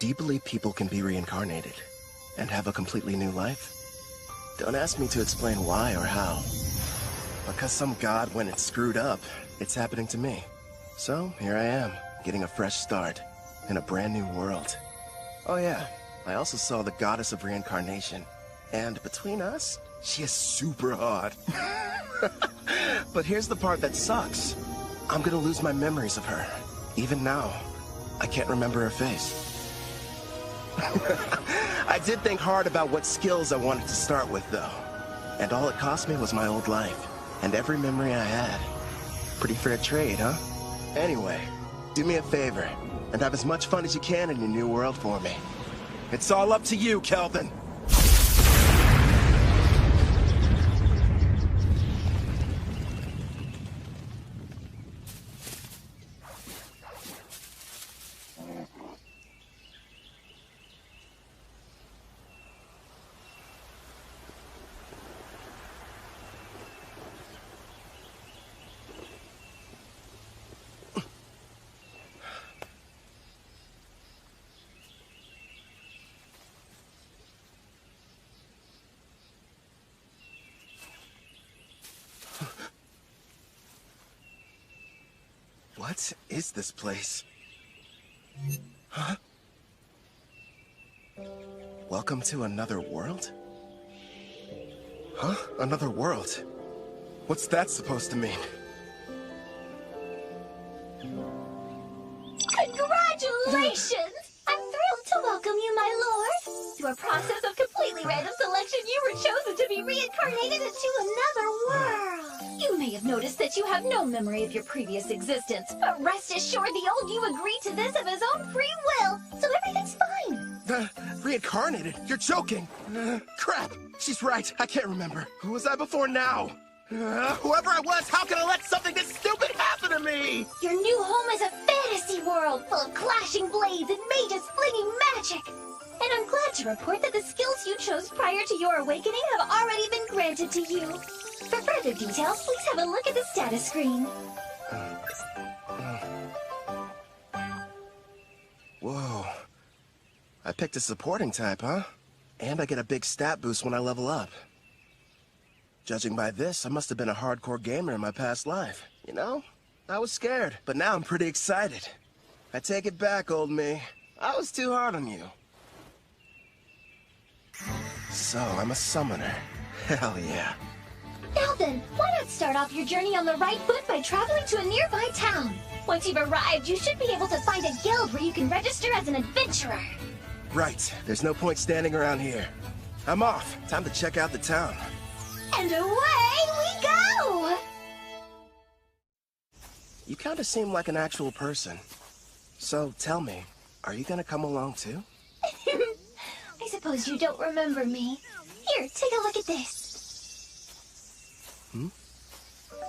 Do you believe people can be reincarnated and have a completely new life? Don't ask me to explain why or how. Because some god went and screwed up, it's happening to me. So, here I am, getting a fresh start, in a brand new world. Oh yeah, I also saw the goddess of reincarnation. And between us, she is super hot. But here's the part that sucks. I'm gonna lose my memories of her. Even now, I can't remember her face. I did think hard about what skills I wanted to start with, though. And all it cost me was my old life, and every memory I had. Pretty fair trade, huh? Anyway, do me a favor, and have as much fun as you can in your new world for me. It's all up to you, Kelvin. What is this place? Huh? Welcome to another world? Huh? Another world? What's that supposed to mean? Congratulations! I'm thrilled to welcome you, my lord. Through a process of completely random selection, you were chosen to be reincarnated into another world. You may have noticed that you have no memory of your previous existence, but rest assured the old you agreed to this of his own free will, so everything's fine. Reincarnated? You're joking! Crap! She's right, I can't remember. Who was I before now? Whoever I was, how can I let something this stupid happen to me? Your new home is a fantasy world full of clashing blades and mages flinging magic. And I'm glad to report that the skills you chose prior to your awakening have already been granted to you. For further details, please have a look at the status screen. Whoa. I picked a supporting type, huh? And I get a big stat boost when I level up. Judging by this, I must have been a hardcore gamer in my past life. You know, I was scared, but now I'm pretty excited. I take it back, old me. I was too hard on you. So, I'm a summoner. Hell yeah. Now then, why not start off your journey on the right foot by traveling to a nearby town? Once you've arrived, you should be able to find a guild where you can register as an adventurer. Right. There's no point standing around here. I'm off. Time to check out the town. And away we go! You kinda seem like an actual person. So, tell me, are you gonna come along too? I suppose you don't remember me. Here, take a look at this.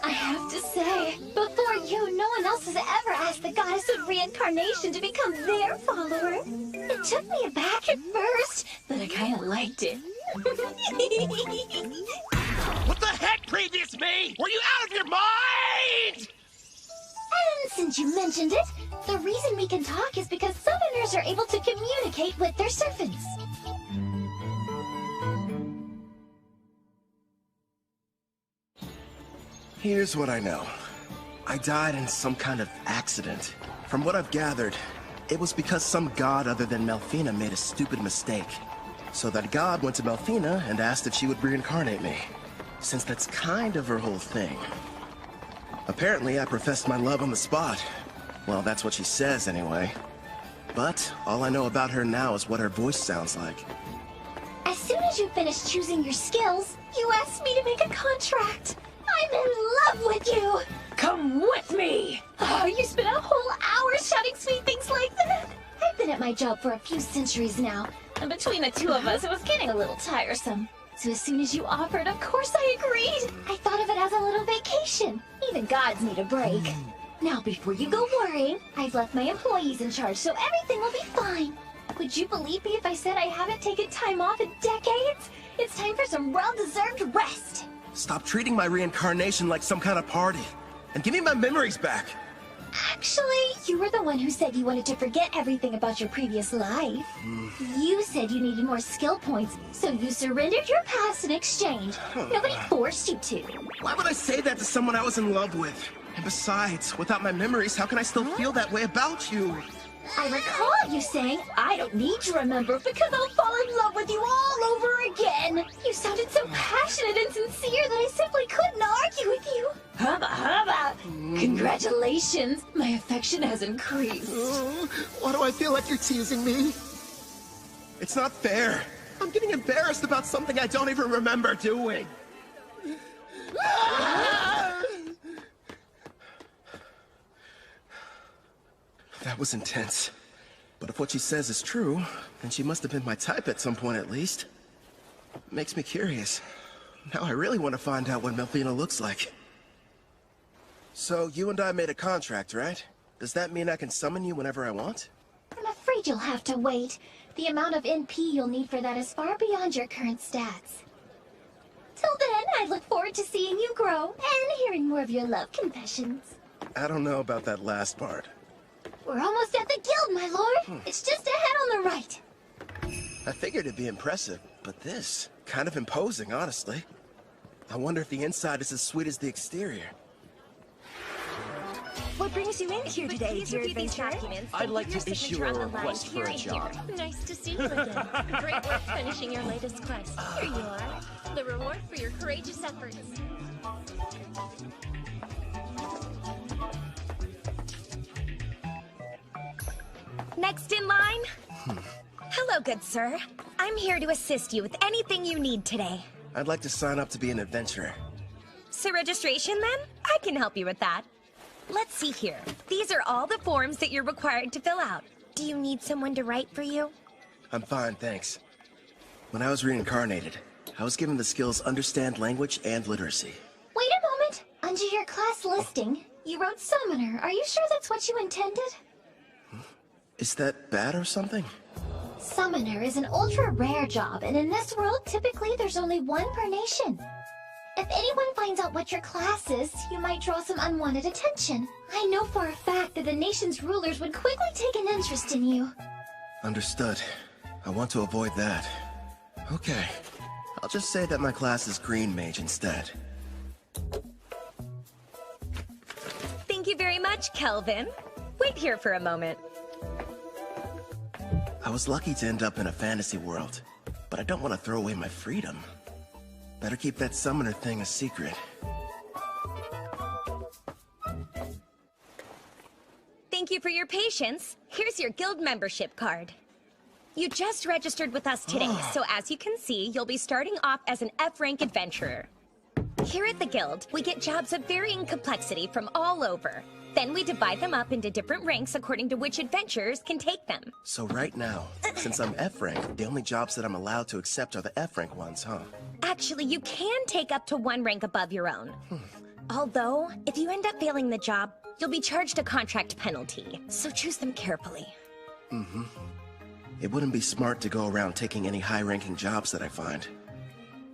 I have to say, before you, no one else has ever asked the goddess of reincarnation to become their follower. It took me aback at first, but I kinda liked it. What the heck, previous me? Were you out of your mind? And since you mentioned it, the reason we can talk is because summoners are able to communicate with their servants. Here's what I know. I died in some kind of accident. From what I've gathered, it was because some god other than Melfina made a stupid mistake. So that god went to Melfina and asked if she would reincarnate me, since that's kind of her whole thing. Apparently, I professed my love on the spot. Well, that's what she says anyway. But all I know about her now is what her voice sounds like. As soon as you finish choosing your skills, you asked me to make a contract. I'm in love with you! Come with me! Oh, you spent a whole hour shouting sweet things like that? I've been at my job for a few centuries now, and between the two of us, it was getting a little tiresome. So as soon as you offered, of course I agreed. I thought of it as a little vacation. Even gods need a break. Now, before you go worrying, I've left my employees in charge, so everything will be fine. Would you believe me if I said I haven't taken time off in decades? It's time for some well-deserved rest. Stop treating my reincarnation like some kind of party. And give me my memories back. Actually, you were the one who said you wanted to forget everything about your previous life. You said you needed more skill points, so you surrendered your past in exchange. Nobody forced you to. Why would I say that to someone I was in love with? And besides, without my memories, how can I still feel that way about you? I recall you saying, I don't need to remember because I'll fall in love with you all over again. You sounded so passionate and sincere that I simply couldn't argue with you. Hubba hubba! Congratulations, my affection has increased. Why do I feel like you're teasing me? It's not fair. I'm getting embarrassed about something I don't even remember doing. That was intense. But if what she says is true, then she must have been my type at some point at least. Makes me curious. Now I really want to find out what Melfina looks like. So you and I made a contract, right? Does that mean I can summon you whenever I want? I'm afraid you'll have to wait. The amount of NP you'll need for that is far beyond your current stats. Till then, I look forward to seeing you grow and hearing more of your love confessions. I don't know about that last part. We're almost at the guild, my lord. It's just ahead on the right. I figured it'd be impressive, but this, kind of imposing, honestly. I wonder if the inside is as sweet as the exterior. What brings you in here today, dear adventurer? I'd like to issue a request for a job. Nice to see you again. Great work finishing your latest quest. Here you are. The reward for your courageous efforts. Next in line? Hello, good sir. I'm here to assist you with anything you need today. I'd like to sign up to be an adventurer. So registration then? I can help you with that. Let's see here. These are all the forms that you're required to fill out. Do you need someone to write for you? I'm fine, thanks. When I was reincarnated, I was given the skills Understand Language and Literacy. Wait a moment. Under your class listing, you wrote Summoner. Are you sure that's what you intended? Is that bad or something? Summoner is an ultra-rare job, and in this world, typically there's only one per nation. If anyone finds out what your class is, you might draw some unwanted attention. I know for a fact that the nation's rulers would quickly take an interest in you. Understood. I want to avoid that. Okay. I'll just say that my class is Green Mage instead. Thank you very much, Kelvin. Wait here for a moment. I was lucky to end up in a fantasy world, but I don't want to throw away my freedom. Better keep that summoner thing a secret. Thank you for your patience. Here's your guild membership card. You just registered with us today, so as you can see, you'll be starting off as an F-rank adventurer. Here at the guild, we get jobs of varying complexity from all over. Then we divide them up into different ranks according to which adventurers can take them. So right now, since I'm F-rank, the only jobs that I'm allowed to accept are the F-rank ones, huh? Actually, you can take up to one rank above your own. Although, if you end up failing the job, you'll be charged a contract penalty. So choose them carefully. It wouldn't be smart to go around taking any high-ranking jobs that I find.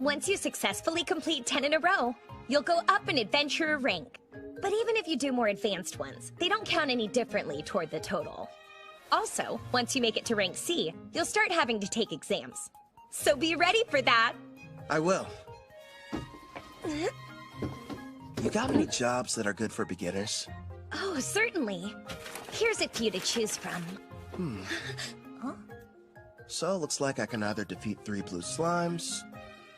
Once you successfully complete 10 in a row, you'll go up an adventurer rank. But even if you do more advanced ones, they don't count any differently toward the total. Also, once you make it to rank C, you'll start having to take exams. So be ready for that! I will. You got any jobs that are good for beginners? Oh, certainly. Here's a few to choose from. So, looks like I can either defeat 3 blue slimes,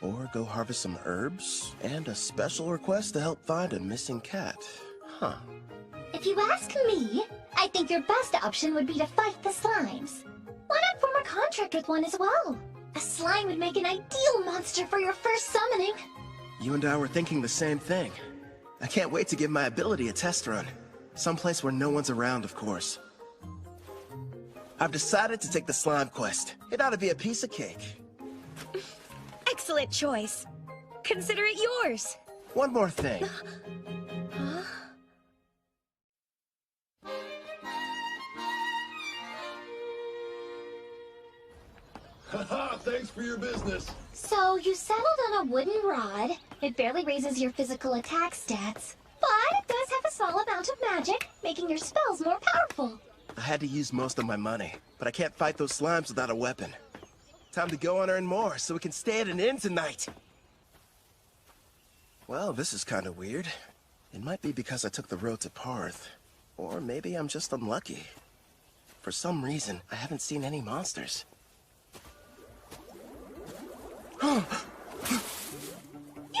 or go harvest some herbs, and a special request to help find a missing cat. Huh. If you ask me, I think your best option would be to fight the slimes. Why not form a contract with one as well? A slime would make an ideal monster for your first summoning. You and I were thinking the same thing. I can't wait to give my ability a test run. Someplace where no one's around, of course. I've decided to take the slime quest. It ought to be a piece of cake. Excellent choice. Consider it yours. One more thing. Haha, thanks for your business. So, you settled on a wooden rod. It barely raises your physical attack stats, but it does have a small amount of magic, making your spells more powerful. I had to use most of my money, but I can't fight those slimes without a weapon. Time to go and earn more so we can stay at an inn tonight. Well, this is kind of weird. It might be because I took the road to Parth. Or maybe I'm just unlucky. For some reason, I haven't seen any monsters. You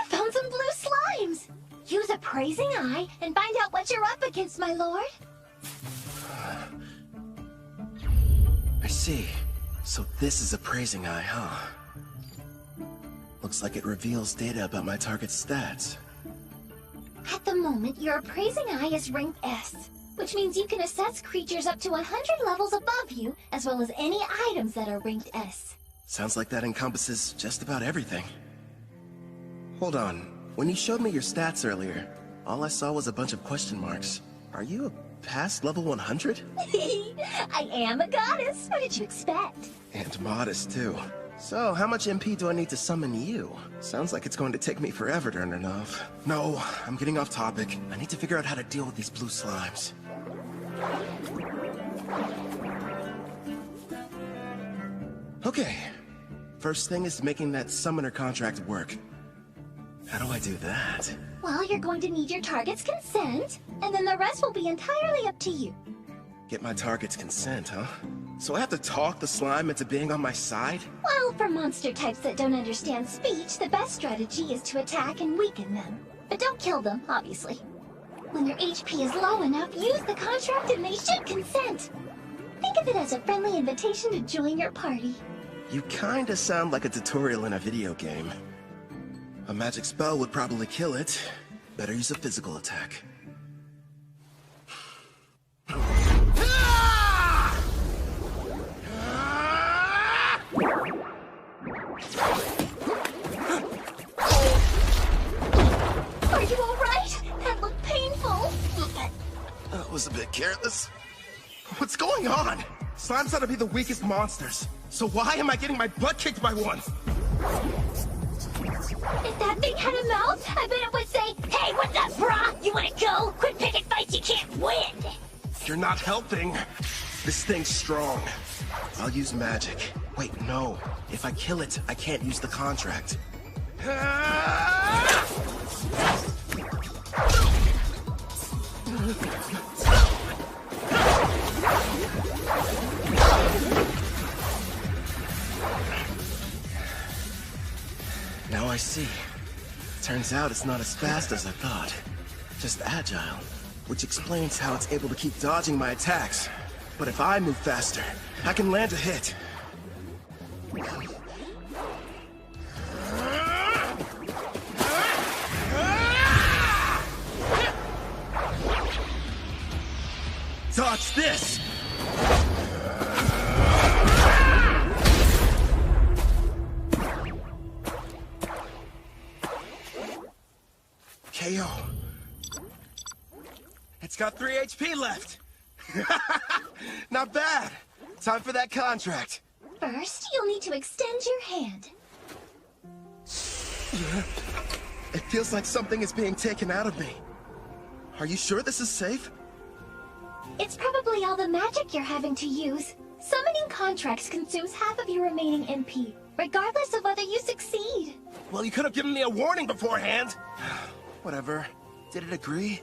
found some blue slimes! Use Appraising Eye and find out what you're up against, my lord. I see. So this is Appraising Eye, huh? Looks like it reveals data about my target's stats. At the moment, your Appraising Eye is ranked S, which means you can assess creatures up to 100 levels above you, as well as any items that are ranked S. Sounds like that encompasses just about everything. Hold on. When you showed me your stats earlier, all I saw was a bunch of question marks. Are you past level 100? I am a goddess. What did you expect? And modest, too. So, how much MP do I need to summon you? Sounds like it's going to take me forever to earn enough. No, I'm getting off topic. I need to figure out how to deal with these blue slimes. Okay. First thing is making that summoner contract work. How do I do that? Well, you're going to need your target's consent, and then the rest will be entirely up to you. Get my target's consent, huh? So I have to talk the slime into being on my side? Well, for monster types that don't understand speech, the best strategy is to attack and weaken them. But don't kill them, obviously. When your HP is low enough, use the contract and they should consent. Think of it as a friendly invitation to join your party. You kinda sound like a tutorial in a video game. A magic spell would probably kill it. Better use a physical attack. Are you alright? That looked painful. That was a bit careless. What's going on? Slimes ought to be the weakest monsters. So why am I getting my butt kicked by one? If that thing had a mouth, I bet it would say, "Hey, what's up, brah? You wanna go? Quit picking fights you can't win!" You're not helping. This thing's strong. I'll use magic. Wait, no. If I kill it, I can't use the contract. Now I see. Turns out it's not as fast as I thought. Just agile, which explains how it's able to keep dodging my attacks. But if I move faster, I can land a hit. Dodge this! KO. It's got 3 HP left. Not bad. Time for that contract. First, you'll need to extend your hand. It feels like something is being taken out of me. Are you sure this is safe? It's probably all the magic you're having to use. Summoning contracts consumes half of your remaining MP, regardless of whether you succeed. Well, you could have given me a warning beforehand. Whatever. Did it agree?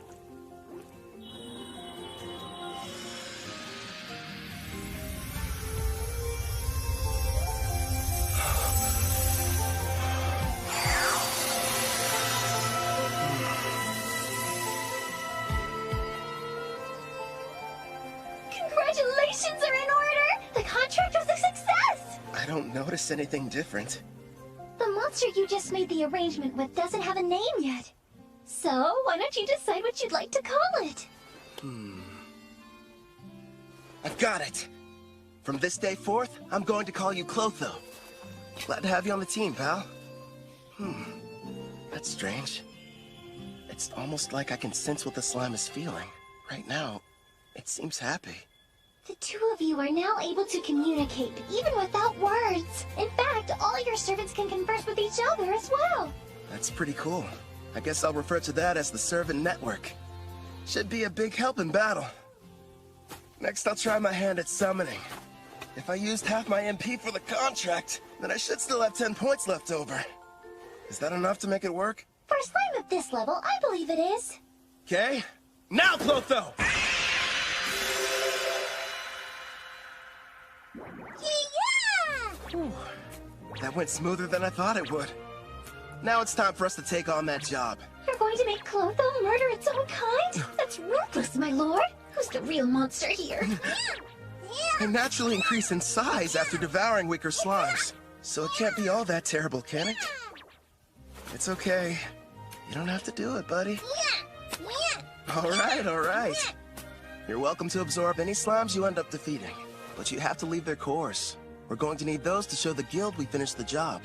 Congratulations are in order! The contract was a success! I don't notice anything different. The monster you just made the arrangement with doesn't have a name yet. So, why don't you decide what you'd like to call it? I've got it! From this day forth, I'm going to call you Clotho. Glad to have you on the team, pal. That's strange. It's almost like I can sense what the slime is feeling. Right now, it seems happy. The two of you are now able to communicate, even without words. In fact, all your servants can converse with each other as well. That's pretty cool. I guess I'll refer to that as the servant network. Should be a big help in battle. Next, I'll try my hand at summoning. If I used half my MP for the contract, then I should still have 10 points left over. Is that enough to make it work? For a slime of this level, I believe it is. Okay. Now, Clotho! Yeah! That went smoother than I thought it would. Now it's time for us to take on that job. You're going to make Clotho murder its own kind? That's ruthless, my lord. Who's the real monster here? They naturally increase in size after devouring weaker slimes. So it can't be all that terrible, can it? It's okay. You don't have to do it, buddy. All right. You're welcome to absorb any slimes you end up defeating. But you have to leave their cores. We're going to need those to show the guild we finished the job.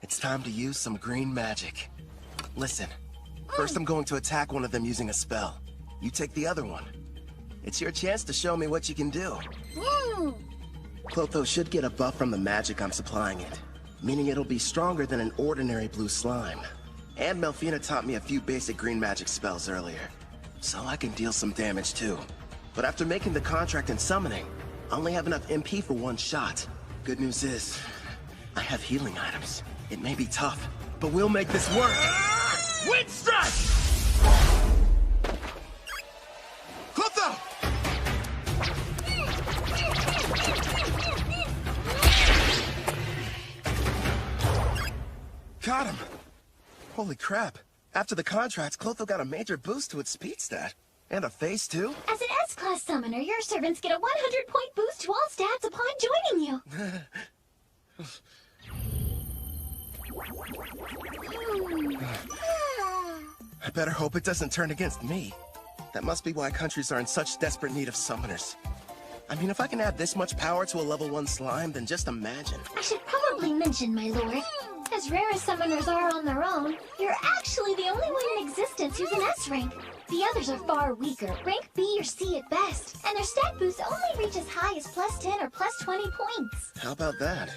It's time to use some green magic. Listen, first I'm going to attack one of them using a spell. You take the other one. It's your chance to show me what you can do. Clotho should get a buff from the magic I'm supplying it, meaning it'll be stronger than an ordinary blue slime. And Melfina taught me a few basic green magic spells earlier, so I can deal some damage too. But after making the contract and summoning, I only have enough MP for one shot. Good news is, I have healing items. It may be tough, but we'll make this work! Wind strike! Clotho! Got him! Holy crap. After the contract, Clotho got a major boost to its speed stat. And a phase too? As an S-Class summoner, your servants get a 100-point boost to all stats upon joining you. I better hope it doesn't turn against me. That must be why countries are in such desperate need of summoners. I mean, if I can add this much power to a level 1 slime, then just imagine. I should probably mention, my lord, as rare as summoners are on their own, you're actually the only one in existence who's an S rank. The others are far weaker, rank B or C at best, and their stat boosts only reach as high as plus 10 or plus 20 points. How about that?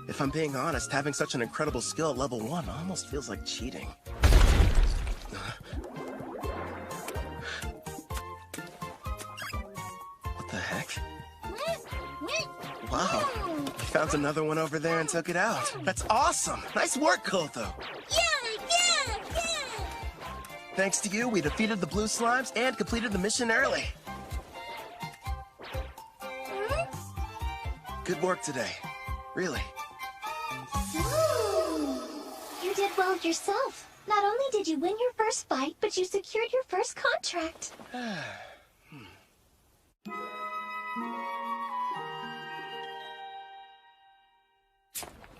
If I'm being honest, having such an incredible skill at level 1 almost feels like cheating. What the heck? Wow, you found another one over there and took it out. That's awesome! Nice work, Clotho! Yeah! Thanks to you, we defeated the blue slimes and completed the mission early. Good work today. Really. You did well yourself. Not only did you win your first fight, but you secured your first contract.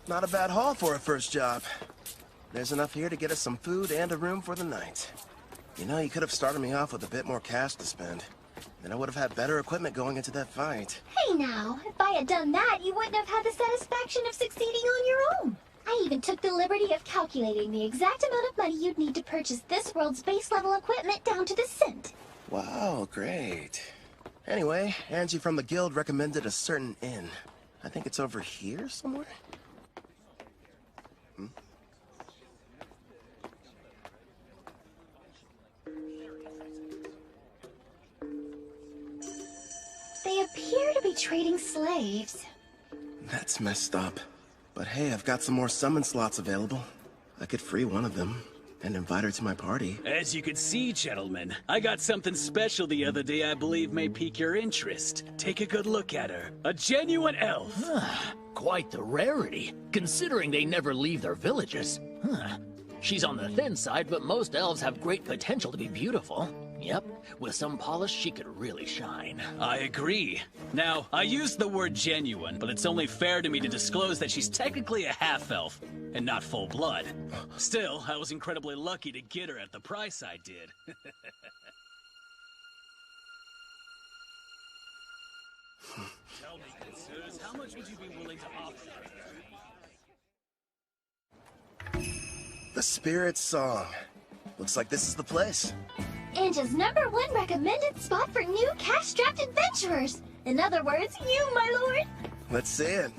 Not a bad haul for a first job. There's enough here to get us some food and a room for the night. You know, you could have started me off with a bit more cash to spend. Then I would have had better equipment going into that fight. Hey now, if I had done that, you wouldn't have had the satisfaction of succeeding on your own. I even took the liberty of calculating the exact amount of money you'd need to purchase this world's base level equipment down to the cent. Wow, great. Anyway, Angie from the guild recommended a certain inn. I think it's over here somewhere? They appear to be trading slaves. That's messed up. But hey, I've got some more summon slots available. I could free one of them and invite her to my party. As you can see, gentlemen, I got something special the other day I believe may pique your interest. Take a good look at her. A genuine elf. Quite the rarity, considering they never leave their villages. She's on the thin side, but most elves have great potential to be beautiful. Yep, with some polish, she could really shine. I agree. Now, I used the word genuine, but it's only fair to me to disclose that she's technically a half-elf, and not full-blood. Still, I was incredibly lucky to get her at the price I did. Tell me, consirs, how much would you be willing to offer? The Spirit Song. Looks like this is the place. Anja's #1 recommended spot for new cash-strapped adventurers. In other words, you, my lord. Let's see it.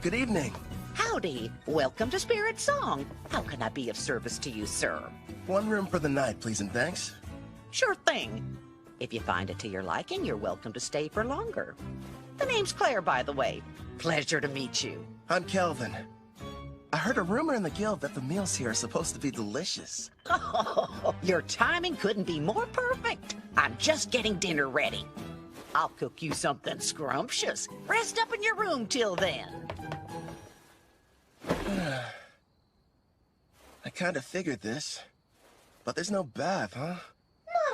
Good evening. Howdy. Welcome to Spirit Song. How can I be of service to you, sir? One room for the night, please and thanks. Sure thing. If you find it to your liking, you're welcome to stay for longer. The name's Claire, by the way. Pleasure to meet you. I'm Kelvin. I heard a rumor in the guild that the meals here are supposed to be delicious. Oh, your timing couldn't be more perfect. I'm just getting dinner ready. I'll cook you something scrumptious. Rest up in your room till then. I kind of figured this. But there's no bath, huh?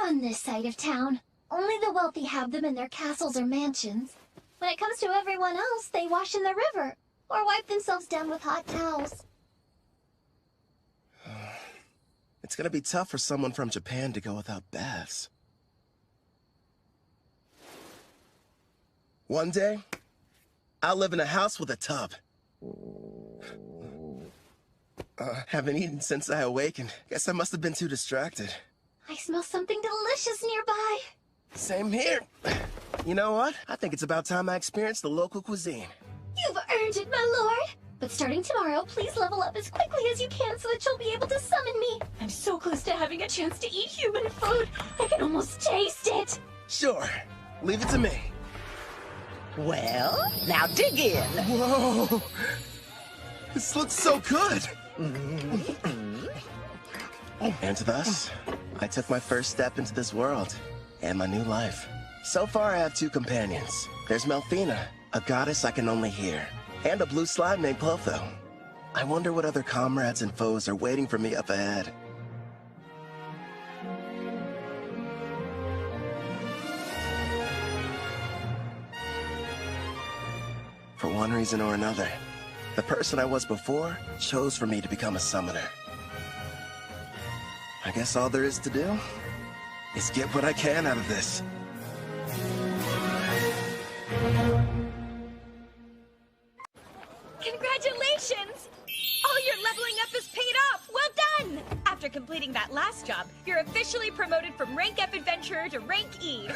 Not on this side of town. Only the wealthy have them in their castles or mansions. When it comes to everyone else, they wash in the river. Or wipe themselves down with hot towels. It's gonna be tough for someone from Japan to go without baths. One day, I'll live in a house with a tub. Haven't eaten since I awakened. Guess I must have been too distracted. I smell something delicious nearby. Same here. You know what? I think it's about time I experienced the local cuisine. You've earned it, my lord. But starting tomorrow, please level up as quickly as you can so that you'll be able to summon me. I'm so close to having a chance to eat human food. I can almost taste it. Sure. Leave it to me. Well, now dig in. Whoa! This looks so good! And thus, I took my first step into this world and my new life. So far, I have 2 companions. There's Melfina, a goddess I can only hear, and a blue slime named Clotho. I wonder what other comrades and foes are waiting for me up ahead. For one reason or another, the person I was before chose for me to become a summoner. I guess all there is to do is get what I can out of this. Congratulations! All your leveling up is paid off! Well done! After completing that last job, you're officially promoted from Rank F Adventurer to Rank E.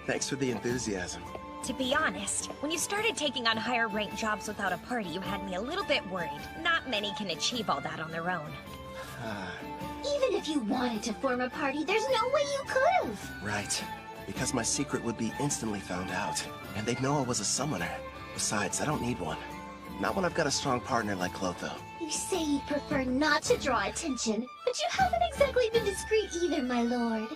Thanks for the enthusiasm. To be honest, when you started taking on higher rank jobs without a party, you had me a little bit worried. Not many can achieve all that on their own. Even if you wanted to form a party, there's no way you could've. Right. Because my secret would be instantly found out, and they'd know I was a summoner. Besides, I don't need one. Not when I've got a strong partner like Clotho. You say you'd prefer not to draw attention, but you haven't exactly been discreet either, my lord.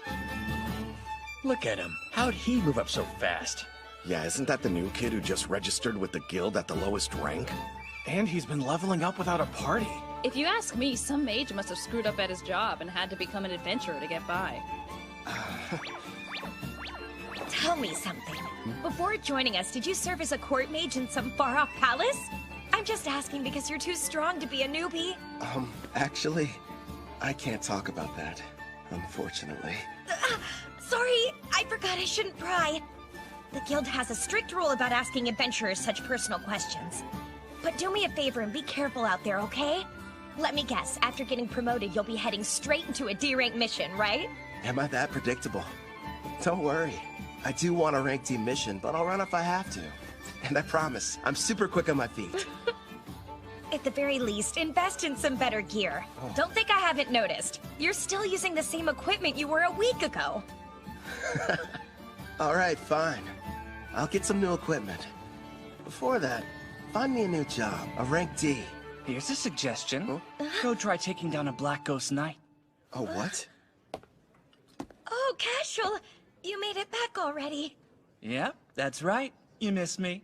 Look at him. How'd he move up so fast? Yeah, isn't that the new kid who just registered with the guild at the lowest rank? And he's been leveling up without a party. If you ask me, some mage must have screwed up at his job and had to become an adventurer to get by. Tell me something. Before joining us, did you serve as a court mage in some far-off palace? I'm just asking because you're too strong to be a newbie. Actually, I can't talk about that, unfortunately. Sorry, I forgot I shouldn't pry. The guild has a strict rule about asking adventurers such personal questions. But do me a favor and be careful out there, okay? Let me guess, after getting promoted, you'll be heading straight into a D-rank mission, right? Am I that predictable? Don't worry. I do want a rank team mission, but I'll run if I have to. And I promise, I'm super quick on my feet. At the very least, invest in some better gear. Don't think I haven't noticed. You're still using the same equipment you were a week ago. All right, fine. I'll get some new equipment. Before that, find me a new job, a rank D. Here's a suggestion. Go try taking down a Black Ghost Knight. Oh, what? Oh, Casual, you made it back already. Yeah, that's right. You missed me.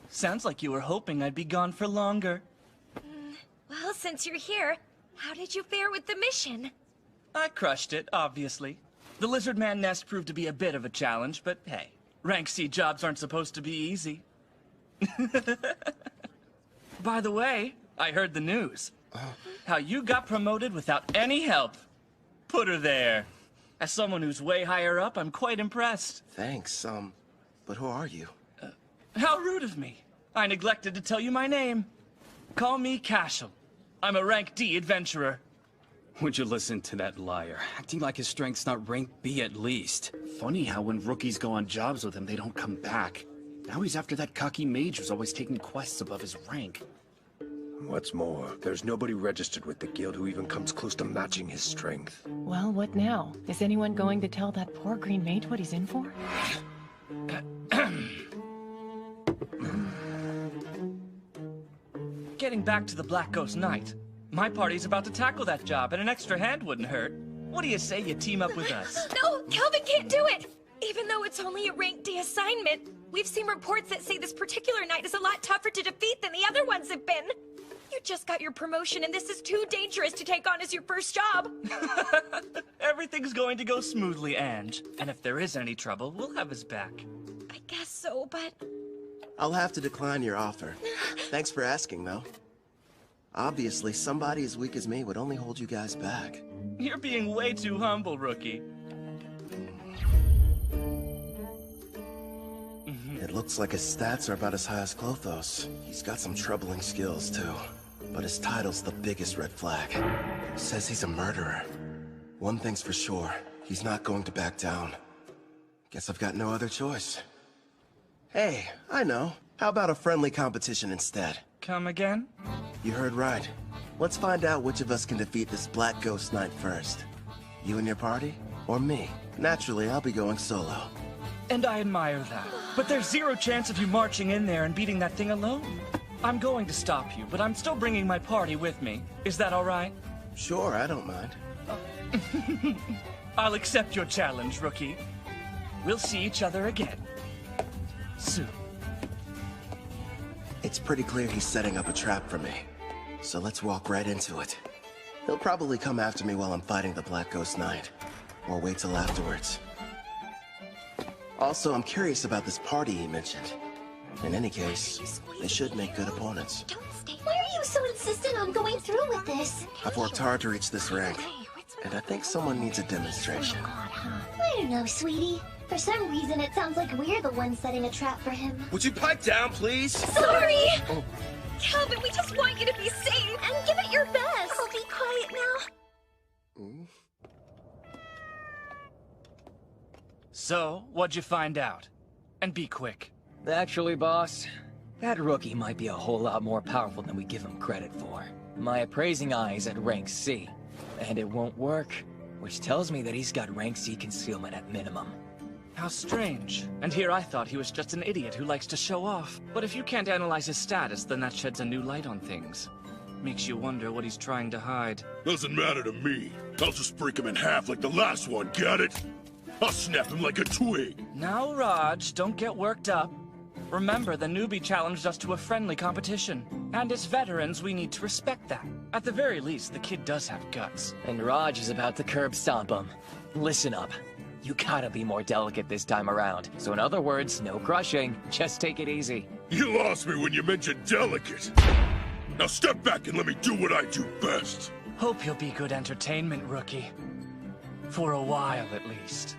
Sounds like you were hoping I'd be gone for longer. Well, since you're here, how did you fare with the mission? I crushed it, obviously. The Lizard Man nest proved to be a bit of a challenge, but hey, rank C jobs aren't supposed to be easy. By the way, I heard the news. How you got promoted without any help. Put her there. As someone who's way higher up, I'm quite impressed. Thanks, but who are you? How rude of me. I neglected to tell you my name. Call me Cashel. I'm a rank D adventurer. Would you listen to that liar? Acting like his strength's not rank B at least. Funny how when rookies go on jobs with him, they don't come back. Now he's after that cocky mage who's always taking quests above his rank. What's more, there's nobody registered with the guild who even comes close to matching his strength. Well, what now? Is anyone going to tell that poor green mage what he's in for? Getting back to the Black Ghost Knight, my party's about to tackle that job, and an extra hand wouldn't hurt. What do you say you team up with us? No, Calvin can't do it! Even though it's only a rank D assignment, we've seen reports that say this particular knight is a lot tougher to defeat than the other ones have been. You just got your promotion, and this is too dangerous to take on as your first job. Everything's going to go smoothly, Ange. And if there is any trouble, we'll have his back. I guess so, but... I'll have to decline your offer. Thanks for asking, though. Obviously, somebody as weak as me would only hold you guys back. You're being way too humble, rookie. It looks like his stats are about as high as Clotho's. He's got some troubling skills, too. But his title's the biggest red flag. Says he's a murderer. One thing's for sure, he's not going to back down. Guess I've got no other choice. Hey, I know. How about a friendly competition instead? Come again? You heard right. Let's find out which of us can defeat this Black Ghost Knight first. You and your party? Or me? Naturally, I'll be going solo. And I admire that. But there's zero chance of you marching in there and beating that thing alone. I'm going to stop you, but I'm still bringing my party with me. Is that all right? Sure, I don't mind. I'll accept your challenge, rookie. We'll see each other again. Soon. It's pretty clear he's setting up a trap for me. So let's walk right into it. He'll probably come after me while I'm fighting the Black Ghost Knight. Or wait till afterwards. Also, I'm curious about this party he mentioned. In any case, they should make good opponents. Why are you so insistent on going through with this? I've worked hard to reach this rank, and I think someone needs a demonstration. I don't know, sweetie. For some reason, it sounds like we're the ones setting a trap for him. Would you pipe down, please? Sorry! Oh. Calvin, we just want you to be safe! And give it your best! I'll be quiet now. So, what'd you find out? And be quick. Actually, boss, that rookie might be a whole lot more powerful than we give him credit for. My appraising eye is at rank C, and it won't work, which tells me that he's got rank C concealment at minimum. How strange. And here I thought he was just an idiot who likes to show off. But if you can't analyze his status, then that sheds a new light on things. Makes you wonder what he's trying to hide. Doesn't matter to me. I'll just break him in half like the last one, get it? I'll snap him like a twig. Now, Raj, don't get worked up. Remember, the newbie challenged us to a friendly competition. And as veterans, we need to respect that. At the very least, the kid does have guts. And Raj is about to curb stomp him. Listen up. You gotta be more delicate this time around. So in other words, no crushing. Just take it easy. You lost me when you mentioned delicate. Now step back and let me do what I do best. Hope you'll be good entertainment, rookie. For a while, at least.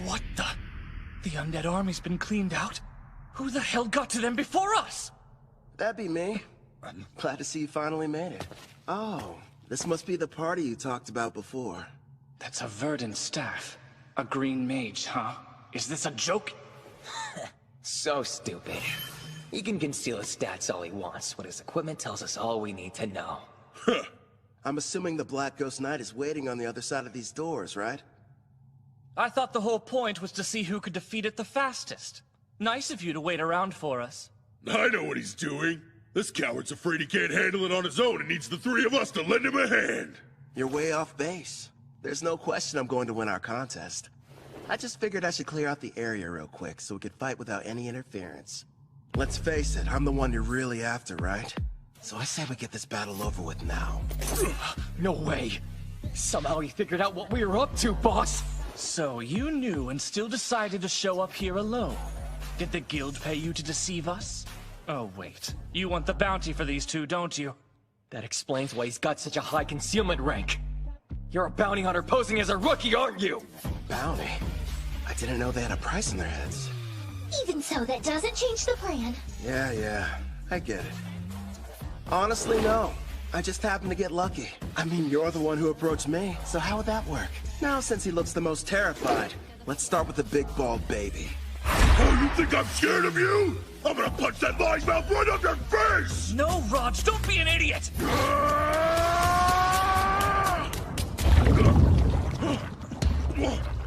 What the? The undead army's been cleaned out? Who the hell got to them before us? That'd be me. I'm glad to see you finally made it. Oh, this must be the party you talked about before. That's a verdant staff. A green mage, huh? Is this a joke? So stupid. He can conceal his stats all he wants, but his equipment tells us all we need to know. I'm assuming the Black Ghost Knight is waiting on the other side of these doors, right? I thought the whole point was to see who could defeat it the fastest. Nice of you to wait around for us. I know what he's doing. This coward's afraid he can't handle it on his own and needs the three of us to lend him a hand. You're way off base. There's no question I'm going to win our contest. I just figured I should clear out the area real quick so we could fight without any interference. Let's face it, I'm the one you're really after, right? So I say we get this battle over with now. No way! Somehow he figured out what we were up to, boss! So you knew and still decided to show up here alone. Did the guild pay you to deceive us? Oh, wait. You want the bounty for these two, don't you? That explains why he's got such a high concealment rank. You're a bounty hunter posing as a rookie, aren't you? Bounty? I didn't know they had a price in their heads. Even so, that doesn't change the plan. Yeah, I get it. Honestly, no. I just happened to get lucky. I mean, you're the one who approached me, so how would that work? Now, since he looks the most terrified, let's start with the big bald baby. Oh, you think I'm scared of you? I'm gonna punch that lying mouth right up your face! No, Raj, don't be an idiot!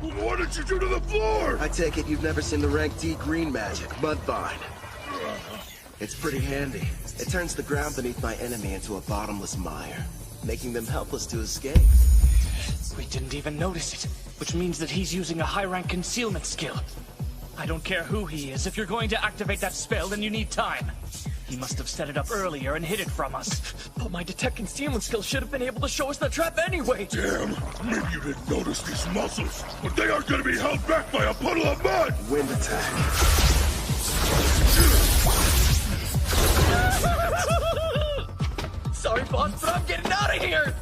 What did you do to the floor? I take it you've never seen the rank D green magic, Mudvine. It's pretty handy. It turns the ground beneath my enemy into a bottomless mire, making them helpless to escape. We didn't even notice it, which means that he's using a high-rank concealment skill. I don't care who he is. If you're going to activate that spell, then you need time. He must have set it up earlier and hid it from us. But my detect concealment skill should have been able to show us the trap anyway. Damn, maybe you didn't notice these muscles, but they aren't gonna be held back by a puddle of mud! Wind attack. Sorry, boss, but I'm getting out of here!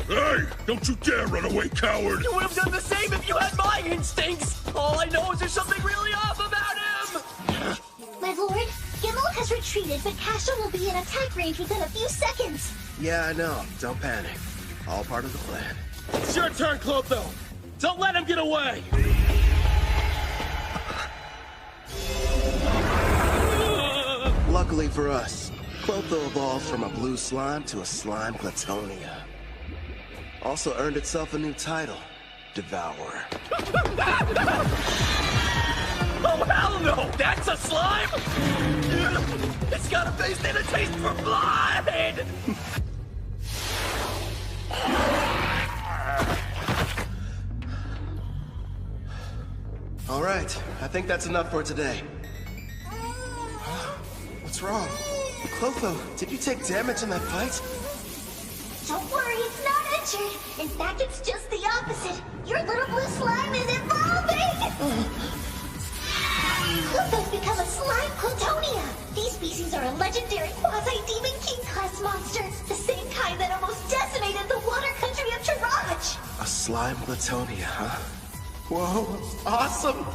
Hey, don't you dare run away, coward! You would have done the same if you had my instincts! All I know is there's something really off about him! My lord, Gimel has retreated, but Cashel will be in attack range within a few seconds. Yeah, I know. Don't panic. All part of the plan. It's your turn, Clotho! Don't let him get away! Luckily for us, Clotho evolved from a blue slime to a slime Glatonia. Also earned itself a new title, Devourer. Oh, hell no! That's a slime? It's got a face and a taste for blood! All right, I think that's enough for today. What's wrong? Clotho, did you take damage in that fight? Don't worry, it's not injured. In fact, it's just the opposite. Your little blue slime is evolving! Clotho's become a slime Glatonia. These species are a legendary quasi-demon king-class monster. The same kind that almost decimated the water country of Taraj. A slime Glatonia, huh? Whoa, awesome!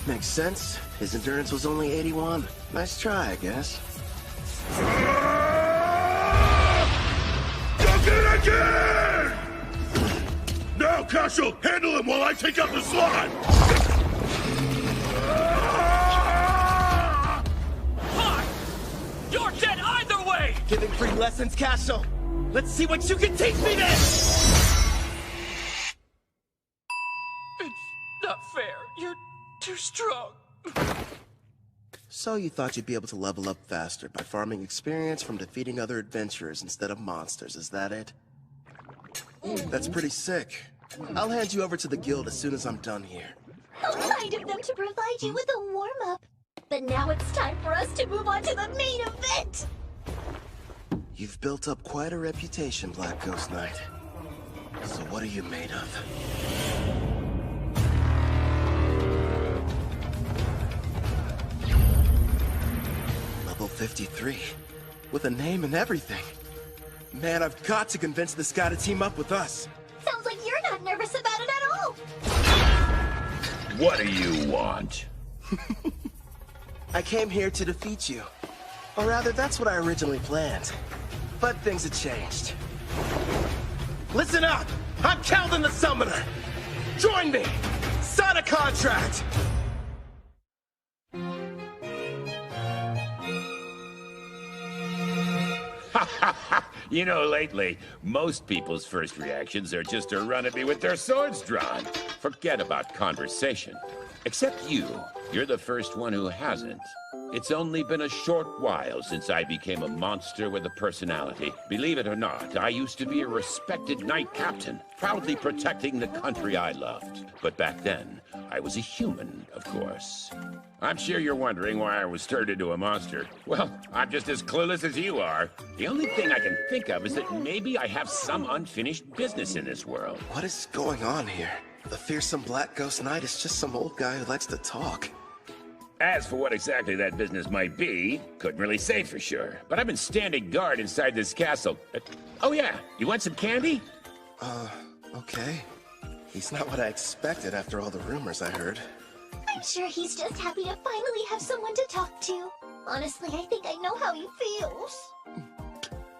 Makes sense. His endurance was only 81. Nice try, I guess. Duck it again! Now, Cashel, handle him while I take out the slime! Fine! You're dead either way! Giving free lessons, Cashel! Let's see what you can teach me then! It's not fair. You're too strong. So you thought you'd be able to level up faster by farming experience from defeating other adventurers instead of monsters, is that it? That's pretty sick. I'll hand you over to the guild as soon as I'm done here. How kind of them to provide you with a warm-up. But now it's time for us to move on to the main event! You've built up quite a reputation, Black Ghost Knight. So what are you made of? Level 53. With a name and everything. Man, I've got to convince this guy to team up with us. Sounds like you're not nervous about it at all! What do you want? I came here to defeat you. Or rather, that's what I originally planned. But things have changed. Listen up! I'm Keldon the Summoner! Join me! Sign a contract! You know, lately, most people's first reactions are just to run at me with their swords drawn. Forget about conversation. Except you. You're the first one who hasn't. It's only been a short while since I became a monster with a personality. Believe it or not, I used to be a respected knight captain, proudly protecting the country I loved. But back then, I was a human, of course. I'm sure you're wondering why I was turned into a monster. Well, I'm just as clueless as you are. The only thing I can think of is that maybe I have some unfinished business in this world. What is going on here? The fearsome Black Ghost Knight is just some old guy who likes to talk. As for what exactly that business might be, couldn't really say for sure. But I've been standing guard inside this castle. Oh yeah, you want some candy? Okay. He's not what I expected after all the rumors I heard. I'm sure he's just happy to finally have someone to talk to. Honestly, I think I know how he feels.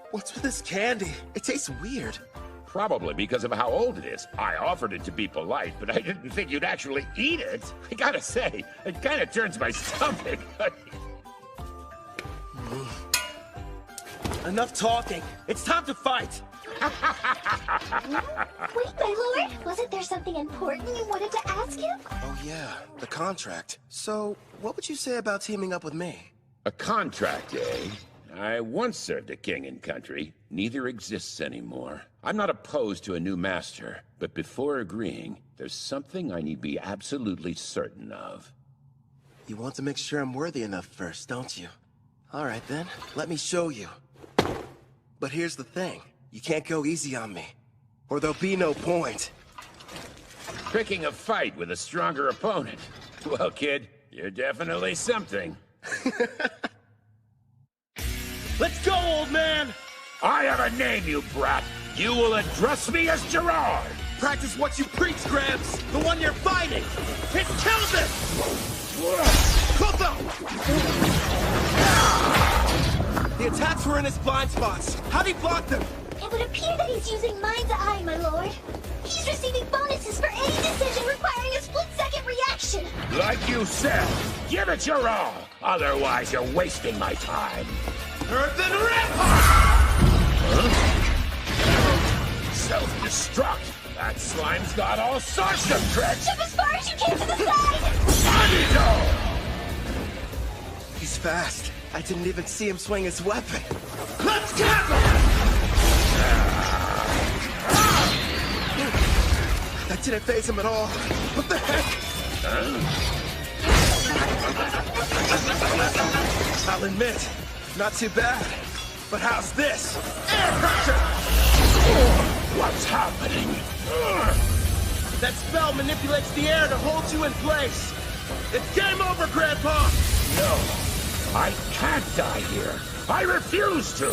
What's with this candy? It tastes weird. Probably because of how old it is. I offered it to be polite, but I didn't think you'd actually eat it. I gotta say, it kind of turns my stomach. Enough talking. It's time to fight. Wait, my lord, wasn't there something important you wanted to ask him? Oh yeah, the contract. So, what would you say about teaming up with me? A contract, eh? I once served a king and country. Neither exists anymore. I'm not opposed to a new master, but before agreeing, there's something I need be absolutely certain of. You want to make sure I'm worthy enough first, don't you? Alright then, let me show you. But here's the thing. You can't go easy on me, or there'll be no point. Picking a fight with a stronger opponent. Well, kid, you're definitely something. Let's go, old man! I have a name, you brat! You will address me as Gerard! Practice what you preach, Gramps! The one you're fighting! It's Kelvin! Kotho! The attacks were in his blind spots. How'd he block them? It would appear that he's using Mind's Eye, my lord. He's receiving bonuses for any decision requiring a split-second reaction. Like you said, give it your all! Otherwise, you're wasting my time. Earthen Rip! Huh? Self-destruct! That slime's got all sorts of tricks! Jump as far as you can to the side! Bonito! He's fast. I didn't even see him swing his weapon. Let's tackle! That didn't faze him at all. What the heck? I'll admit, not too bad. But how's this? Air pressure! What's happening? That spell manipulates the air to hold you in place. It's game over, Grandpa! No, I can't die here. I refuse to!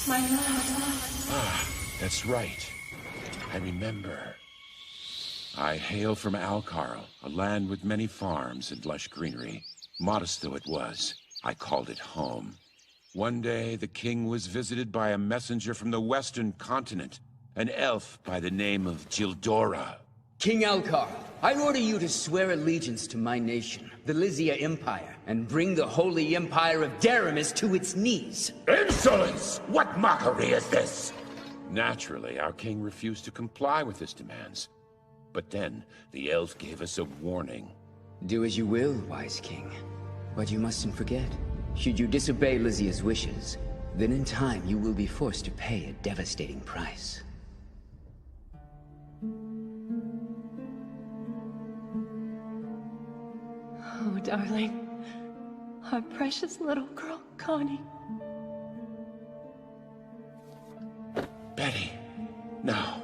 My love. Ah, that's right. I remember. I hail from Alcarl, a land with many farms and lush greenery. Modest though it was, I called it home. One day, the king was visited by a messenger from the western continent, an elf by the name of Gildora. King Alcar, I order you to swear allegiance to my nation, the Lysia Empire, and bring the holy empire of Daramis to its knees. Insolence! What mockery is this? Naturally, our king refused to comply with his demands. But then, the elf gave us a warning. Do as you will, wise king. But you mustn't forget, should you disobey Lysia's wishes, then in time you will be forced to pay a devastating price. Oh, darling. Our precious little girl, Connie. Betty, no.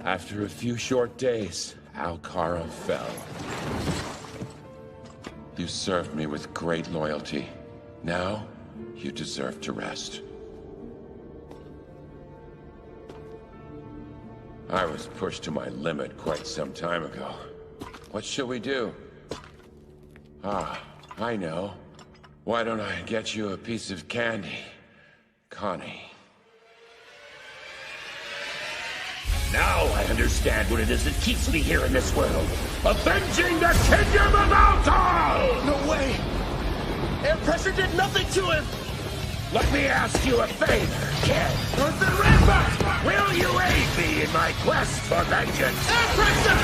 After a few short days, Alcara fell. You served me with great loyalty. Now, you deserve to rest. I was pushed to my limit quite some time ago. What shall we do? Ah, I know. Why don't I get you a piece of candy, Connie? Now I understand what it is that keeps me here in this world. Avenging the Kingdom of Altar! No way! Air pressure did nothing to him! Let me ask you a favor, kid. Earthen Rip! Will you aid me in my quest for vengeance? Air pressure!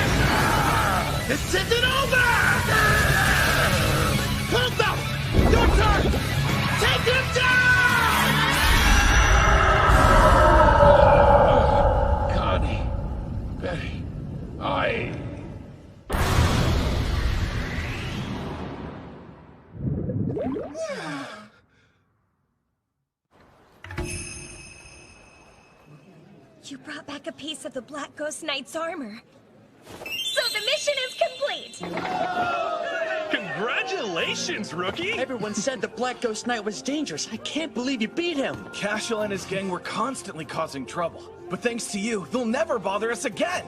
It's taken over! Kotho! Your turn! Take him down! Connie. Betty. You brought back a piece of the Black Ghost Knight's armor. So the mission is complete! Congratulations, rookie! Everyone said the Black Ghost Knight was dangerous. I can't believe you beat him. Cashel and his gang were constantly causing trouble. But thanks to you, they'll never bother us again!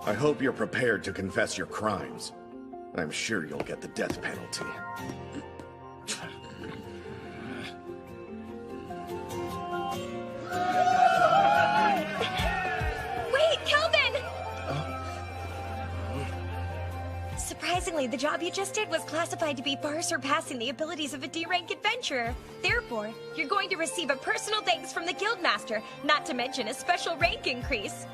I hope you're prepared to confess your crimes. I'm sure you'll get the death penalty. Wait, Kelvin! Surprisingly, the job you just did was classified to be far surpassing the abilities of a D-rank adventurer. Therefore, you're going to receive a personal thanks from the Guildmaster, not to mention a special rank increase.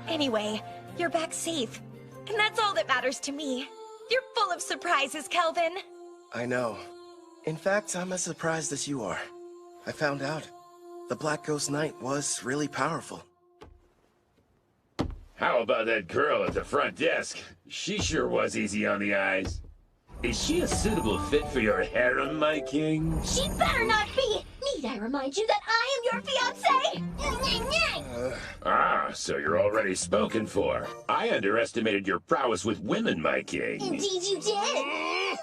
Anyway, you're back safe. And that's all that matters to me. You're full of surprises, Kelvin. I know. In fact, I'm as surprised as you are. I found out. The Black Ghost Knight was really powerful. How about that girl at the front desk? She sure was easy on the eyes. Is she a suitable fit for your harem, my king? She better not be! Need I remind you that I am your fiancé? So you're already spoken for. I underestimated your prowess with women, my king. Indeed you did!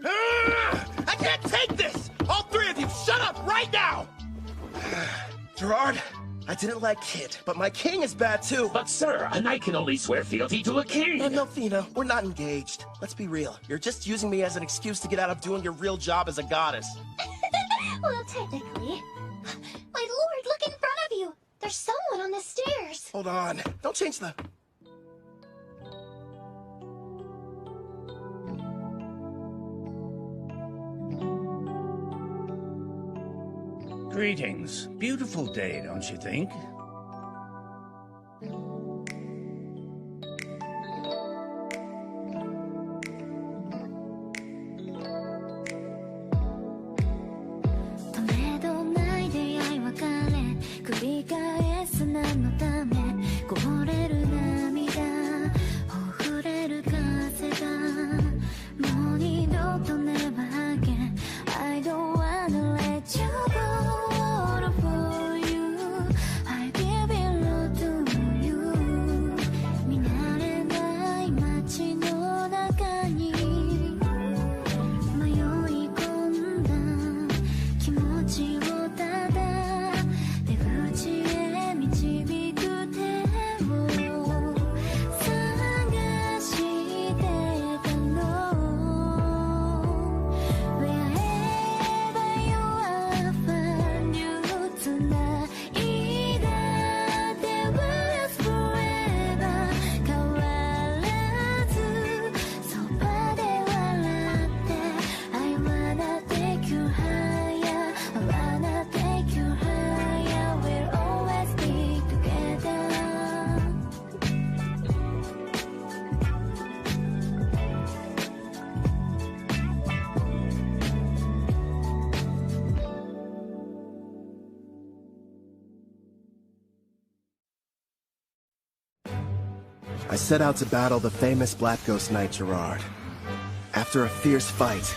I can't take this! All three of you, shut up right now! Gerard, I didn't like Kid, but my king is bad too. But sir, a knight can only swear fealty to a king. Melfina, we're not engaged. Let's be real. You're just using me as an excuse to get out of doing your real job as a goddess. Well, technically. My lord, look in front of you! There's someone on the stairs! Hold on. Don't change the... Greetings. Beautiful day, don't you think? I set out to battle the famous Black Ghost Knight Gerard. After a fierce fight,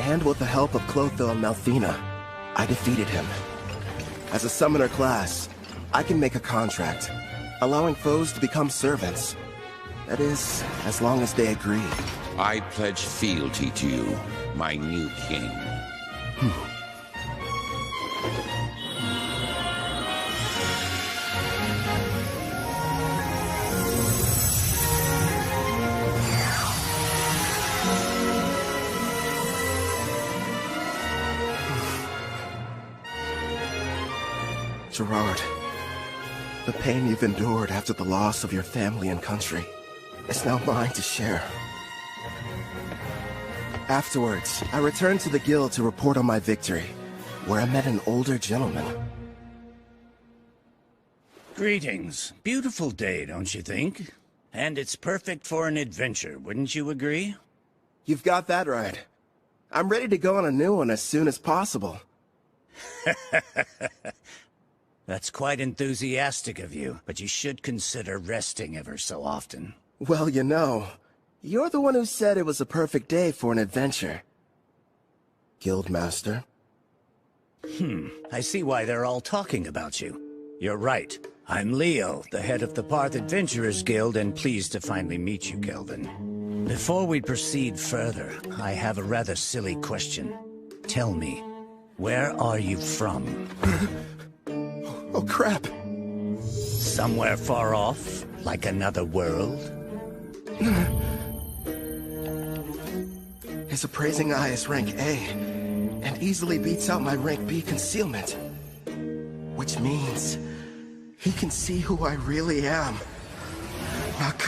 and with the help of Clotho and Melfina, I defeated him. As a summoner class, I can make a contract, allowing foes to become servants. That is, as long as they agree. I pledge fealty to you, my new king. Gerard, the pain you've endured after the loss of your family and country is now mine to share. Afterwards, I returned to the guild to report on my victory, where I met an older gentleman. Greetings. Beautiful day, don't you think? And it's perfect for an adventure, wouldn't you agree? You've got that right. I'm ready to go on a new one as soon as possible. That's quite enthusiastic of you, but you should consider resting ever so often. Well, you know, you're the one who said it was a perfect day for an adventure. Guildmaster. I see why they're all talking about you. You're right. I'm Leo, the head of the Parth Adventurers Guild, and pleased to finally meet you, Kelvin. Before we proceed further, I have a rather silly question. Tell me, where are you from? Oh, crap. Somewhere far off, like another world? His appraising eye is rank A, and easily beats out my rank B concealment. Which means he can see who I really am. Not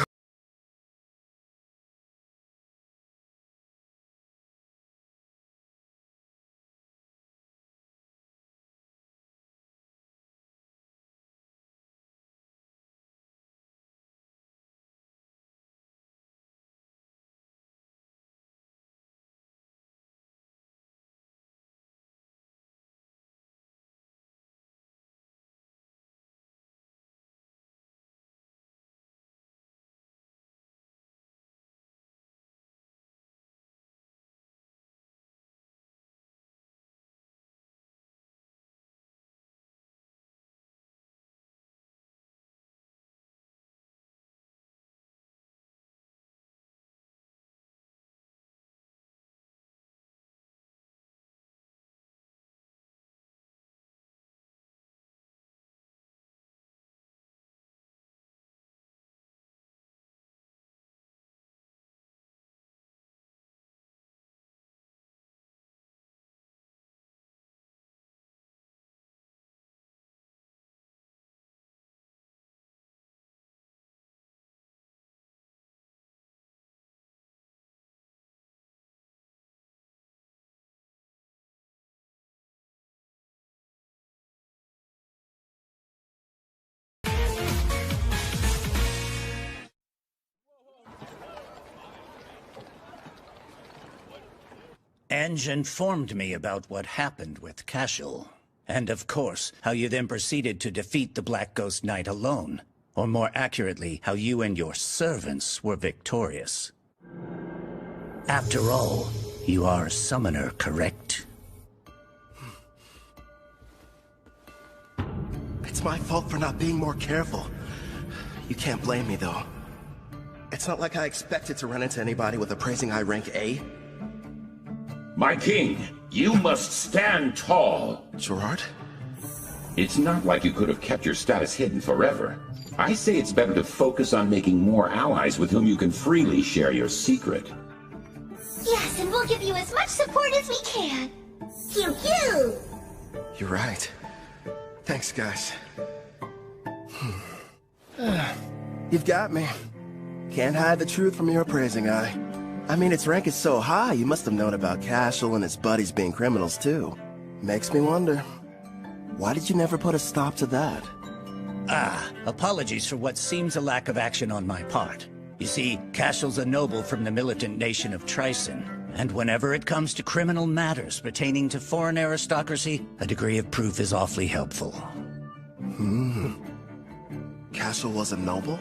Ange informed me about what happened with Cashel. And of course, how you then proceeded to defeat the Black Ghost Knight alone. Or more accurately, how you and your servants were victorious. After all, you are a summoner, correct? It's my fault for not being more careful. You can't blame me, though. It's not like I expected to run into anybody with appraising eye rank A. My king, you must stand tall. Gerard? It's not like you could have kept your status hidden forever. I say it's better to focus on making more allies with whom you can freely share your secret. Yes, and we'll give you as much support as we can. Pew pew! You're right. Thanks, guys. You've got me. Can't hide the truth from your appraising eye. I mean, its rank is so high, you must have known about Cashel and his buddies being criminals, too. Makes me wonder, why did you never put a stop to that? Apologies for what seems a lack of action on my part. You see, Cashel's a noble from the militant nation of Tryson, and whenever it comes to criminal matters pertaining to foreign aristocracy, a degree of proof is awfully helpful. Cashel was a noble?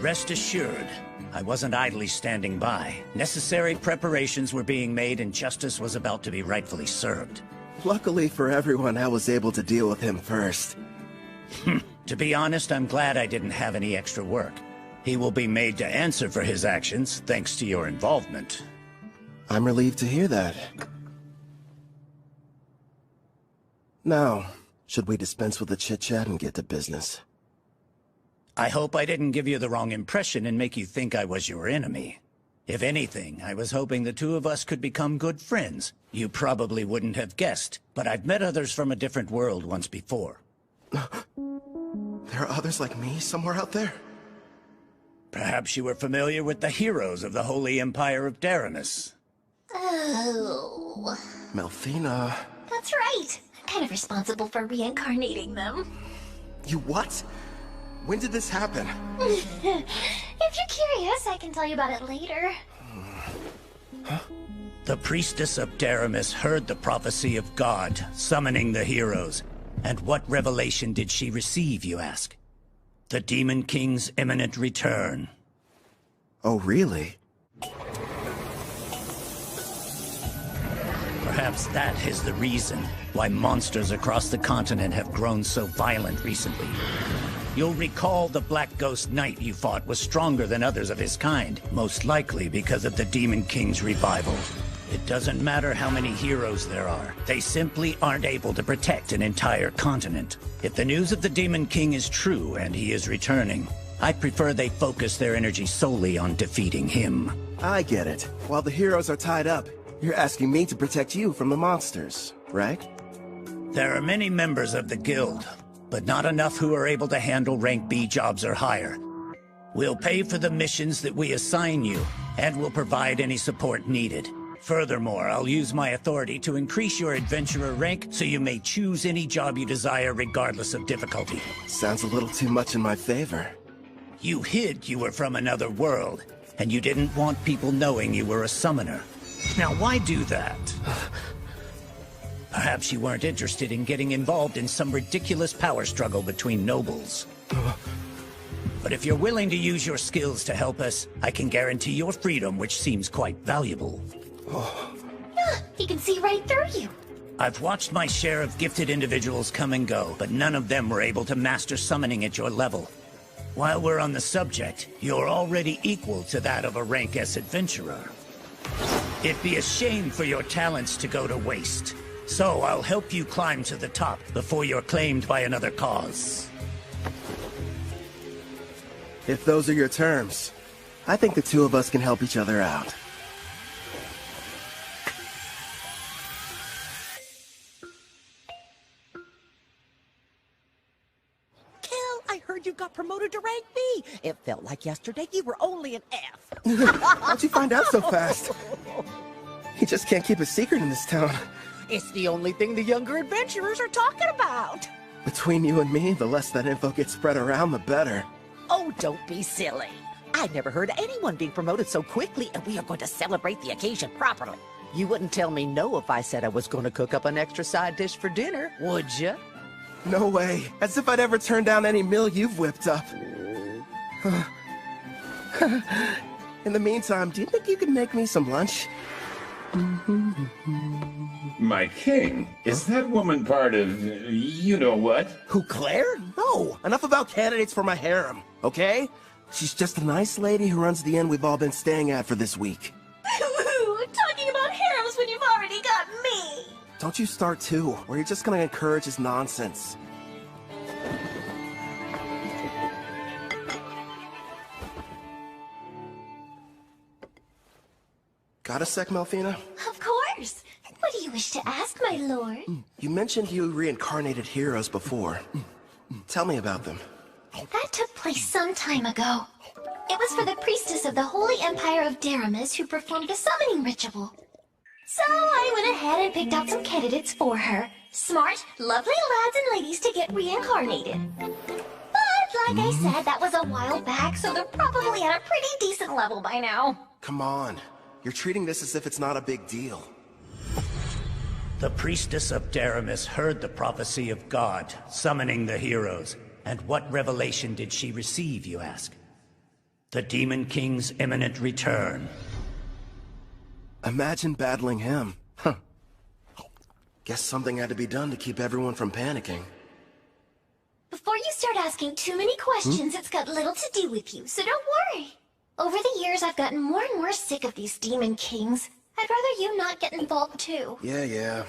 Rest assured, I wasn't idly standing by. Necessary preparations were being made and justice was about to be rightfully served. Luckily for everyone, I was able to deal with him first. To be honest, I'm glad I didn't have any extra work. He will be made to answer for his actions, thanks to your involvement. I'm relieved to hear that. Now, should we dispense with the chit-chat and get to business? I hope I didn't give you the wrong impression and make you think I was your enemy. If anything, I was hoping the two of us could become good friends. You probably wouldn't have guessed, but I've met others from a different world once before. There are others like me somewhere out there? Perhaps you were familiar with the heroes of the Holy Empire of Daramus. Oh. Melfina. That's right. I'm kind of responsible for reincarnating them. You what? When did this happen? If you're curious, I can tell you about it later. The priestess of Daramus heard the prophecy of God, summoning the heroes. And what revelation did she receive, you ask? The Demon King's imminent return. Oh, really? Perhaps that is the reason why monsters across the continent have grown so violent recently. You'll recall the Black Ghost Knight you fought was stronger than others of his kind, most likely because of the Demon King's revival. It doesn't matter how many heroes there are. They simply aren't able to protect an entire continent. If the news of the Demon King is true and he is returning, I prefer they focus their energy solely on defeating him. I get it. While the heroes are tied up, you're asking me to protect you from the monsters, right? There are many members of the guild, but not enough who are able to handle rank B jobs or higher. We'll pay for the missions that we assign you, and we'll provide any support needed. Furthermore, I'll use my authority to increase your adventurer rank so you may choose any job you desire regardless of difficulty. Sounds a little too much in my favor. You hid you were from another world, and you didn't want people knowing you were a summoner. Now why do that? Perhaps you weren't interested in getting involved in some ridiculous power struggle between nobles. But if you're willing to use your skills to help us, I can guarantee your freedom, which seems quite valuable. He can see right through you. I've watched my share of gifted individuals come and go, but none of them were able to master summoning at your level. While we're on the subject, you're already equal to that of a rank S adventurer. It'd be a shame for your talents to go to waste. So I'll help you climb to the top before you're claimed by another cause. If those are your terms, I think the two of us can help each other out. I heard you got promoted to rank B. It felt like yesterday you were only an F. How'd you find out so fast? You just can't keep a secret in this town. It's the only thing the younger adventurers are talking about. Between you and me, the less that info gets spread around, the better. Oh, don't be silly. I never heard of anyone being promoted so quickly, and we are going to celebrate the occasion properly. You wouldn't tell me no if I said I was going to cook up an extra side dish for dinner, would you? No way. As if I'd ever turn down any meal you've whipped up. In the meantime, do you think you could make me some lunch? My king, is that woman part of you-know-what? Who, Claire? No. Enough about candidates for my harem, okay? She's just a nice lady who runs the inn we've all been staying at for this week. Talking about harems when you've already got me! Don't you start too, or you're just gonna encourage his nonsense. Got a sec, Melfina? Of course! What do you wish to ask, my lord? You mentioned you reincarnated heroes before. Tell me about them. That took place some time ago. It was for the priestess of the Holy Empire of Daramis who performed the summoning ritual. So I went ahead and picked out some candidates for her. Smart, lovely lads and ladies to get reincarnated. But like I said, that was a while back, so they're probably at a pretty decent level by now. Come on. You're treating this as if it's not a big deal. The priestess of Daramis heard the prophecy of God, summoning the heroes. And what revelation did she receive, you ask? The Demon King's imminent return. Imagine battling him. Huh. Guess something had to be done to keep everyone from panicking. Before you start asking too many questions, it's got little to do with you, so don't worry. Over the years, I've gotten more and more sick of these Demon Kings. I'd rather you not get involved too. Yeah.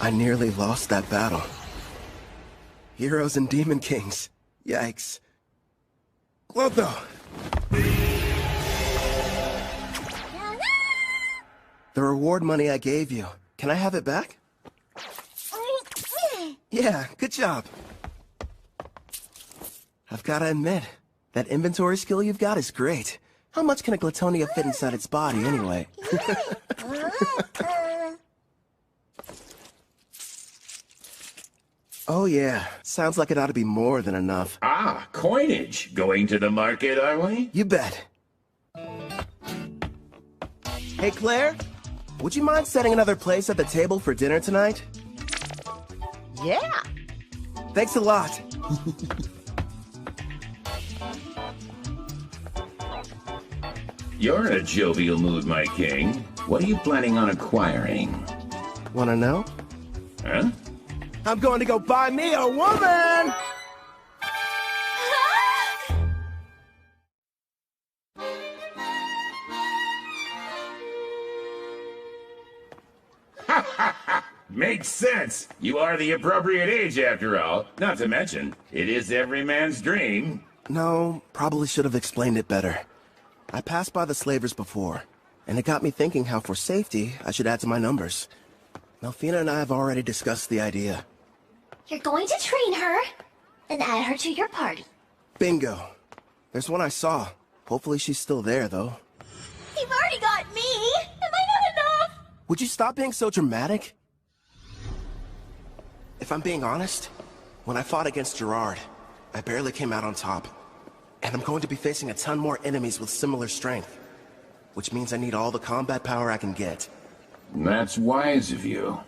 I nearly lost that battle. Heroes and Demon Kings. Yikes. Clotho! The reward money I gave you. Can I have it back? Yeah, good job. I've gotta admit, that inventory skill you've got is great. How much can a Glatonia fit inside its body, anyway? Oh yeah, sounds like it ought to be more than enough. Ah, coinage. Going to the market, are we? You bet. Hey, Claire? Would you mind setting another place at the table for dinner tonight? Yeah. Thanks a lot. You're in a jovial mood, my king. What are you planning on acquiring? Wanna know? Huh? I'm going to go buy me a woman! Makes sense. You are the appropriate age, after all. Not to mention, it is every man's dream. No, probably should have explained it better. I passed by the slavers before, and it got me thinking how for safety, I should add to my numbers. Melfina and I have already discussed the idea. You're going to train her and add her to your party. Bingo. There's one I saw. Hopefully she's still there, though. You've already got me! Am I not enough? Would you stop being so dramatic? If I'm being honest, when I fought against Gerard, I barely came out on top. And I'm going to be facing a ton more enemies with similar strength. Which means I need all the combat power I can get. That's wise of you.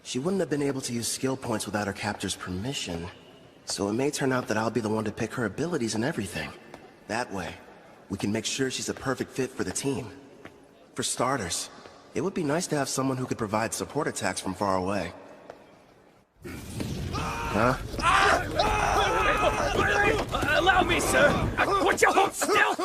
She wouldn't have been able to use skill points without her captor's permission. So it may turn out that I'll be the one to pick her abilities and everything. That way, we can make sure she's a perfect fit for the team. For starters, it would be nice to have someone who could provide support attacks from far away. Huh? Allow me, sir! Would you hold still?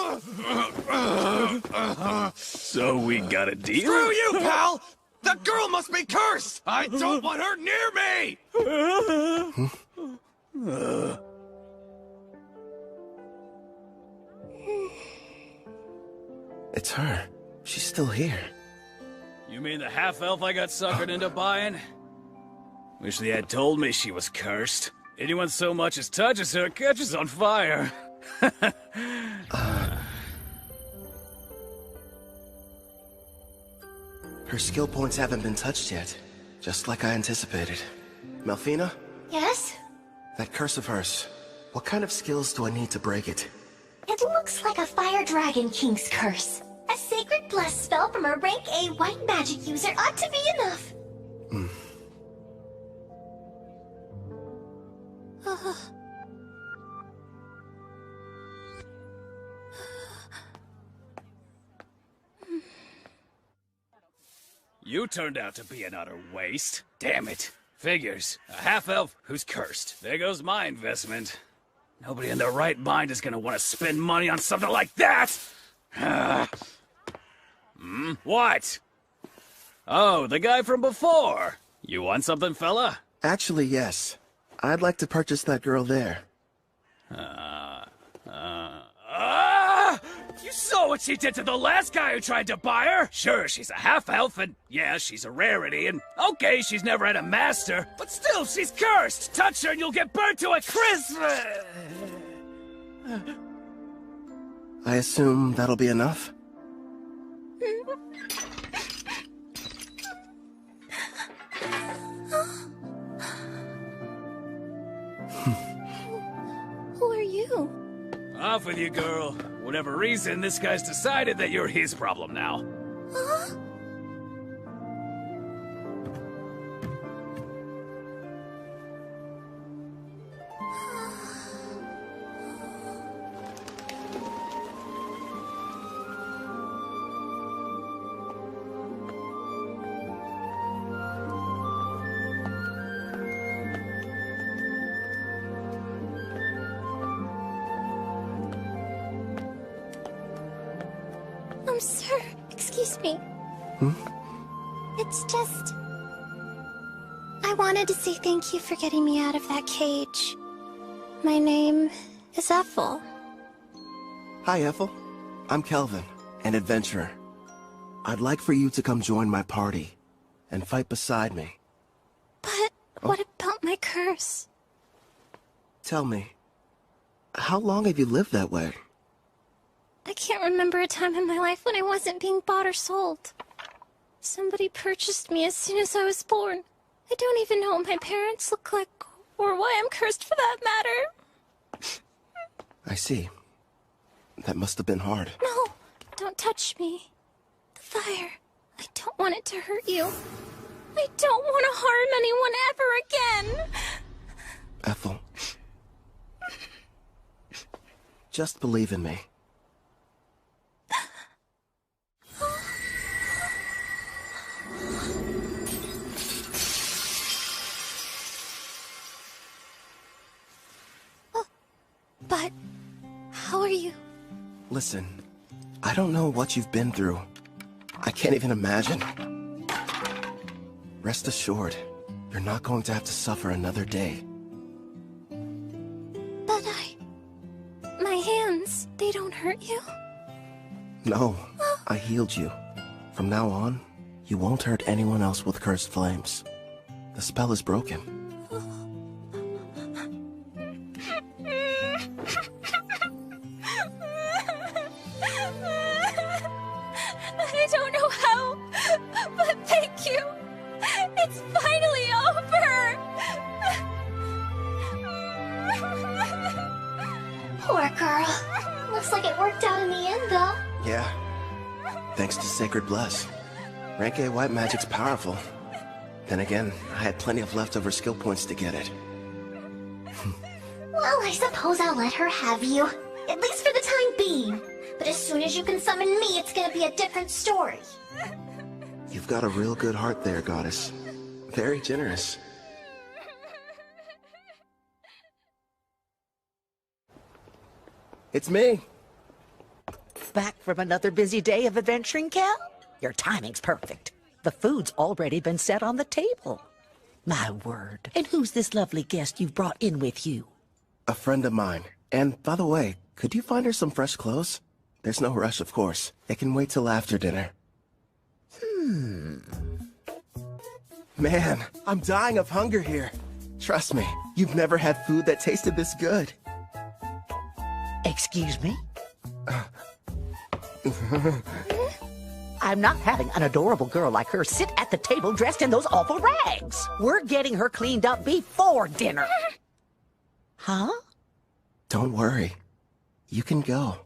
So we got a deal? Screw you, pal! The girl must be cursed! I don't want her near me! It's her. She's still here. You mean the half-elf I got suckered into buying? Wish they had told me she was cursed. Anyone so much as touches her catches on fire. Her skill points haven't been touched yet, just like I anticipated. Melfina? Yes? That curse of hers, what kind of skills do I need to break it? It looks like a Fire Dragon King's curse. A sacred bless spell from a rank A white magic user ought to be enough. You turned out to be an utter waste. Damn it. Figures. A half-elf who's cursed. There goes my investment. Nobody in their right mind is gonna want to spend money on something like that! What? Oh, the guy from before. You want something, fella? Actually, yes. I'd like to purchase that girl there. You saw what she did to the last guy who tried to buy her? Sure, she's a half-elf, and yeah, she's a rarity, and okay, she's never had a master, but still, she's cursed! Touch her and you'll get burnt to a crisp! I assume that'll be enough? Who are you? Off with you, girl. Whatever reason, this guy's decided that you're his problem now. Huh? Sir, excuse me. It's just... I wanted to say thank you for getting me out of that cage. My name is Ethel. Hi, Ethel. I'm Kelvin, an adventurer. I'd like for you to come join my party and fight beside me. But what about my curse? Tell me, how long have you lived that way? I can't remember a time in my life when I wasn't being bought or sold. Somebody purchased me as soon as I was born. I don't even know what my parents look like, or why I'm cursed for that matter. I see. That must have been hard. No, don't touch me. The fire. I don't want it to hurt you. I don't want to harm anyone ever again. Ethel. Just believe in me. But how are you? Listen, I don't know what you've been through. I can't even imagine. Rest assured, you're not going to have to suffer another day. But my hands, they don't hurt you? No, I healed you. From now on, you won't hurt anyone else with cursed flames. The spell is broken. I don't know how, but thank you. It's finally over. Poor girl. Looks like it worked out in the end, though. Yeah. Thanks to Sacred Bless. Rank A white magic's powerful. Then again, I had plenty of leftover skill points to get it. Well, I suppose I'll let her have you. At least for the time being. But as soon as you can summon me, it's gonna be a different story. You've got a real good heart there, Goddess. Very generous. It's me. Back from another busy day of adventuring, Cal? Your timing's perfect. The food's already been set on the table. My word. And who's this lovely guest you've brought in with you? A friend of mine. And by the way, could you find her some fresh clothes? There's no rush, of course. It can wait till after dinner. Man, I'm dying of hunger here. Trust me, you've never had food that tasted this good. Excuse me? I'm not having an adorable girl like her sit at the table dressed in those awful rags. We're getting her cleaned up before dinner. Huh? Don't worry. You can go.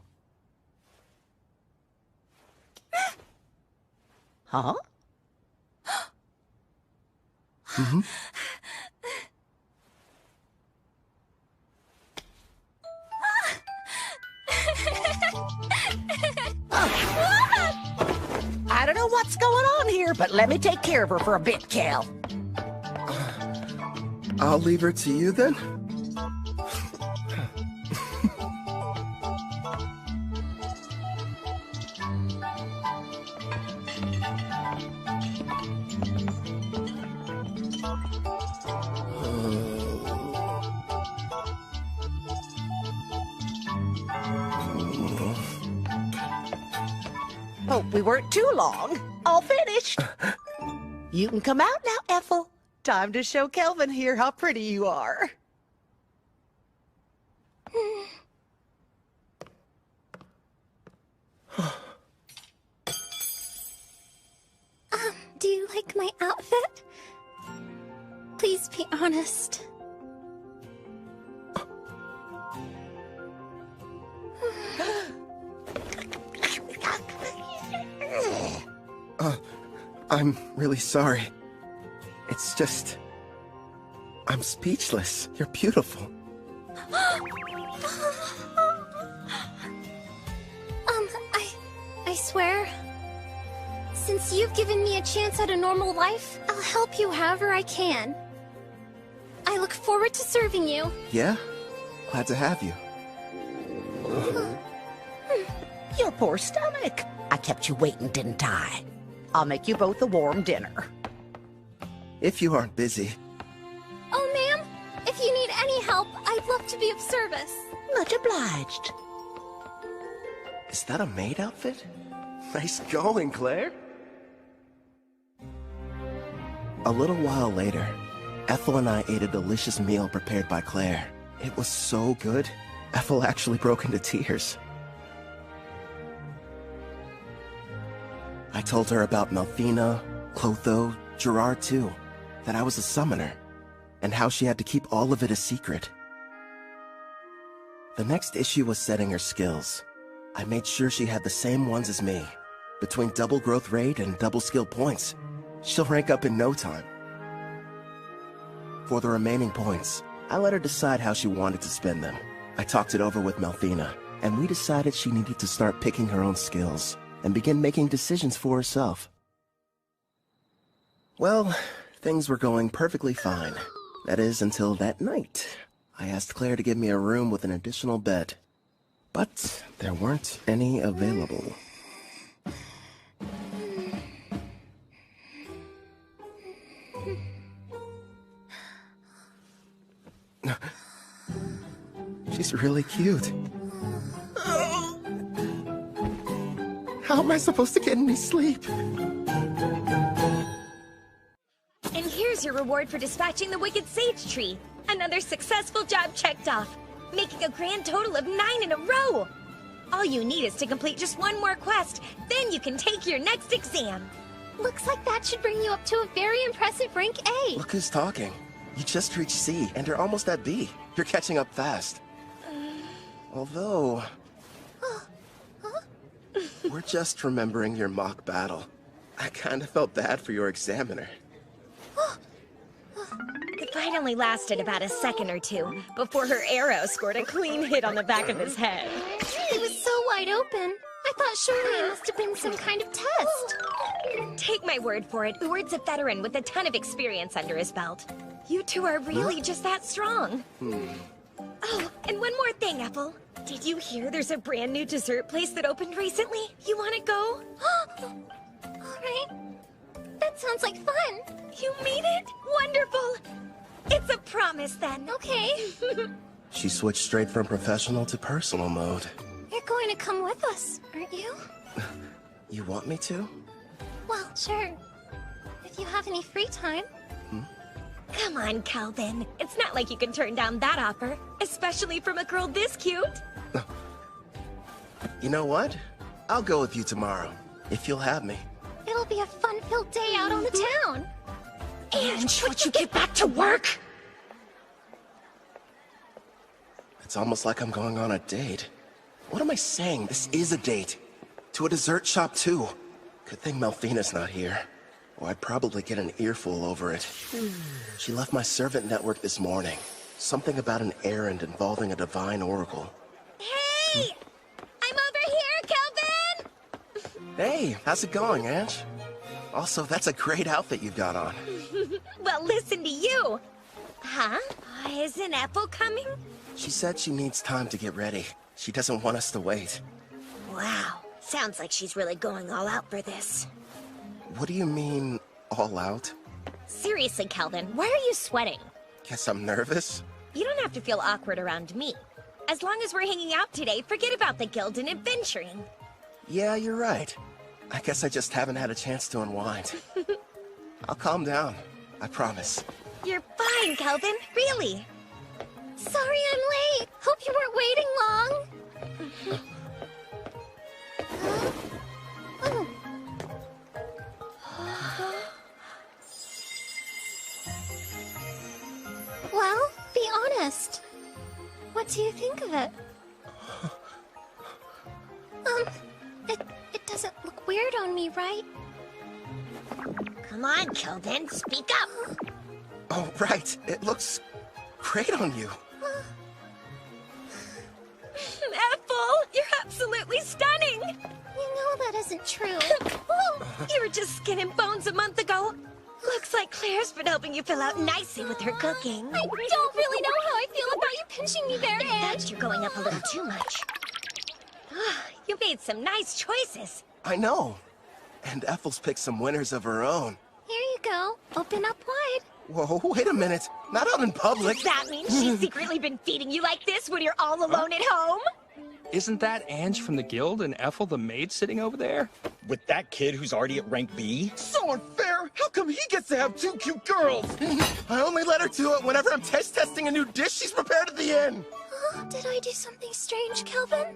Huh? Mm-hmm. I don't know what's going on here, but let me take care of her for a bit, Cal. I'll leave her to you then. Hope we weren't too long. All finished. You can come out now, Ethel. Time to show Kelvin here how pretty you are. Do you like my outfit? Please be honest. I'm really sorry. It's just... I'm speechless. You're beautiful. I swear, since you've given me a chance at a normal life, I'll help you however I can. I look forward to serving you. Yeah? Glad to have you. Your poor stomach. I kept you waiting, didn't I? I'll make you both a warm dinner. If you aren't busy. Oh, ma'am, if you need any help, I'd love to be of service. Much obliged. Is that a maid outfit? Nice going, Claire. A little while later, Ethel and I ate a delicious meal prepared by Claire. It was so good, Ethel actually broke into tears. I told her about Melfina, Clotho, Gerard too, that I was a summoner, and how she had to keep all of it a secret. The next issue was setting her skills. I made sure she had the same ones as me. Between double growth rate and double skill points, she'll rank up in no time. For the remaining points, I let her decide how she wanted to spend them. I talked it over with Melfina, and we decided she needed to start picking her own skills and begin making decisions for herself. Well, things were going perfectly fine. That is, until that night. I asked Claire to give me a room with an additional bed, but there weren't any available. She's really cute. How am I supposed to get any sleep? And here's your reward for dispatching the Wicked Sage Tree. Another successful job checked off, making a grand total of 9 in a row. All you need is to complete just one more quest, then you can take your next exam. Looks like that should bring you up to a very impressive rank A. Look who's talking. You just reached C, and you're almost at B. You're catching up fast. Although... we're just remembering your mock battle. I kinda felt bad for your examiner. The fight only lasted about a second or two, before her arrow scored a clean hit on the back of his head. It was so wide open. I thought surely it must have been some kind of test. Take my word for it, Uward's a veteran with a ton of experience under his belt. You two are really just that strong. Oh, and one more thing, Ethel. Did you hear there's a brand new dessert place that opened recently? You want to go? Alright. That sounds like fun. You mean it? Wonderful. It's a promise then. Okay. She switched straight from professional to personal mode. You're going to come with us, aren't you? You want me to? Well, sure. If you have any free time. Come on, Calvin. It's not like you can turn down that offer, especially from a girl this cute. You know what? I'll go with you tomorrow, if you'll have me. It'll be a fun-filled day out on the town. And would you get back to work? It's almost like I'm going on a date. What am I saying? This is a date. To a dessert shop, too. Good thing Melfina's not here. Or I'd probably get an earful over it. She left my servant network this morning. Something about an errand involving a divine oracle. Hey! I'm over here, Calvin! Hey, how's it going, Ange? Also, that's a great outfit you've got on. Well, listen to you. Huh? Isn't Ethel coming? She said she needs time to get ready. She doesn't want us to wait. Wow. Sounds like she's really going all out for this. What do you mean, all out? Seriously, Calvin, why are you sweating? Guess I'm nervous? You don't have to feel awkward around me. As long as we're hanging out today, forget about the guild and adventuring. Yeah, you're right. I guess I just haven't had a chance to unwind. I'll calm down. I promise. You're fine, Calvin. Really. Sorry I'm late. Hope you weren't waiting long. Oh. Well, be honest. What do you think of it? It doesn't look weird on me, right? Come on, Calvin, speak up. Oh, right. It looks great on you. Ethel, you're absolutely stunning. You know that isn't true. You were just skin and bones a month ago. Looks like Claire's been helping you fill out nicely with her cooking. I don't really know how I feel about you pinching me there, Ange. That you're going up a little too much. You made some nice choices. I know. And Ethel's picked some winners of her own. Here you go. Open up wide. Whoa, wait a minute. Not out in public. Does that mean she's secretly been feeding you like this when you're all alone at home? Isn't that Ange from the guild and Ethel the maid sitting over there? With that kid who's already at rank B? So unfair! How come he gets to have two cute girls? I only let her do it whenever I'm testing a new dish she's prepared at the inn. Did I do something strange, Kelvin?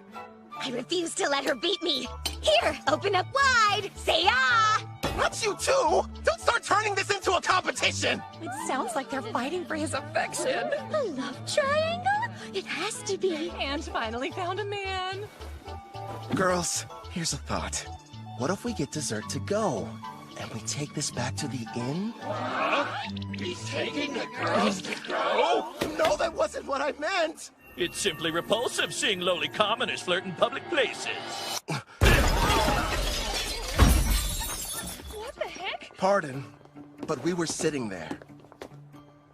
I refuse to let her beat me. Here, open up wide. Say ah! Not you too! Don't start turning this into a competition! It sounds like they're fighting for his affection. A love triangle? It has to be. And finally found a man. Girls, here's a thought. What if we get dessert to go? And we take this back to the inn? He's taking the girls to go? No, that wasn't what I meant! It's simply repulsive seeing lowly commoners flirt in public places. What the heck? Pardon, but we were sitting there.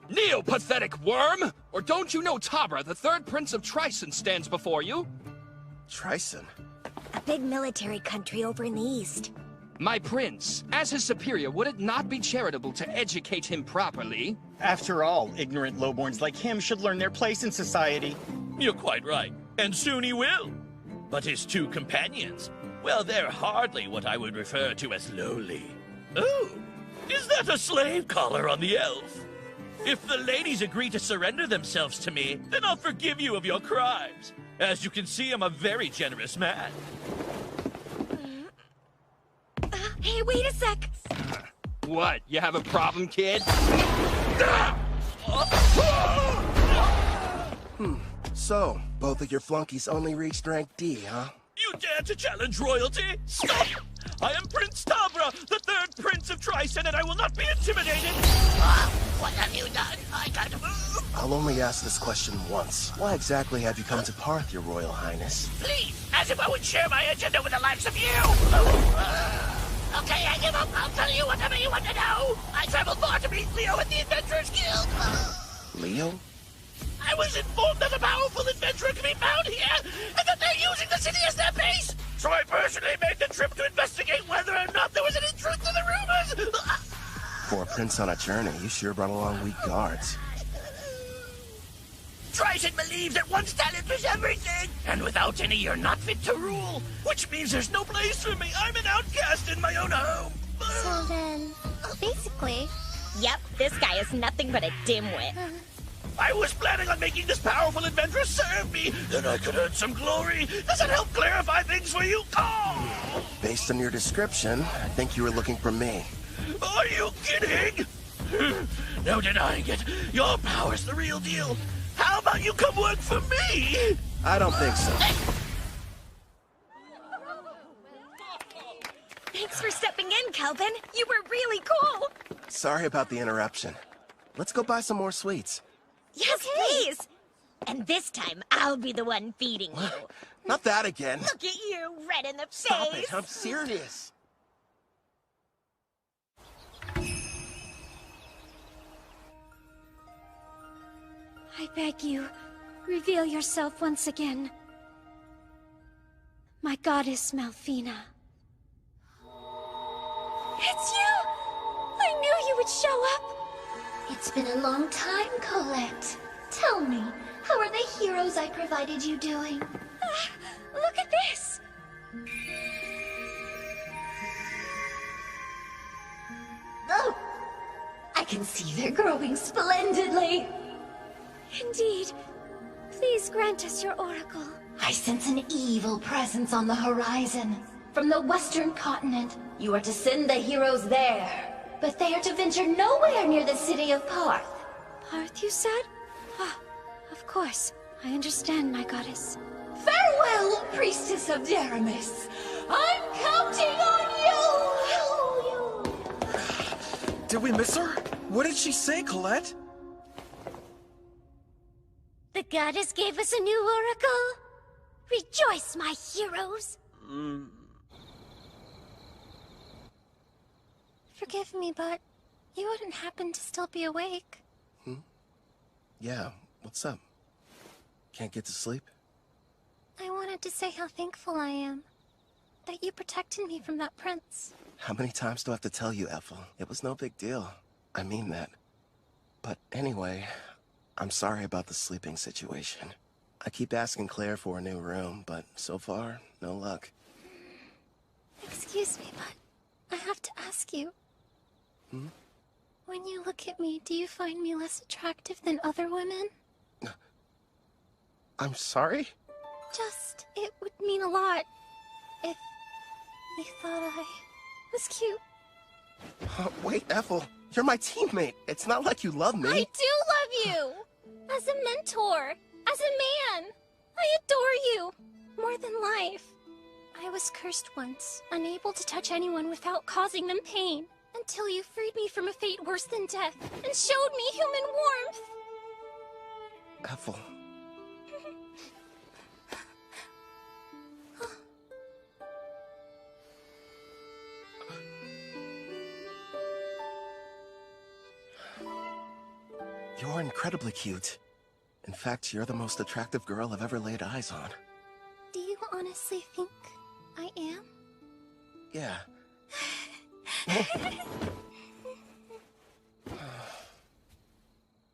Neo-pathetic worm! Or don't you know Tabra, the third prince of Tryson, stands before you? Tryson? A big military country over in the east. My prince, as his superior, would it not be charitable to educate him properly? After all, ignorant lowborns like him should learn their place in society. You're quite right, and soon he will. But his two companions, well, they're hardly what I would refer to as lowly. Oh, is that a slave collar on the elf? If the ladies agree to surrender themselves to me, then I'll forgive you of your crimes. As you can see, I'm a very generous man. Hey, wait a sec! What, you have a problem, kid? So, both of your flunkies only reached rank D, huh? You dare to challenge royalty? Stop! I am Prince Tabra, the third prince of Tryson, and I will not be intimidated! What have you done? I can't move! I'll only ask this question once. Why exactly have you come to Parth, your royal highness? Please, as if I would share my agenda with the likes of you! Okay, I give up. I'll tell you whatever you want to know. I traveled far to meet Leo at the Adventurers Guild. Leo? I was informed that a powerful adventurer can be found here, and that they're using the city as their base. So I personally made the trip to investigate whether or not there was any truth to the rumors. For a prince on a journey, you sure brought along weak guards. Tryson believes that one's talent is everything, and without any, you're not fit to rule. Which means there's no place for me. I'm an outcast in my own home. So then, basically... Yep, this guy is nothing but a dimwit. I was planning on making this powerful adventurer serve me, then I could earn some glory. Does that help clarify things for you? Oh! Based on your description, I think you were looking for me. Are you kidding? No denying it. Your power's the real deal. How about you come work for me? I don't think so. Thanks for stepping in, Kelvin. You were really cool. Sorry about the interruption. Let's go buy some more sweets. Yes, please. And this time, I'll be the one feeding you. Not that again. Look at you, red in the Stop face. it, I'm serious. I beg you, reveal yourself once again. My goddess, Malphina. It's you! I knew you would show up! It's been a long time, Colette. Tell me, how are the heroes I provided you doing? Look at this! Oh! I can see they're growing splendidly! Indeed. Please grant us your oracle. I sense an evil presence on the horizon. From the western continent, you are to send the heroes there. But they are to venture nowhere near the city of Parth. Parth, you said? Ah, of course. I understand, my goddess. Farewell, priestess of Deramis. I'm counting on you! Did we miss her? What did she say, Colette? The goddess gave us a new oracle. Rejoice, my heroes. Forgive me, but you wouldn't happen to still be awake. Yeah, what's up? Can't get to sleep? I wanted to say how thankful I am that you protected me from that prince. How many times do I have to tell you, Ethel? It was no big deal. I mean that. But anyway, I'm sorry about the sleeping situation. I keep asking Claire for a new room, but so far, no luck. Excuse me, but I have to ask you. When you look at me, do you find me less attractive than other women? I'm sorry? Just, it would mean a lot if you thought I was cute. Wait, Ethel, you're my teammate. It's not like you love me. I do love you! As a mentor, as a man. I adore you, more than life. I was cursed once, unable to touch anyone without causing them pain, until you freed me from a fate worse than death, and showed me human warmth. Ethel. You're incredibly cute. In fact, you're the most attractive girl I've ever laid eyes on. Do you honestly think I am? Yeah.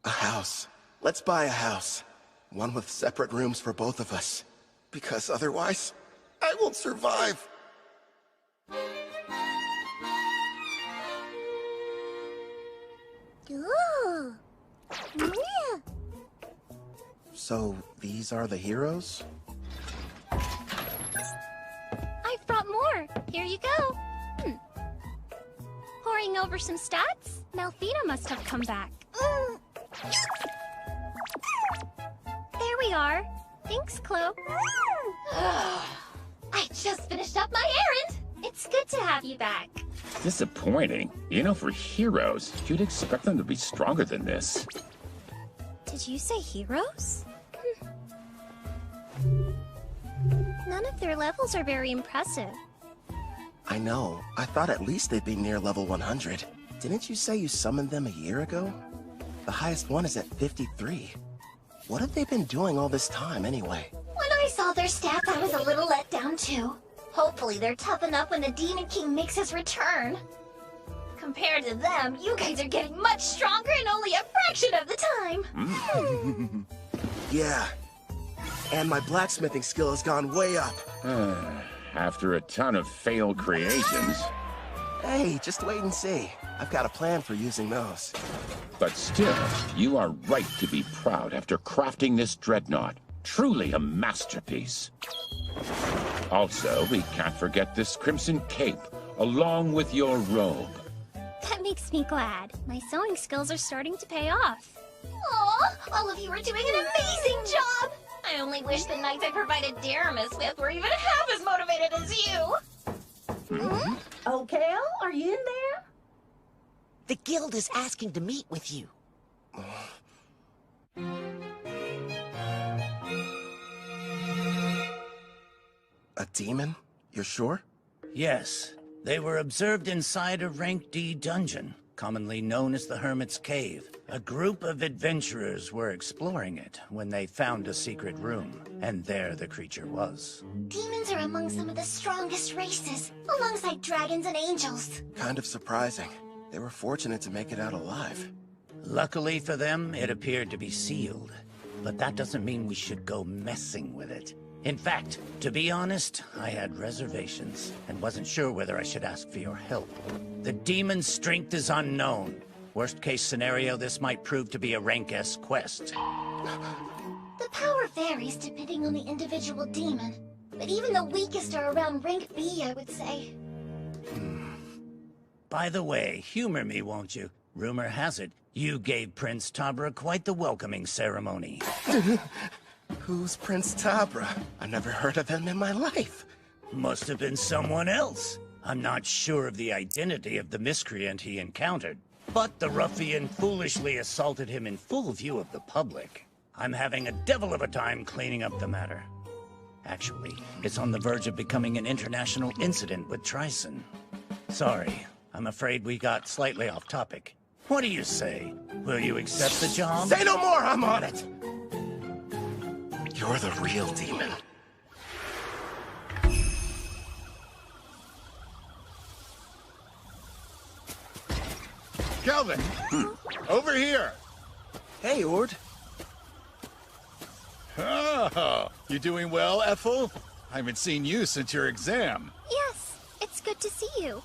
A house. Let's buy a house. One with separate rooms for both of us. Because otherwise, I won't survive. Ooh. Yeah. So, these are the heroes? I've brought more. Here you go. Poring over some stats? Malfina must have come back. There we are. Thanks, Chloe. I just finished up my errand. It's good to have you back. Disappointing. You know, for heroes, you'd expect them to be stronger than this. Did you say heroes? None of their levels are very impressive. I know. I thought at least they'd be near level 100. Didn't you say you summoned them a year ago? The highest one is at 53. What have they been doing all this time, anyway? When I saw their stats, I was a little let down, too. Hopefully they're tough enough when the Demon King makes his return. Compared to them, you guys are getting much stronger in only a fraction of the time. Yeah. And my blacksmithing skill has gone way up. After a ton of failed creations. Hey, just wait and see. I've got a plan for using those. But still, you are right to be proud after crafting this dreadnought. Truly a masterpiece. Also, we can't forget this crimson cape, along with your robe. That makes me glad. My sewing skills are starting to pay off. Aw, all of you are doing an amazing job! I only wish the knights I provided Daramus with were even half as motivated as you! Oh, Cal, are you in there? The guild is asking to meet with you. A demon? You're sure? Yes. They were observed inside a Rank D dungeon, commonly known as the Hermit's Cave. A group of adventurers were exploring it when they found a secret room, and there the creature was. Demons are among some of the strongest races, alongside dragons and angels. Kind of surprising. They were fortunate to make it out alive. Luckily for them, it appeared to be sealed. But that doesn't mean we should go messing with it. In fact, to be honest, I had reservations and wasn't sure whether I should ask for your help. The demon's strength is unknown. Worst case scenario, this might prove to be a Rank S quest. The power varies depending on the individual demon, but even the weakest are around Rank B, I would say. By the way, humor me, won't you? Rumor has it, you gave Prince Tabra quite the welcoming ceremony. Who's Prince Tabra? I've never heard of him in my life. Must have been someone else. I'm not sure of the identity of the miscreant he encountered, but the ruffian foolishly assaulted him in full view of the public. I'm having a devil of a time cleaning up the matter. Actually, it's on the verge of becoming an international incident with Tryson. Sorry, I'm afraid we got slightly off topic. What do you say? Will you accept the job? Say no more, I'm on it! You're the real demon. Kelvin! Over here! Hey, Ord. Oh, you doing well, Ethel? I haven't seen you since your exam. Yes, it's good to see you.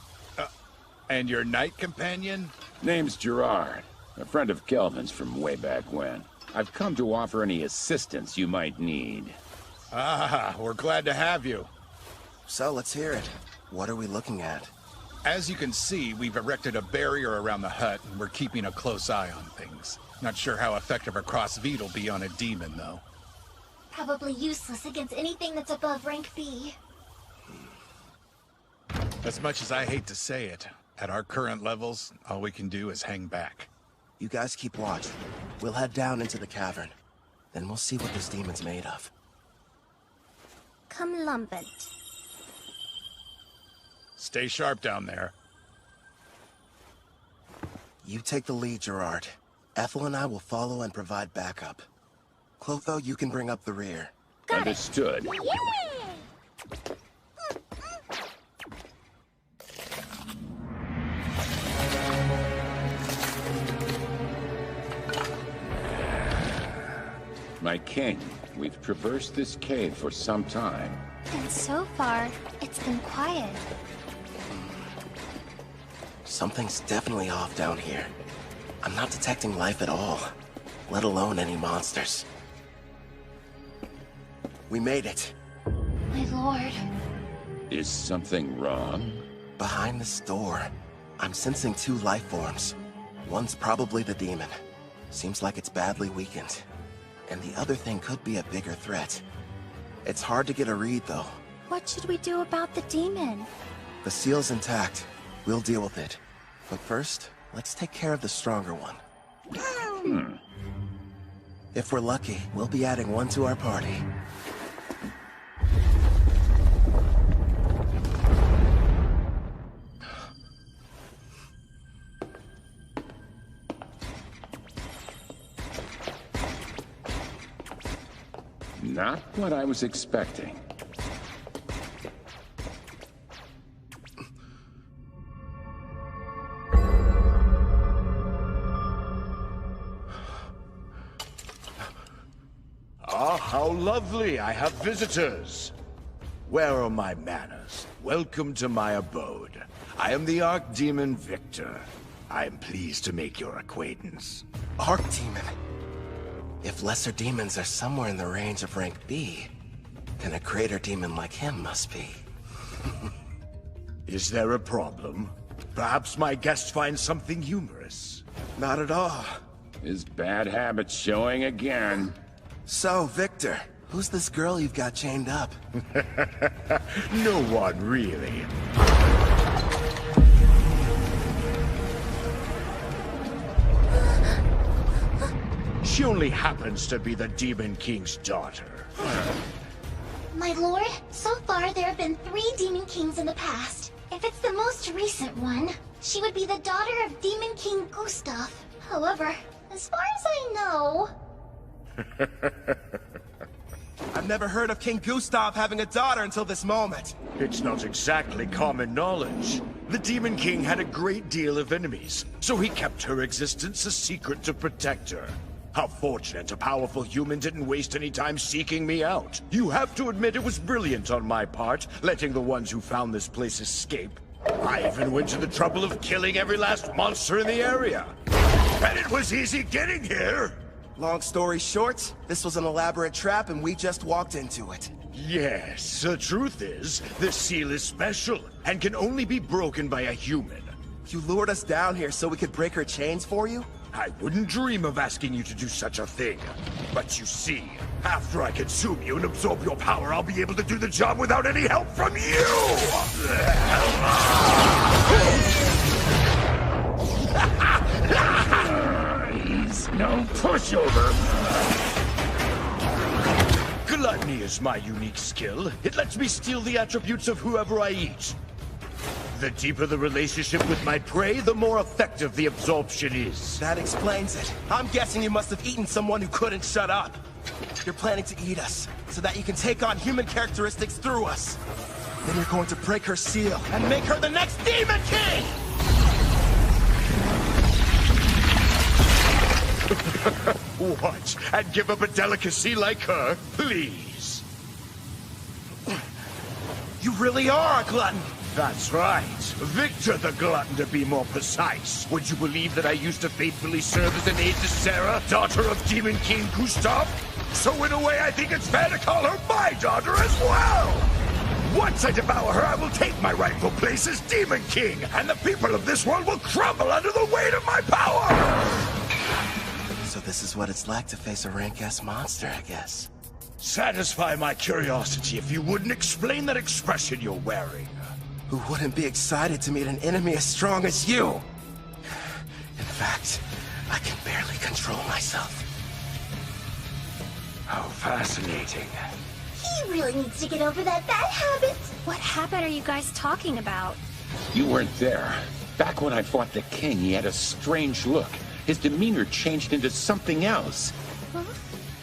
And your knight companion? Name's Gerard, a friend of Kelvin's from way back when. I've come to offer any assistance you might need. Ah, we're glad to have you. So, let's hear it. What are we looking at? As you can see, we've erected a barrier around the hut, and we're keeping a close eye on things. Not sure how effective a cross-beat will be on a demon, though. Probably useless against anything that's above Rank B. As much as I hate to say it, at our current levels, all we can do is hang back. You guys keep watch. We'll head down into the cavern. Then we'll see what this demon's made of. Come lambent. Stay sharp down there. You take the lead, Gerard. Ethel and I will follow and provide backup. Clotho, you can bring up the rear. Understood. My king, we've traversed this cave for some time. And so far, it's been quiet. Something's definitely off down here. I'm not detecting life at all, let alone any monsters. We made it. My lord. Is something wrong? Behind this door, I'm sensing 2 life forms. One's probably the demon. Seems like it's badly weakened. And the other thing could be a bigger threat. It's hard to get a read, though. What should we do about the demon? The seal's intact. We'll deal with it. But first, let's take care of the stronger one. If we're lucky, we'll be adding one to our party. Not what I was expecting. Ah, how lovely! I have visitors! Where are my manners? Welcome to my abode. I am the Archdemon Victor. I am pleased to make your acquaintance. Archdemon? If lesser demons are somewhere in the range of rank B, then a greater demon like him must be. Is there a problem? Perhaps my guest finds something humorous. Not at all. His bad habits showing again. So, Victor, who's this girl you've got chained up? No one, really. She only happens to be the Demon King's daughter. My lord, so far there have been 3 Demon Kings in the past. If it's the most recent one, she would be the daughter of Demon King Gustav. However, as far as I know... I've never heard of King Gustav having a daughter until this moment. It's not exactly common knowledge. The Demon King had a great deal of enemies, so he kept her existence a secret to protect her. How fortunate a powerful human didn't waste any time seeking me out. You have to admit it was brilliant on my part, letting the ones who found this place escape. I even went to the trouble of killing every last monster in the area. And it was easy getting here. Long story short, this was an elaborate trap and we just walked into it. Yes, the truth is, this seal is special and can only be broken by a human. You lured us down here so we could break her chains for you? I wouldn't dream of asking you to do such a thing. But you see, after I consume you and absorb your power, I'll be able to do the job without any help from you! He's no pushover. Gluttony is my unique skill. It lets me steal the attributes of whoever I eat. The deeper the relationship with my prey, the more effective the absorption is. That explains it. I'm guessing you must have eaten someone who couldn't shut up. You're planning to eat us, so that you can take on human characteristics through us. Then you're going to break her seal and make her the next Demon King! What? And give up a delicacy like her? Please. You really are a glutton! That's right. Victor the Glutton, to be more precise. Would you believe that I used to faithfully serve as an aide to Sarah, daughter of Demon King Gustav? So in a way, I think it's fair to call her my daughter as well! Once I devour her, I will take my rightful place as Demon King, and the people of this world will crumble under the weight of my power! So this is what it's like to face a rank-S monster, I guess. Satisfy my curiosity if you wouldn't explain that expression you're wearing. Who wouldn't be excited to meet an enemy as strong as you? In fact, I can barely control myself. How fascinating. He really needs to get over that bad habit. What habit are you guys talking about? You weren't there. Back when I fought the king, he had a strange look. his demeanor changed into something else. Huh?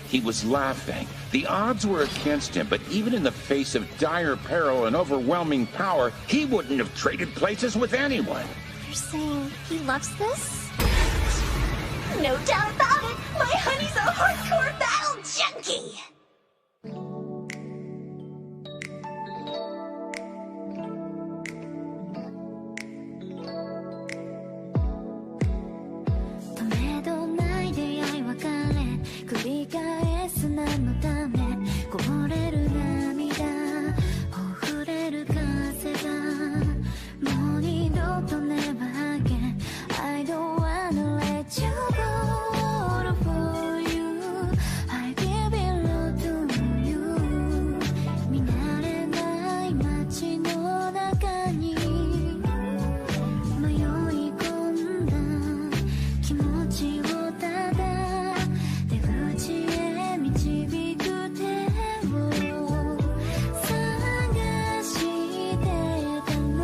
He was laughing. The odds were against him, but even in the face of dire peril and overwhelming power, he wouldn't have traded places with anyone. You're saying he loves this? No doubt about it! My honey's a hardcore battle junkie! I don't wanna let you go for you. I give it all to you. 見慣れない街の中に迷い込んだ気持ちをただ出口へ導く手を探してたの。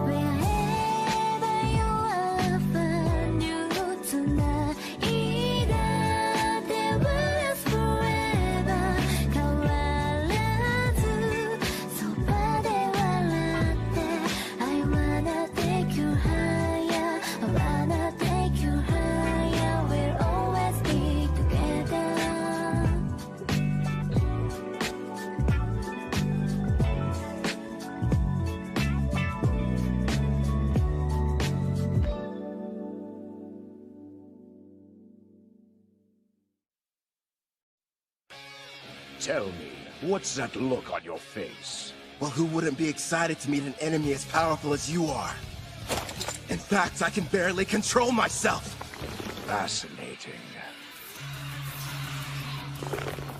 Wherever you are, find you tonight. で was forever. 変わらずそばで笑って I wanna take you higher. I wanna take you higher. We'll always be together. Tell me, what's that look on your face? Well, who wouldn't be excited to meet an enemy as powerful as you are? In fact, I can barely control myself. Fascinating.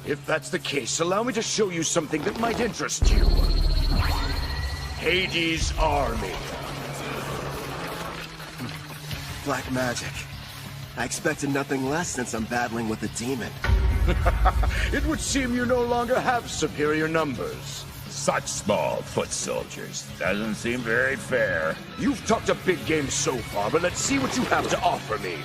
If that's the case, allow me to show you something that might interest you. Hades' army. Black magic. I expected nothing less since I'm battling with a demon. It would seem you no longer have superior numbers. Such small foot soldiers. Doesn't seem very fair. You've talked a big game so far, but let's see what you have to offer me.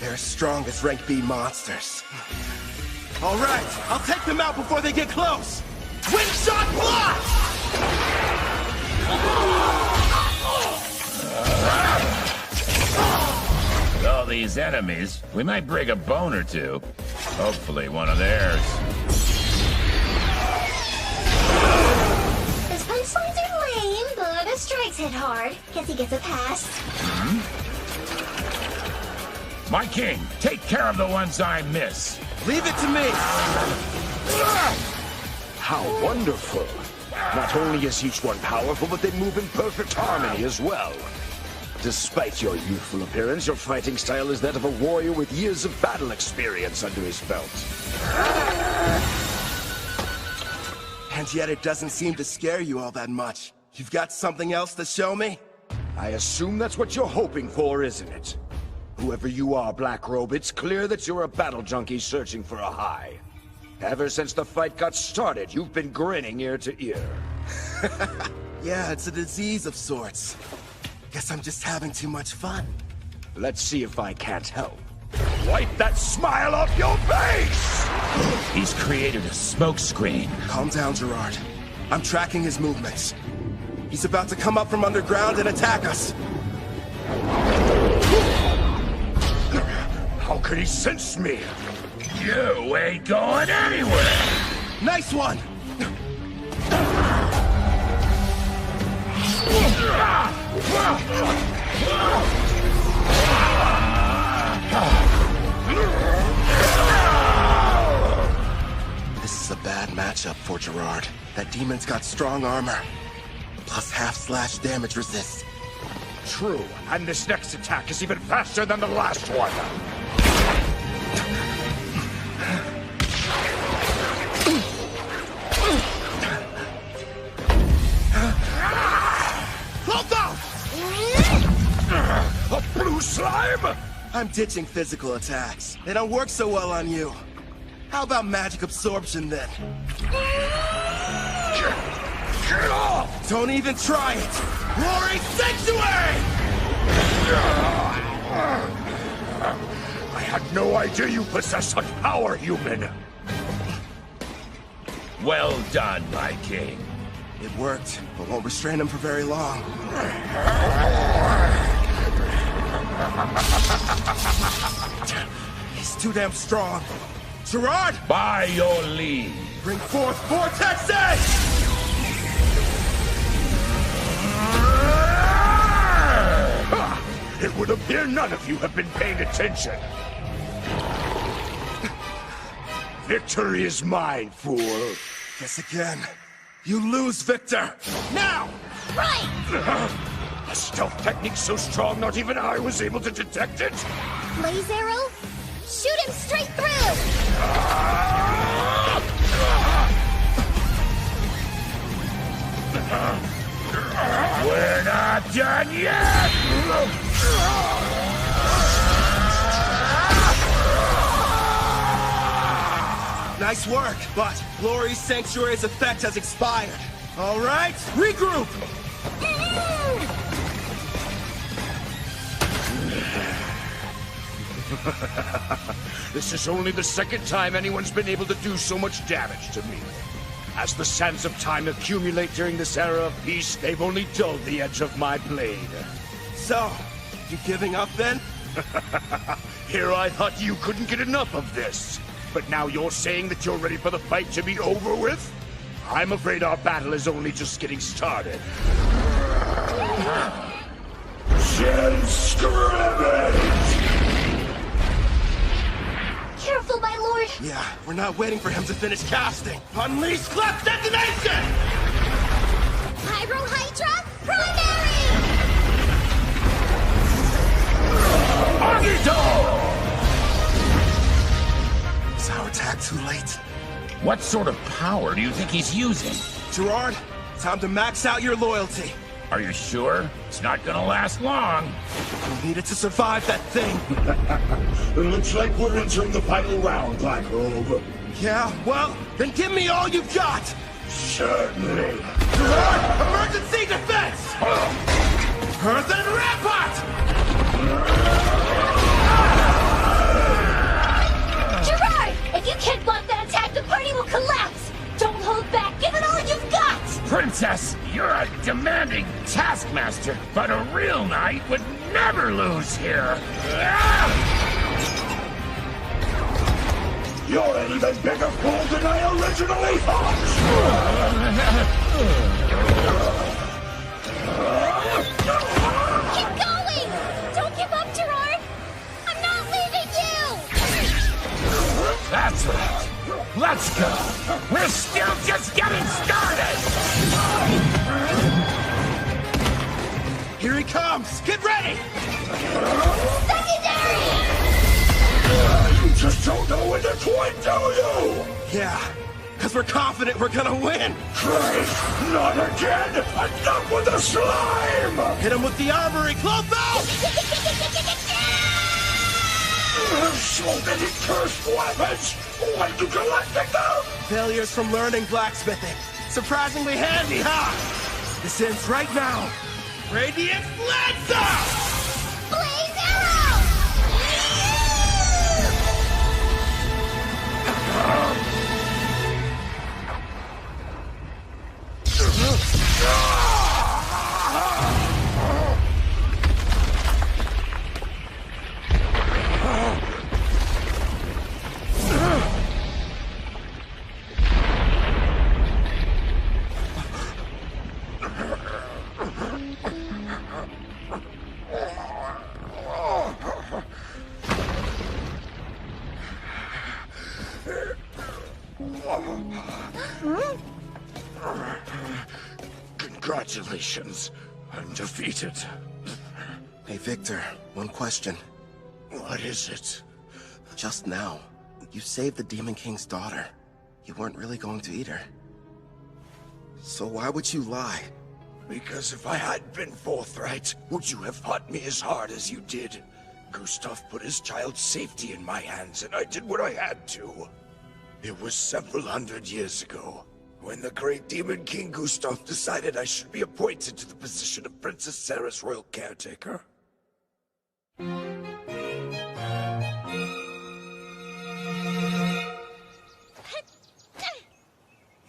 They're as strong as rank B monsters. All right, I'll take them out before they get close. Windshot blast! With all these enemies, we might break a bone or two. Hopefully one of theirs. His punchlines are lame, but his strikes hit hard. Guess he gets a pass. My king, take care of the ones I miss. Leave it to me! How wonderful! Not only is each one powerful, but they move in perfect harmony as well. Despite your youthful appearance, your fighting style is that of a warrior with years of battle experience under his belt. And yet it doesn't seem to scare you all that much. You've got something else to show me? I assume that's what you're hoping for, isn't it? Whoever you are, Blackrobe, it's clear that you're a battle junkie searching for a high. Ever since the fight got started, you've been grinning ear to ear. Yeah, it's a disease of sorts. Guess I'm just having too much fun. Let's see if I can't help. Wipe that smile off your face! He's created a smokescreen. Calm down, Gerard. I'm tracking his movements. He's about to come up from underground and attack us. How could he sense me? You ain't going anywhere! Nice one! This is a bad matchup for Gerard. That demon's got strong armor, plus half-slash damage resist. True, and this next attack is even faster than the last one. Hold on! A blue slime? I'm ditching physical attacks. They don't work so well on you. How about magic absorption then? Get off! Don't even try it! Glory Sanctuary! I had no idea you possess such power, human. Well done, my king. It worked, but won't restrain him for very long. He's too damn strong. Gerard! By your leave. Bring forth Vortex Edge! It would appear none of you have been paying attention. Victory is mine, fool. Guess again. You lose, Victor! Now! Right! A stealth technique so strong not even I was able to detect it? Blaze arrow? Shoot him straight through! We're not done yet! Nice work, but Glory Sanctuary's effect has expired. All right, regroup! This is only the second time anyone's been able to do so much damage to me. As the sands of time accumulate during this era of peace, they've only dulled the edge of my blade. So, you giving up then? Here I thought you couldn't get enough of this. But now you're saying that you're ready for the fight to be over with? I'm afraid our battle is only just getting started. Gen Scrimmage! Careful, my lord! Yeah, we're not waiting for him to finish casting. Unleash Clef Detonation! Pyro Hydra, primary! Agito! Is our attack too late? What sort of power do you think he's using? Gerard, time to max out your loyalty. Are you sure? It's not gonna last long. We'll need it to survive that thing. It looks like we're entering the final round, Blackrobe. Yeah, well, then give me all you've got! Certainly. Gerard, emergency defense! Earthen Rampart! Gerard! If you can't block that attack, the party will collapse! Don't hold back! Give it all you've got! Princess, you're a demanding taskmaster, but a real knight would never lose here. You're an even bigger fool than I originally thought! Keep going! Don't give up, Gerard! I'm not leaving you! That's right. Let's go. We're still just getting started. Here he comes! Get ready! Secondary! You just don't know when to quit, do you? Yeah, because because we're confident we're gonna win! Christ, not again! Enough with the slime! Hit him with the armory, Clotho! So many cursed weapons! When do collecting them? Failures from learning blacksmithing. Surprisingly handy, huh? This ends right now. Radiant Lancer! Blaze Arrow! Congratulations. I'm defeated. Hey, Victor, one question. What is it? Just now, you saved the Demon King's daughter. You weren't really going to eat her. So why would you lie? Because if I had been forthright, would you have fought me as hard as you did? Gustav put his child's safety in my hands, and I did what I had to. It was several hundred years ago, when the great Demon King Gustav decided I should be appointed to the position of Princess Sarah's royal caretaker.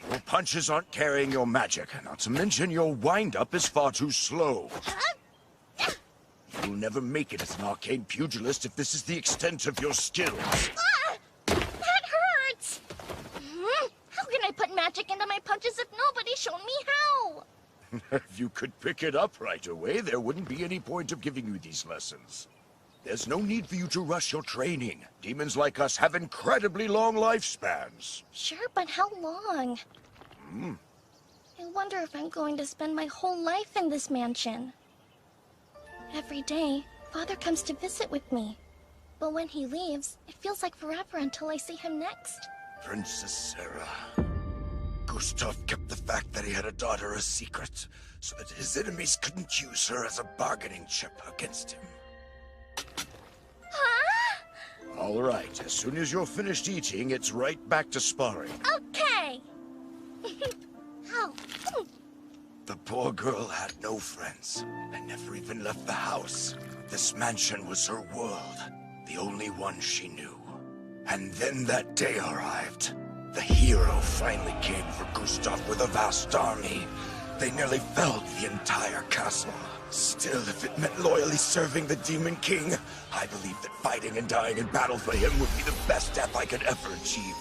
Your punches aren't carrying your magic, not to mention your wind-up is far too slow. You'll never make it as an arcane pugilist if this is the extent of your skills. That hurts! How can I put magic into my punches if nobody's shown me how? If you could pick it up right away, there wouldn't be any point of giving you these lessons. There's no need for you to rush your training. Demons like us have incredibly long lifespans. Sure, but how long? I wonder if I'm going to spend my whole life in this mansion. Every day, Father comes to visit with me. But when he leaves, it feels like forever until I see him next. Princess Sarah. Gustav kept the fact that he had a daughter a secret, so that his enemies couldn't use her as a bargaining chip against him. Huh? All right, as soon as you're finished eating, it's right back to sparring. Okay. Ow. The poor girl had no friends, and never even left the house. This mansion was her world, the only one she knew. And then that day arrived. The hero finally came for Gustav with a vast army. They nearly felled the entire castle. Still, if it meant loyally serving the Demon King, I believed that fighting and dying in battle for him would be the best death I could ever achieve.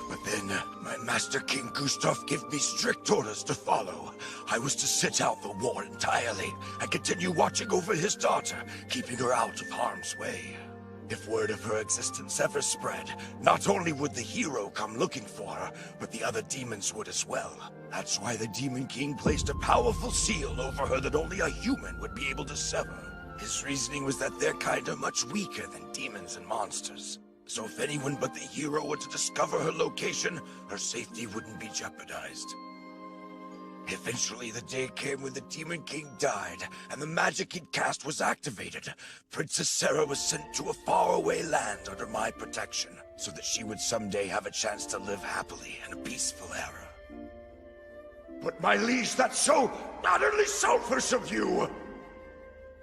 But then, my Master King Gustav gave me strict orders to follow. I was to sit out the war entirely, and continue watching over his daughter, keeping her out of harm's way. If word of her existence ever spread, not only would the hero come looking for her, but the other demons would as well. That's why the Demon King placed a powerful seal over her that only a human would be able to sever. His reasoning was that their kind are much weaker than demons and monsters. So if anyone but the hero were to discover her location, her safety wouldn't be jeopardized. Eventually, the day came when the Demon King died, and the magic he'd cast was activated. Princess Sarah was sent to a faraway land under my protection, so that she would someday have a chance to live happily in a peaceful era. But my liege, that's so utterly selfish of you!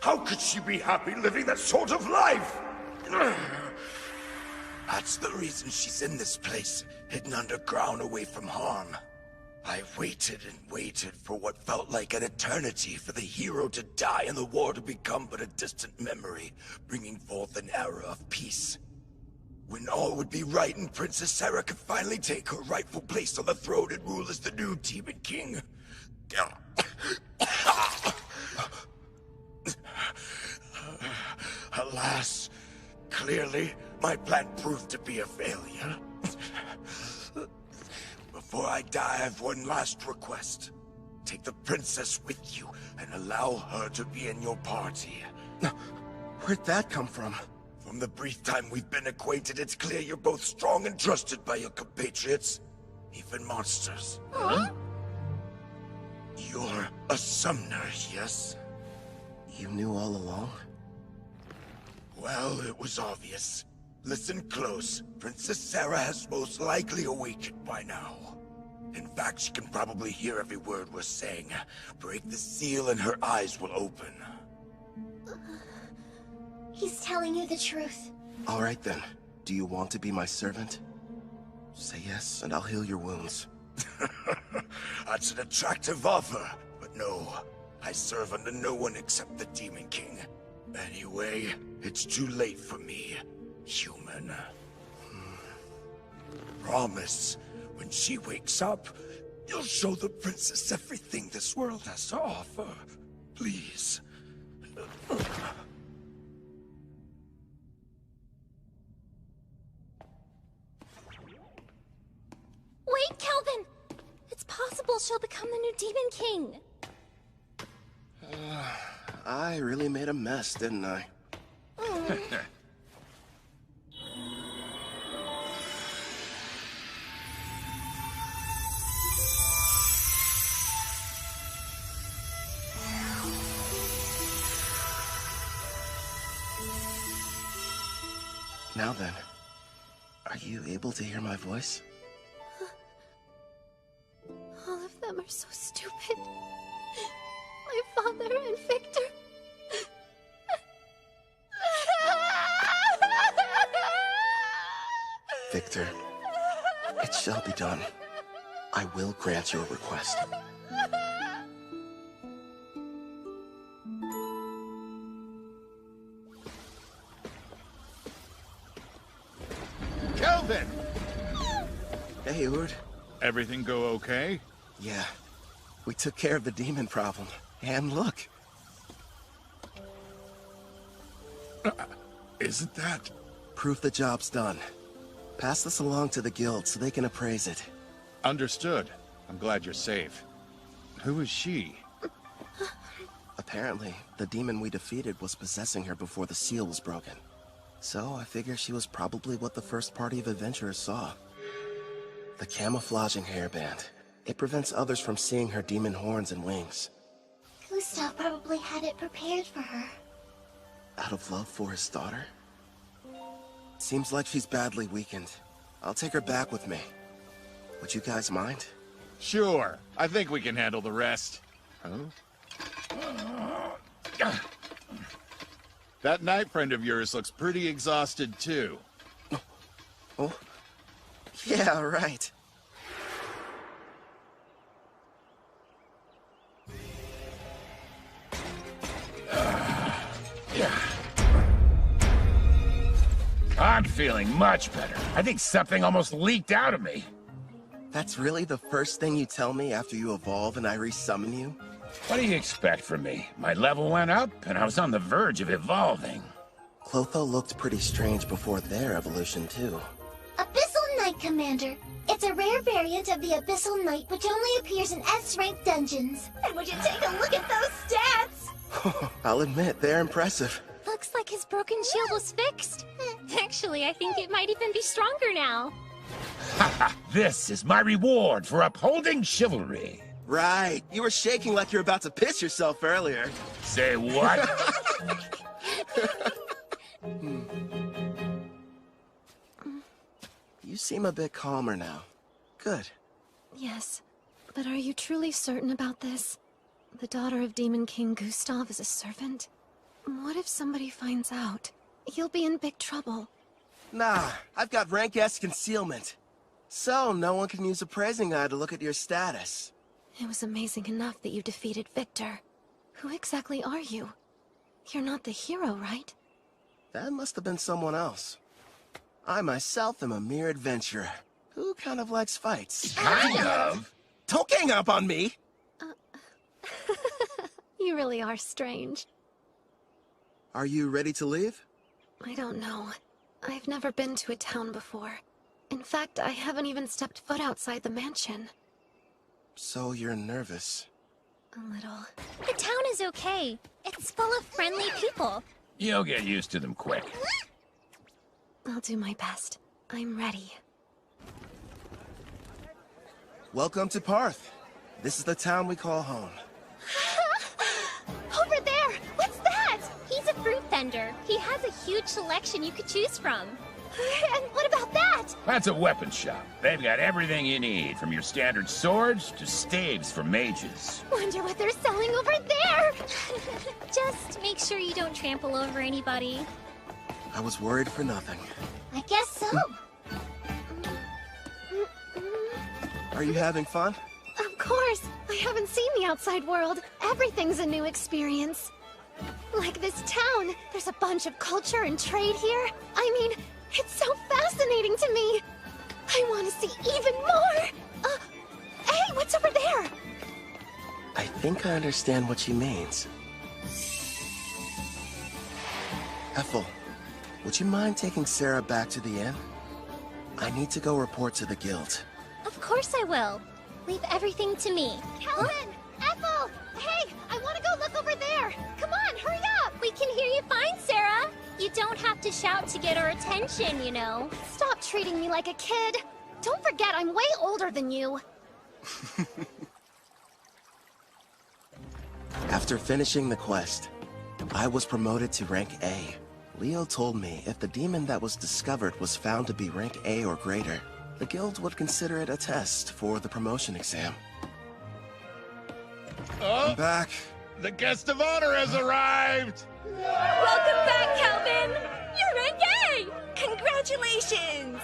How could she be happy living that sort of life? That's the reason she's in this place, hidden underground away from harm. I waited and waited for what felt like an eternity for the hero to die and the war to become but a distant memory, bringing forth an era of peace. When all would be right and Princess Sarah could finally take her rightful place on the throne and rule as the new Demon King. Alas, clearly my plan proved to be a failure. Before I die, I have one last request. Take the princess with you and allow her to be in your party. Where'd that come from? From the brief time we've been acquainted, it's clear you're both strong and trusted by your compatriots. even monsters. Huh? You're a summoner, yes? You knew all along? Well, it was obvious. Listen close. Princess Sarah has most likely awakened by now. In fact, she can probably hear every word we're saying. Break the seal and her eyes will open. He's telling you the truth. All right then. Do you want to be my servant? Say yes, and I'll heal your wounds. That's an attractive offer, but no. I serve under no one except the Demon King. Anyway, it's too late for me, human. Promise, when she wakes up, you'll show the princess everything this world has to offer. Please. Wait, Kelvin! It's possible she'll become the new Demon King. I really made a mess, didn't I? Now then, are you able to hear my voice? All of them are so stupid. My father and Victor. Victor, it shall be done. I will grant your request. Kelvin! Hey, Ord. Everything go okay? Yeah. We took care of the demon problem. And look. Isn't that? Proof the job's done. Pass this along to the guild so they can appraise it. Understood. I'm glad you're safe. Who is she? Apparently, the demon we defeated was possessing her before the seal was broken. So I figure she was probably what the first party of adventurers saw. The camouflaging hairband. It prevents others from seeing her demon horns and wings. Gustav probably had it prepared for her. Out of love for his daughter? Seems like she's badly weakened. I'll take her back with me. Would you guys mind? Sure. I think we can handle the rest. Huh? That knight friend of yours looks pretty exhausted, too. Oh? Yeah, right. I'm feeling much better. I think something almost leaked out of me. That's really the first thing you tell me after you evolve and I resummon you? What do you expect from me? My level went up, and I was on the verge of evolving. Clotho looked pretty strange before their evolution, too. Abyssal Knight, Commander. It's a rare variant of the Abyssal Knight which only appears in S-rank dungeons. And would you take a look at those stats? I'll admit, they're impressive. Looks like his broken shield was fixed. Actually, I think it might even be stronger now. Haha, this is my reward for upholding chivalry. Right. You were shaking like you were about to piss yourself earlier. Say what? You seem a bit calmer now. Good. Yes, but are you truly certain about this? The daughter of Demon King Gustav is a servant? What if somebody finds out? You'll be in big trouble. Nah, I've got rank S concealment. So, no one can use a praising eye to look at your status. It was amazing enough that you defeated Victor. Who exactly are you? You're not the hero, right? That must have been someone else. I myself am a mere adventurer. Who kind of likes fights? Kind of? Don't gang up on me! You really are strange. Are you ready to leave? I don't know. I've never been to a town before. In fact, I haven't even stepped foot outside the mansion. So you're nervous. A little. The town is okay. It's full of friendly people. You'll get used to them quick. I'll do my best. I'm ready. Welcome to Parth. This is the town we call home. Over there! What's that? He's a fruit vendor. He has a huge selection you could choose from. And what about that? That's a weapon shop. They've got everything you need, from your standard swords to staves for mages. Wonder what they're selling over there! Just make sure you don't trample over anybody. I was worried for nothing. I guess so. Are you having fun? Of course! I haven't seen the outside world. Everything's a new experience. Like this town, there's a bunch of culture and trade here. I mean, it's so fascinating to me. I want to see even more. Hey, what's over there? I think I understand what she means. Ethel, would you mind taking Sarah back to the inn? I need to go report to the guild. Of course I will. Leave everything to me. Calvin! Ethel! Hey, I want to go look over there. Come on, hurry up! We can hear you fine, Sarah. You don't have to shout to get our attention, you know. Stop treating me like a kid. Don't forget, I'm way older than you. After finishing the quest, I was promoted to rank A. Leo told me if the demon that was discovered was found to be rank A or greater, the guild would consider it a test for the promotion exam. I'm back. The guest of honor has arrived! Welcome back, Calvin! You're rank A! Congratulations!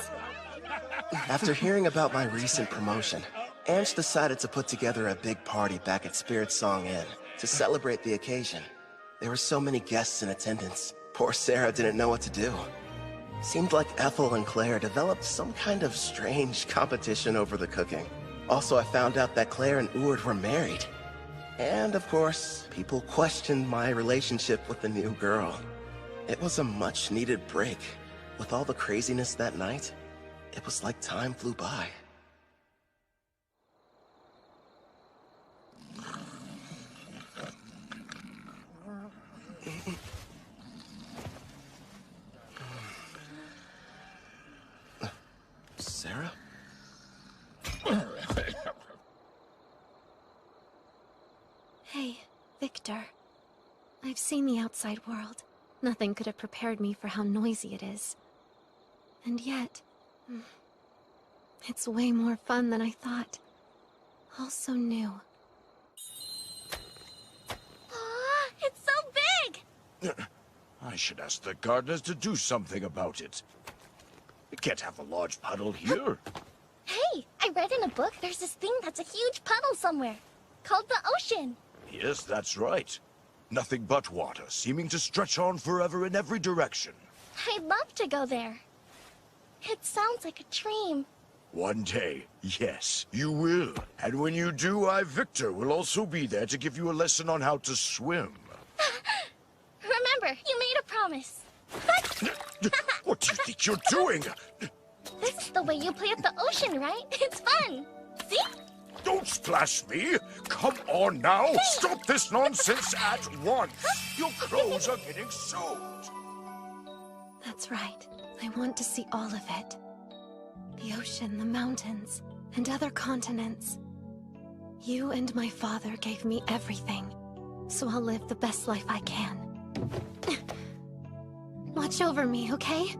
After hearing about my recent promotion, Ange decided to put together a big party back at Spirit Song Inn to celebrate the occasion. There were so many guests in attendance. Poor Sarah didn't know what to do. Seemed like Ethel and Claire developed some kind of strange competition over the cooking. Also, I found out that Claire and Ord were married. And, of course, people questioned my relationship with the new girl. It was a much-needed break. With all the craziness that night, it was like time flew by. Sarah? Hey, Victor. I've seen the outside world. Nothing could have prepared me for how noisy it is. And yet, it's way more fun than I thought. All so new. Aw, it's so big! I should ask the gardeners to do something about it. We can't have a large puddle here. Hey, I read in a book there's this thing that's a huge puddle somewhere, called the ocean. Yes, that's right. Nothing but water, seeming to stretch on forever in every direction. I'd love to go there. It sounds like a dream. One day, yes, you will. And when you do, I, Victor, will also be there to give you a lesson on how to swim. Remember, you made a promise. What do you think you're doing? This is the way you play at the ocean, right? It's fun. See? Don't splash me! Come on now! Stop this nonsense at once! Your clothes are getting soaked! That's right. I want to see all of it. The ocean, the mountains, and other continents. You and my father gave me everything, so I'll live the best life I can. Watch over me, okay?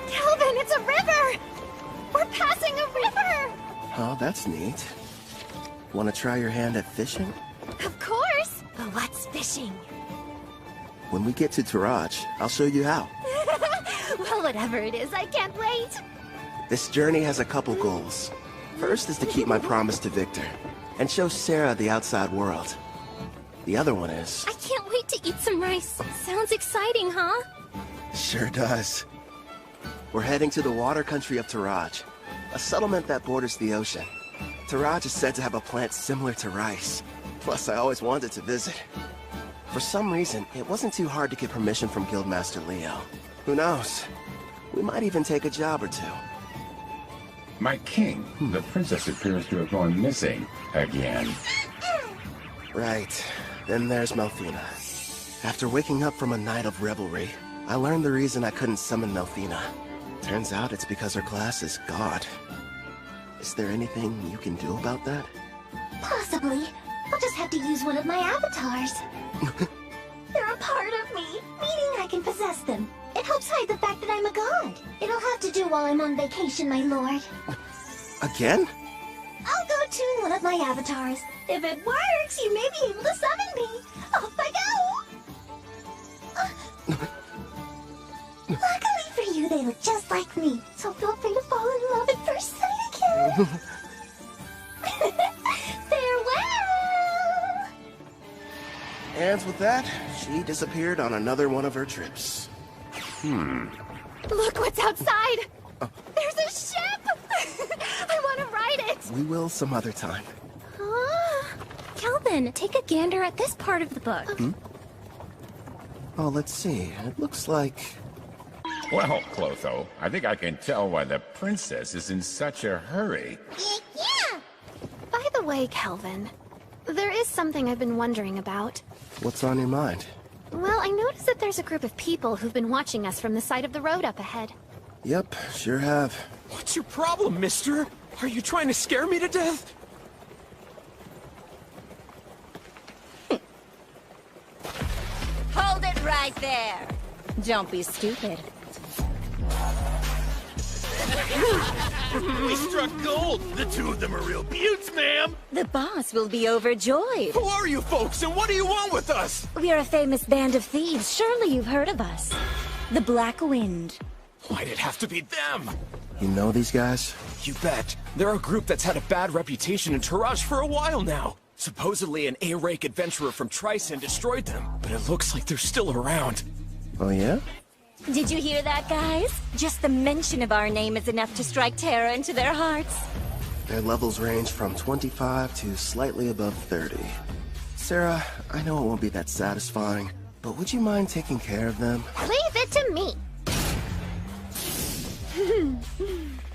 Calvin, it's a river! We're passing a river! Oh, that's neat. Want to try your hand at fishing? Of course! But what's fishing? When we get to Taraj, I'll show you how. Well, whatever it is, I can't wait! This journey has a couple goals. First is to keep my promise to Victor, and show Sarah the outside world. The other one is... I can't wait to eat some rice. Sounds exciting, huh? Sure does. We're heading to the water country of Taraj, a settlement that borders the ocean. Taraj is said to have a plant similar to rice. Plus, I always wanted to visit. For some reason, it wasn't too hard to get permission from Guildmaster Leo. Who knows? We might even take a job or two. My king, the princess appears to have gone missing again. Right. Then there's Melfina. After waking up from a night of revelry, I learned the reason I couldn't summon Melfina. Turns out it's because her class is God. Is there anything you can do about that? Possibly. I'll just have to use one of my avatars. They're a part of me, meaning I can possess them. It helps hide the fact that I'm a god. It'll have to do while I'm on vacation, my lord. Again? I'll go tune one of my avatars. If it works, you may be able to summon me. Off I go! Luckily for you, they look just like me, so feel free to fall in love at first sight again. Farewell! And with that, she disappeared on another one of her trips. Look what's outside! There's a ship! I want to ride it! We will some other time. Kelvin, take a gander at this part of the book. Oh, let's see. It looks like... Well, Clotho, I think I can tell why the princess is in such a hurry. Yeah! By the way, Kelvin, there is something I've been wondering about. What's on your mind? Well, I noticed that there's a group of people who've been watching us from the side of the road up ahead. Yep, sure have. What's your problem, mister? Are you trying to scare me to death? Hold it right there. Don't be stupid. We struck gold! The two of them are real beauts, ma'am! The boss will be overjoyed. Who are you folks, and what do you want with us? We're a famous band of thieves. Surely you've heard of us. The Black Wind. Why'd it have to be them? You know these guys? You bet. They're a group that's had a bad reputation in Taraj for a while now. Supposedly an A-rank adventurer from Tryson destroyed them, but it looks like they're still around. Oh yeah? Did you hear that, guys? Just the mention of our name is enough to strike terror into their hearts. Their levels range from 25 to slightly above 30. Sarah, I know it won't be that satisfying, but would you mind taking care of them? Leave it to me!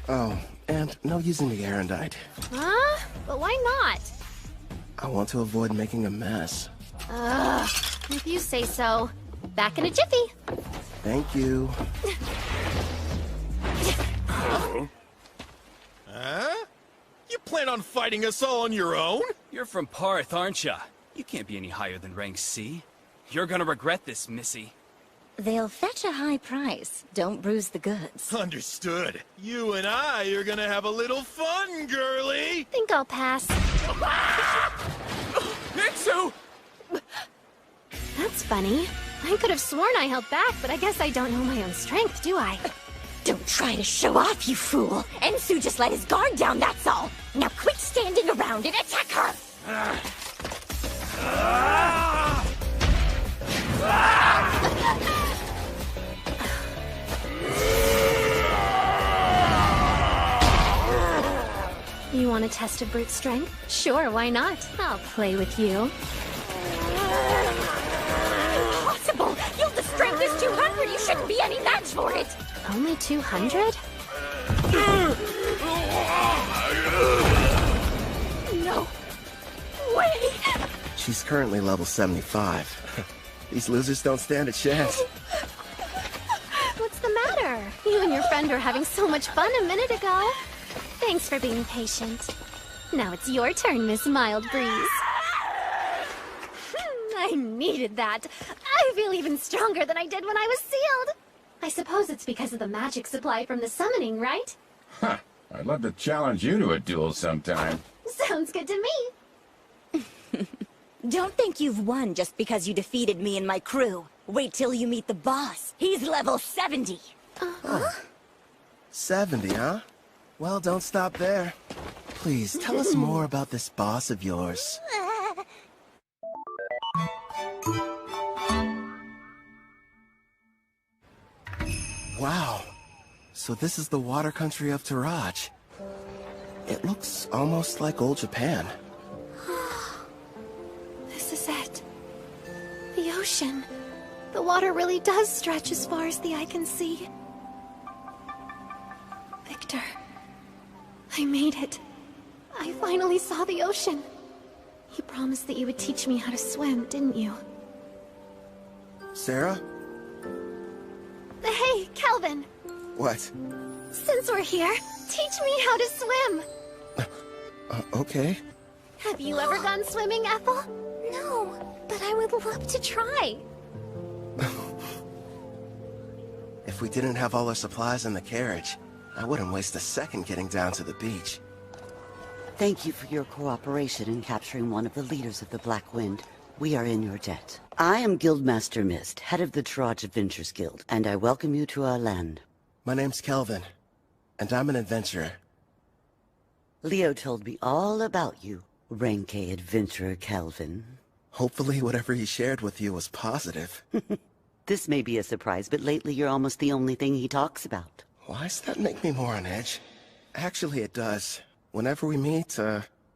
Oh, and no using the Erendite. Huh? But why not? I want to avoid making a mess. Ugh, if you say so. Back in a jiffy. Thank you. Huh? You plan on fighting us all on your own? You're from Parth, aren't ya? You can't be any higher than rank C. You're gonna regret this, Missy. They'll fetch a high price. Don't bruise the goods. Understood. You and I are gonna have a little fun, girlie! Think I'll pass. Mitsu! That's funny. I could have sworn I held back, but I guess I don't know my own strength, do I? Don't try to show off, you fool! Ensu just let his guard down, that's all! Now quit standing around and attack her! You want a test of brute strength? Sure, why not? I'll play with you. Impossible! Yilda's strength is 200! You shouldn't be any match for it! Only 200? No way! She's currently level 75. These losers don't stand a chance. What's the matter? You and your friend were having so much fun a minute ago. Thanks for being patient. Now it's your turn, Miss Mild Breeze. I needed that. I feel even stronger than I did when I was sealed. I suppose it's because of the magic supply from the summoning, right? Huh. I'd love to challenge you to a duel sometime. Sounds good to me. Don't think you've won just because you defeated me and my crew. Wait till you meet the boss. He's level 70. 70, huh? Well, don't stop there. Please, tell us more about this boss of yours. Wow. So this is the water country of Taraj. It looks almost like old Japan. This is it. The ocean. The water really does stretch as far as the eye can see. Victor, I made it. I finally saw the ocean. You promised that you would teach me how to swim, didn't you? Sarah? Hey, Kelvin! What? Since we're here, teach me how to swim! Okay. Have you ever gone swimming, Ethel? No, but I would love to try. If we didn't have all our supplies in the carriage, I wouldn't waste a second getting down to the beach. Thank you for your cooperation in capturing one of the leaders of the Black Wind. We are in your debt. I am Guildmaster Mist, head of the Taraj Adventures Guild, and I welcome you to our land. My name's Kelvin, and I'm an adventurer. Leo told me all about you, Rank A adventurer Kelvin. Hopefully whatever he shared with you was positive. This may be a surprise, but lately you're almost the only thing he talks about. Why does that make me more on edge? Actually, it does. Whenever we meet,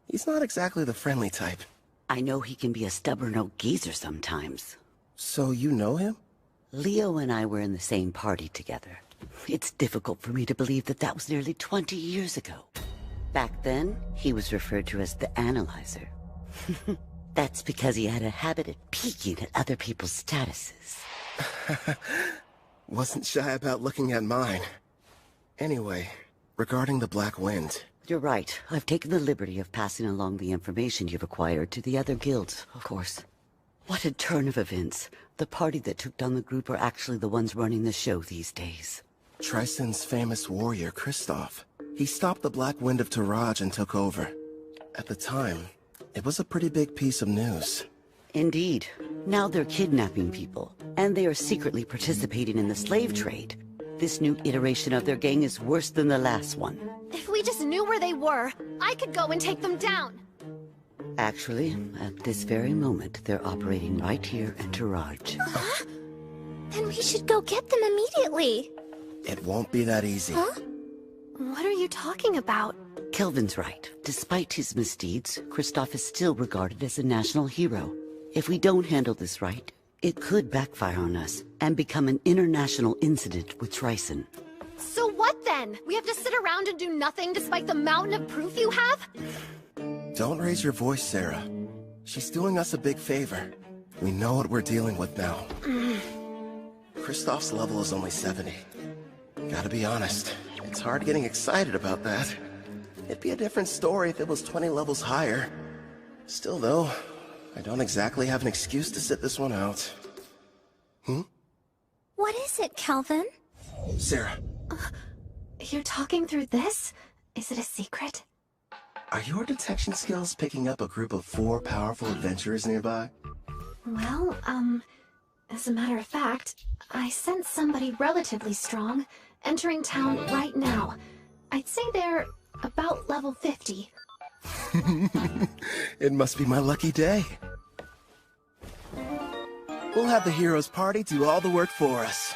he's not exactly the friendly type. I know he can be a stubborn old geezer sometimes. So you know him? Leo and I were in the same party together. It's difficult for me to believe that that was nearly 20 years ago. Back then, he was referred to as the Analyzer. That's because he had a habit of peeking at other people's statuses. Wasn't shy about looking at mine. Anyway, regarding the Black Wind... You're right. I've taken the liberty of passing along the information you've acquired to the other guilds, of course. What a turn of events. The party that took down the group are actually the ones running the show these days. Trison's famous warrior, Kristoff. He stopped the Black Wind of Taraj and took over. At the time, it was a pretty big piece of news. Indeed. Now they're kidnapping people, and they are secretly participating in the slave trade. This new iteration of their gang is worse than the last one. If we just knew where they were, I could go and take them down. Actually, at this very moment, they're operating right here in Taraj. Then we should go get them immediately. It won't be that easy. Huh? What are you talking about? Kelvin's right. Despite his misdeeds, Kristoff is still regarded as a national hero. If we don't handle this right, it could backfire on us and become an international incident with Trison. So what then? We have to sit around and do nothing despite the mountain of proof you have? Don't raise your voice, Sarah. She's doing us a big favor. We know what we're dealing with now. Kristoff's level is only 70. Gotta be honest, it's hard getting excited about that. It'd be a different story if it was 20 levels higher. Still though, I don't exactly have an excuse to sit this one out. What is it, Kelvin? Sarah. You're talking through this? Is it a secret? Are your detection skills picking up a group of 4 powerful adventurers nearby? Well, as a matter of fact, I sense somebody relatively strong entering town right now. I'd say they're about level 50. It must be my lucky day. We'll have the heroes party do all the work for us.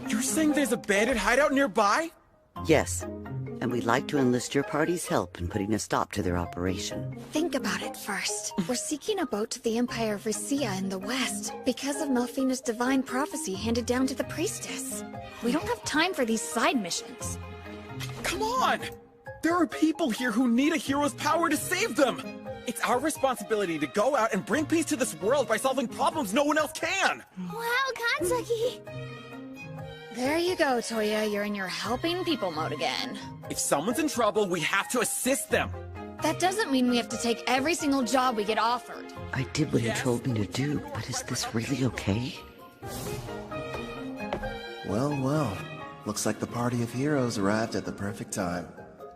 You're saying there's a bandit hideout nearby? Yes, and we'd like to enlist your party's help in putting a stop to their operation. Think about it first. We're seeking a boat to the Empire of Risia in the west because of Melfina's divine prophecy handed down to the priestess. We don't have time for these side missions. Come on! There are people here who need a hero's power to save them! It's our responsibility to go out and bring peace to this world by solving problems no one else can! Wow, Kanzaki! There you go, Toya. You're in your helping people mode again. If someone's in trouble, we have to assist them! That doesn't mean we have to take every single job we get offered. I did what he told me to do, but is this really okay? Well, well. Looks like the party of heroes arrived at the perfect time.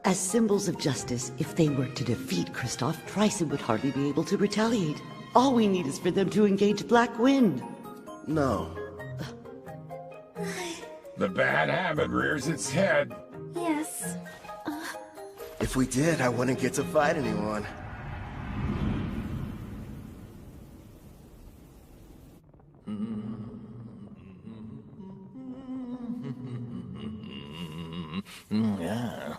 As symbols of justice, if they were to defeat Kristoff, Trison would hardly be able to retaliate. All we need is for them to engage Black Wind. No. The bad habit rears its head. Yes. If we did, I wouldn't get to fight anyone. Yeah.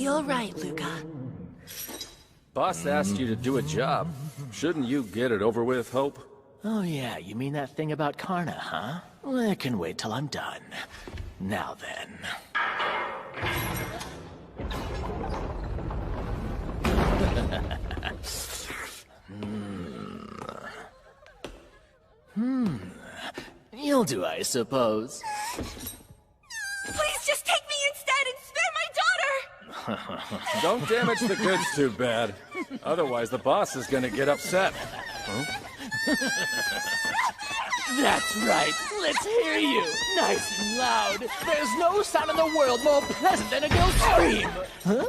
Feel right, Luca. Boss asked you to do a job. Shouldn't you get it over with, Hope? Oh yeah, you mean that thing about Karna, huh? Well, I can wait till I'm done. Now then. You'll do, I suppose. Please just take me instead and spare my daughter! Don't damage the goods too bad. Otherwise, the boss is gonna get upset. Huh? That's right. Let's hear you. Nice and loud. There's no sound in the world more pleasant than a girl's scream. Huh?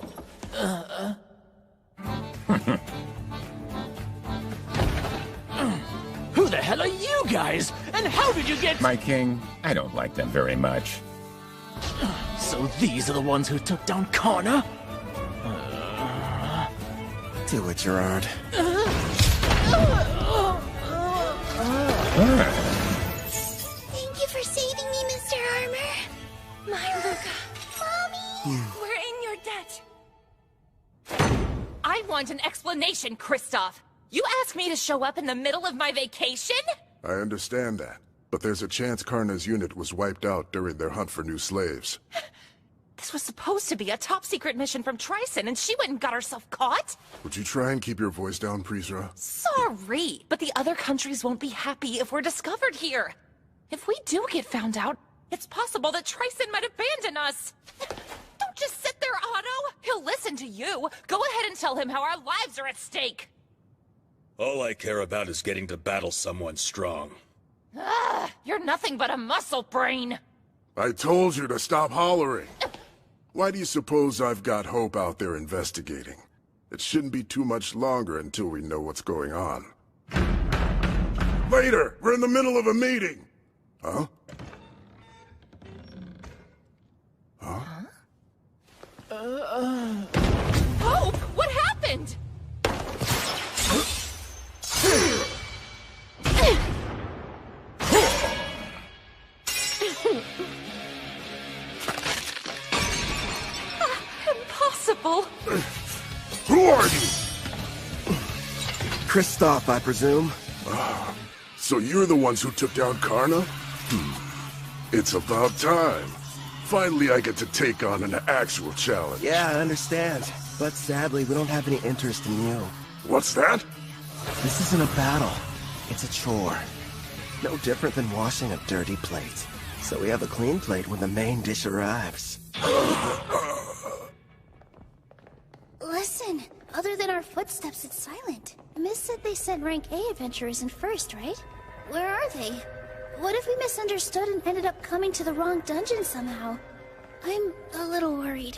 Who the hell are you guys? And how did you get... My king, I don't like them very much. So these are the ones who took down Karna? Do it, Gerard. Thank you for saving me, Mr. Armor. My Luca. Mommy! We're in your debt. I want an explanation, Kristoff. You asked me to show up in the middle of my vacation? I understand that, but there's a chance Karna's unit was wiped out during their hunt for new slaves. This was supposed to be a top-secret mission from Tryson, and she went and got herself caught? Would you try and keep your voice down, Prisra? Sorry, but the other countries won't be happy if we're discovered here. If we do get found out, it's possible that Tryson might abandon us. Don't just sit there, Otto. He'll listen to you. Go ahead and tell him how our lives are at stake. All I care about is getting to battle someone strong. You're nothing but a muscle brain. I told you to stop hollering. Why do you suppose I've got Hope out there investigating? It shouldn't be too much longer until we know what's going on. Later! We're in the middle of a meeting! Huh? Huh? Hope, what happened? Impossible. Who are you? Kristoff, I presume. So you're the ones who took down Karna? It's about time. Finally, I get to take on an actual challenge. Yeah, I understand. But sadly, we don't have any interest in you. What's that? This isn't a battle. It's a chore. No different than washing a dirty plate. So we have a clean plate when the main dish arrives. Listen, other than our footsteps, it's silent. Miss said they sent rank A adventurers in first, right? Where are they? What if we misunderstood and ended up coming to the wrong dungeon somehow? I'm a little worried.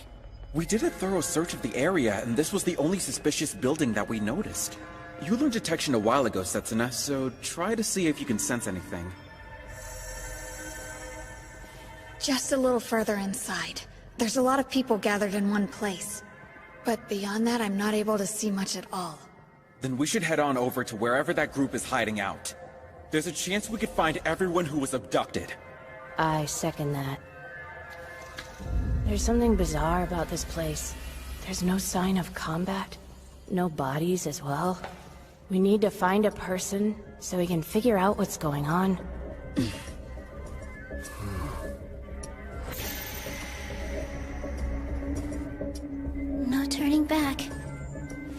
We did a thorough search of the area, and this was the only suspicious building that we noticed. You learned detection a while ago, Setsuna, so try to see if you can sense anything. Just a little further inside. There's a lot of people gathered in one place. But beyond that, I'm not able to see much at all. Then we should head on over to wherever that group is hiding out. There's a chance we could find everyone who was abducted. I second that. There's something bizarre about this place. There's no sign of combat. No bodies as well. We need to find a person so we can figure out what's going on. No turning back.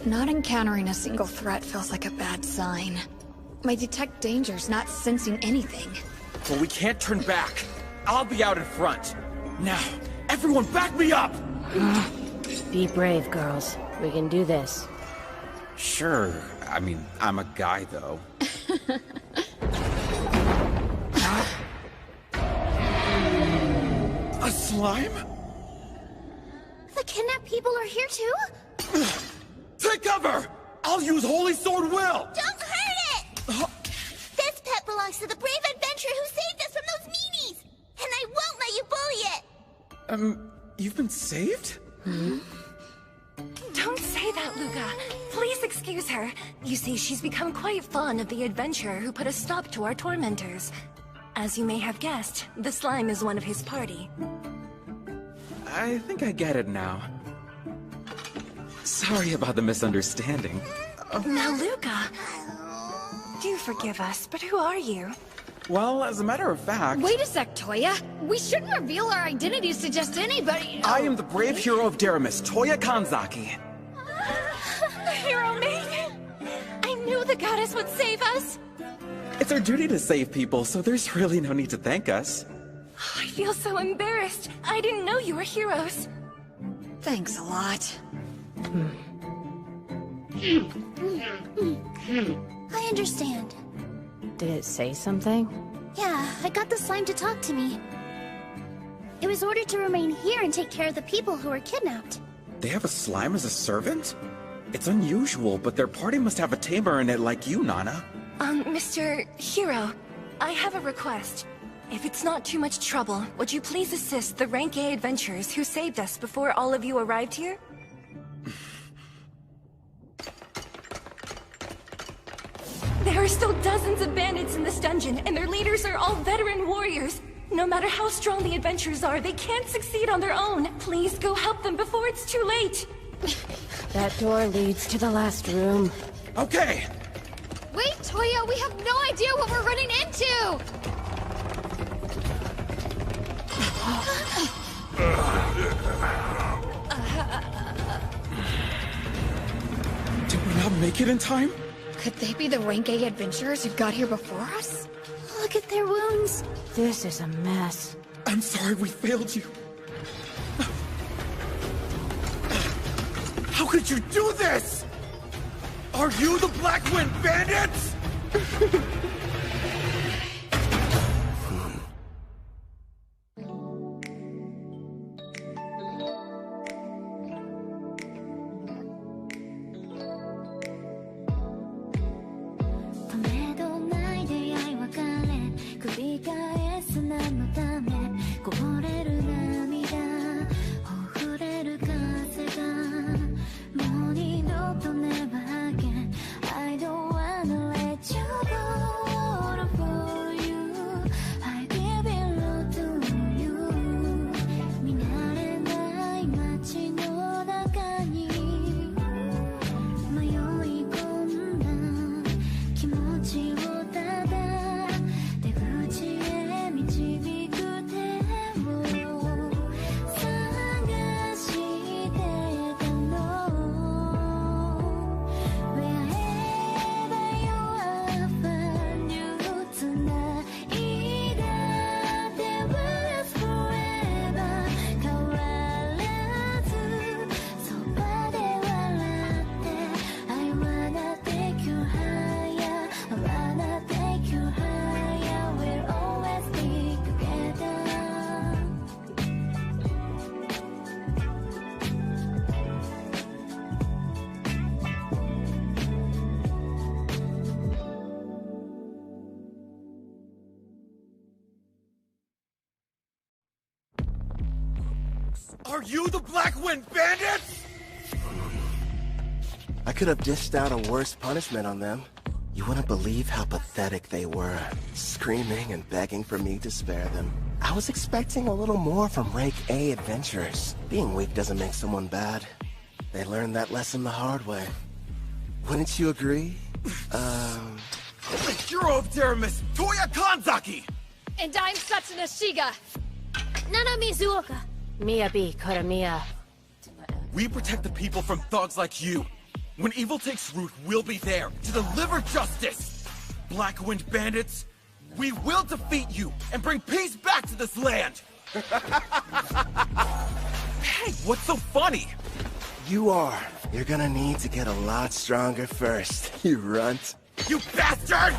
Not encountering a single threat feels like a bad sign. My detect danger's not sensing anything. Well, we can't turn back. I'll be out in front. Now, everyone back me up! Be brave, girls. We can do this. Sure. I mean, I'm a guy, though. A slime? The kidnapped people are here too? Take cover! I'll use Holy Sword Will! Don't hurt it! This pet belongs to the brave adventurer who saved us from those meanies! And I won't let you bully it! You've been saved? Don't say that, Luca. Please excuse her. You see, she's become quite fond of the adventurer who put a stop to our tormentors. As you may have guessed, the slime is one of his party. I think I get it now. Sorry about the misunderstanding. Now, Luca, do forgive us, but who are you? Well, as a matter of fact... Wait a sec, Toya. We shouldn't reveal our identities to just anybody. I am the brave hero of Deramis, Toya Kanzaki. The hero maiden! I knew the goddess would save us! It's our duty to save people, so there's really no need to thank us. I feel so embarrassed. I didn't know you were heroes. Thanks a lot. I understand. Did it say something? Yeah, I got the slime to talk to me. It was ordered to remain here and take care of the people who were kidnapped. They have a slime as a servant? It's unusual, but their party must have a tamer in it like you, Nana. Mr. Hero, I have a request. If it's not too much trouble, would you please assist the Rank A adventurers who saved us before all of you arrived here? There are still dozens of bandits in this dungeon, and their leaders are all veteran warriors. No matter how strong the adventurers are, they can't succeed on their own. Please go help them before it's too late. That door leads to the last room. Okay! Wait, Toya, we have no idea what we're running into! Did we not make it in time? Could they be the Rank A adventurers who got here before us? Look at their wounds. This is a mess. I'm sorry we failed you. How could you do this? Are you the Blackwind Bandits? I don't wanna let you go. Are you the Blackwind Bandits? I could have dished out a worse punishment on them. You wouldn't believe how pathetic they were, screaming and begging for me to spare them. I was expecting a little more from Rank A adventurers. Being weak doesn't make someone bad. They learned that lesson the hard way. Wouldn't you agree? The hero of Deramis, Toya Kanzaki! And I'm Satsuna Shiga. Nana Mizuoka. Miyabi Kuramiya. We protect the people from thugs like you. When evil takes root, we'll be there to deliver justice. Blackwind Bandits, we will defeat you and bring peace back to this land. Hey, what's so funny? You are. You're gonna need to get a lot stronger first, you runt. You bastard!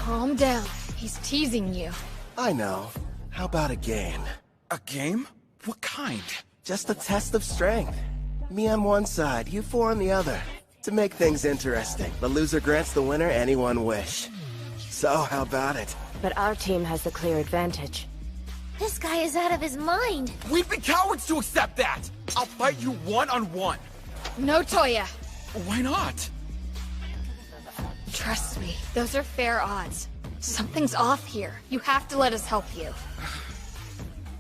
Calm down. He's teasing you. I know. How about a game? A game? What kind? Just a test of strength. Me on one side, you four on the other. To make things interesting, the loser grants the winner any one wish. So, how about it? But our team has the clear advantage. This guy is out of his mind. We'd be cowards to accept that! I'll fight you one-on-one. No, Toya. Why not? Trust me, those are fair odds. Something's off here. You have to let us help you.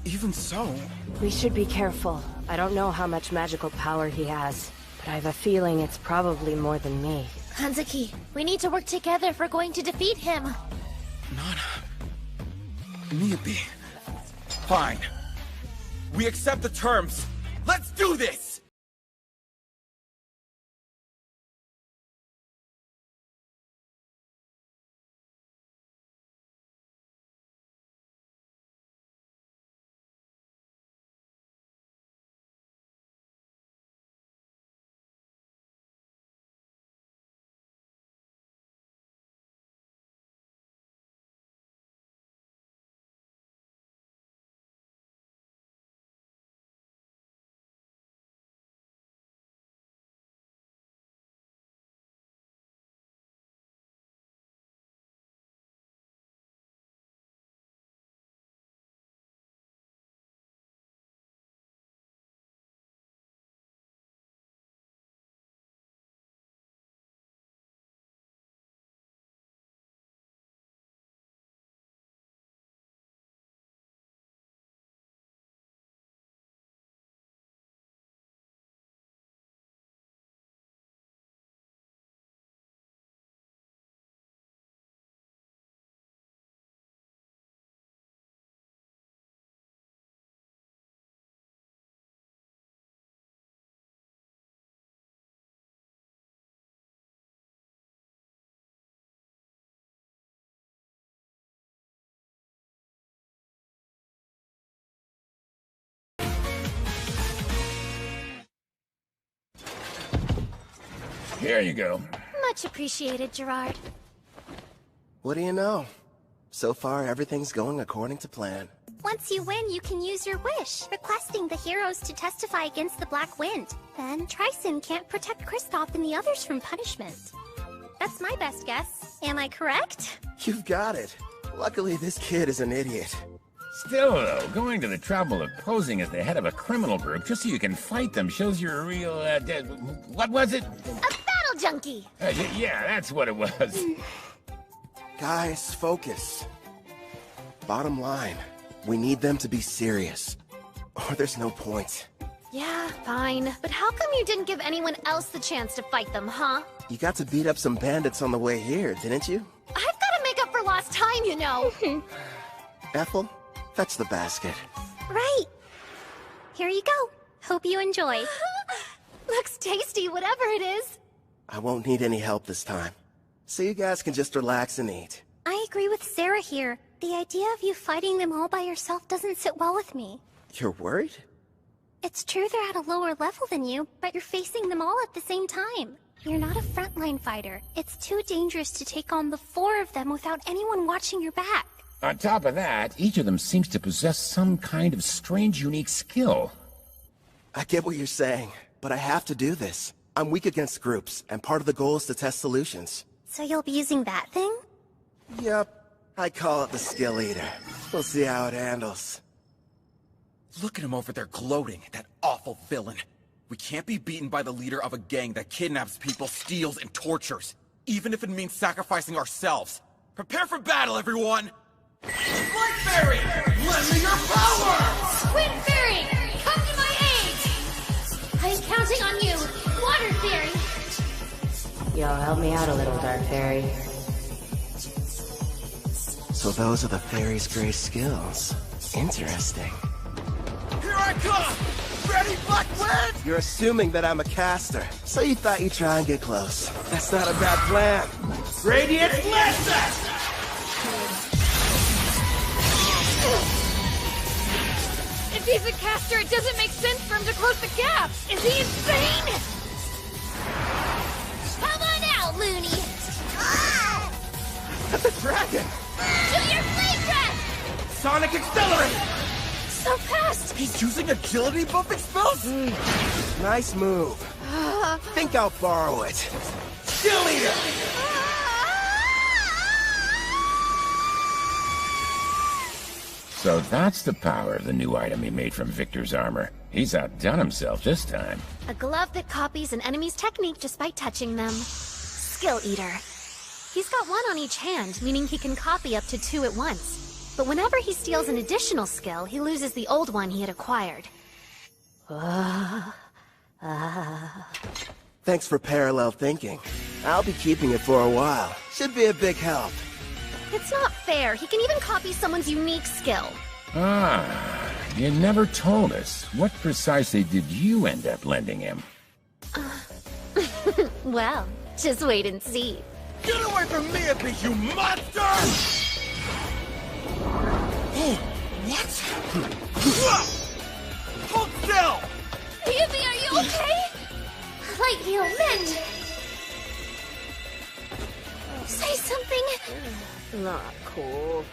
Even so... We should be careful. I don't know how much magical power he has, but I have a feeling it's probably more than me. Hanzuki, we need to work together if we're going to defeat him. Miyabi. Fine. We accept the terms. Let's do this! Here you go. Much appreciated, Gerard. What do you know? So far, everything's going according to plan. Once you win, you can use your wish, requesting the heroes to testify against the Black Wind. Then Tryson can't protect Kristoff and the others from punishment. That's my best guess. Am I correct? You've got it. Luckily, this kid is an idiot. Still, though, going to the trouble of posing as the head of a criminal group just so you can fight them shows you're a real, what was it? A battle junkie! Yeah, that's what it was. Guys, focus. Bottom line, we need them to be serious, or there's no point. Yeah, fine. But how come you didn't give anyone else the chance to fight them, huh? You got to beat up some bandits on the way here, didn't you? I've got to make up for lost time, you know. Ethel, fetch the basket. Right. Here you go. Hope you enjoy. Looks tasty, whatever it is. I won't need any help this time, so you guys can just relax and eat. I agree with Sarah here. The idea of you fighting them all by yourself doesn't sit well with me. You're worried? It's true they're at a lower level than you, but you're facing them all at the same time. You're not a frontline fighter. It's too dangerous to take on the 4 of them without anyone watching your back. On top of that, each of them seems to possess some kind of strange, unique skill. I get what you're saying, but I have to do this. I'm weak against groups, and part of the goal is to test solutions. So you'll be using that thing? Yep. I call it the Skill Eater. We'll see how it handles. Look at him over there gloating, that awful villain. We can't be beaten by the leader of a gang that kidnaps people, steals, and tortures, even if it means sacrificing ourselves. Prepare for battle, everyone! Light Fairy! Lend me your power! Squid Fairy! Come to my aid! I'm counting on you, Water Fairy! Yo, help me out a little, Dark Fairy. So those are the fairy's great skills. Interesting. Here I come! Ready, Black Wind? You're assuming that I'm a caster, so you thought you'd try and get close. That's not a bad plan. Radiant Blast! If he's a caster, it doesn't make sense for him to close the gap! Is he insane? Come on out, loony! That's a dragon! Do your flame breath! Sonic Accelerate! So fast! He's using agility buffing spells? Nice move. Think I'll borrow it. Skill Eater! So that's the power of the new item he made from Victor's armor. He's outdone himself this time. A glove that copies an enemy's technique just by touching them. Skill Eater. He's got 1 on each hand, meaning he can copy up to 2 at once. But whenever he steals an additional skill, he loses the old one he had acquired. Thanks for parallel thinking. I'll be keeping it for a while. Should be a big help. It's not fair. He can even copy someone's unique skill. Ah, you never told us. What precisely did you end up lending him? Well, just wait and see. Get away from me, you monster! Oh, what? Hold still! Yuffie, are you okay? Light heal, mend! Say something! Not cool.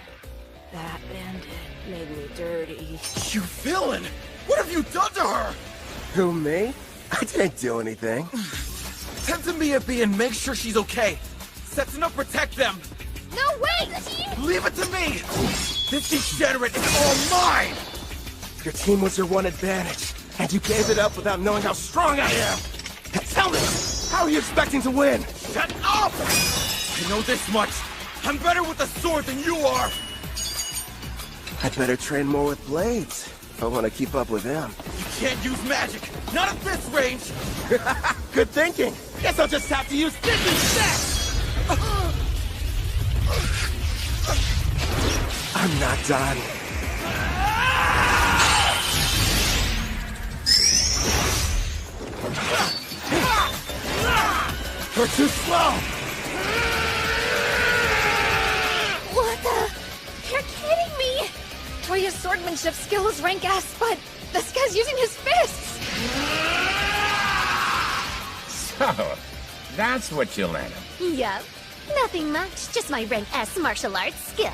That bandit made me dirty. You villain! What have you done to her? Who, me? I didn't do anything. Tend to Miyabi and make sure she's okay. Setsuna, protect them! No, wait! Leave it to me! This degenerate is all mine! Your team was your one advantage, and you gave it up without knowing how strong I am! Tell me, how are you expecting to win? Shut up! I know this much. I'm better with a sword than you are! I'd better train more with blades, if I want to keep up with them. You can't use magic! Not at this range! Good thinking! Guess I'll just have to use this instead! I'm not done. You're too slow! What the? You're kidding me! Toya's swordmanship skill is rank S, but this guy's using his fists! So, that's what you lent him. Yup. Nothing much, just my rank S martial arts skill.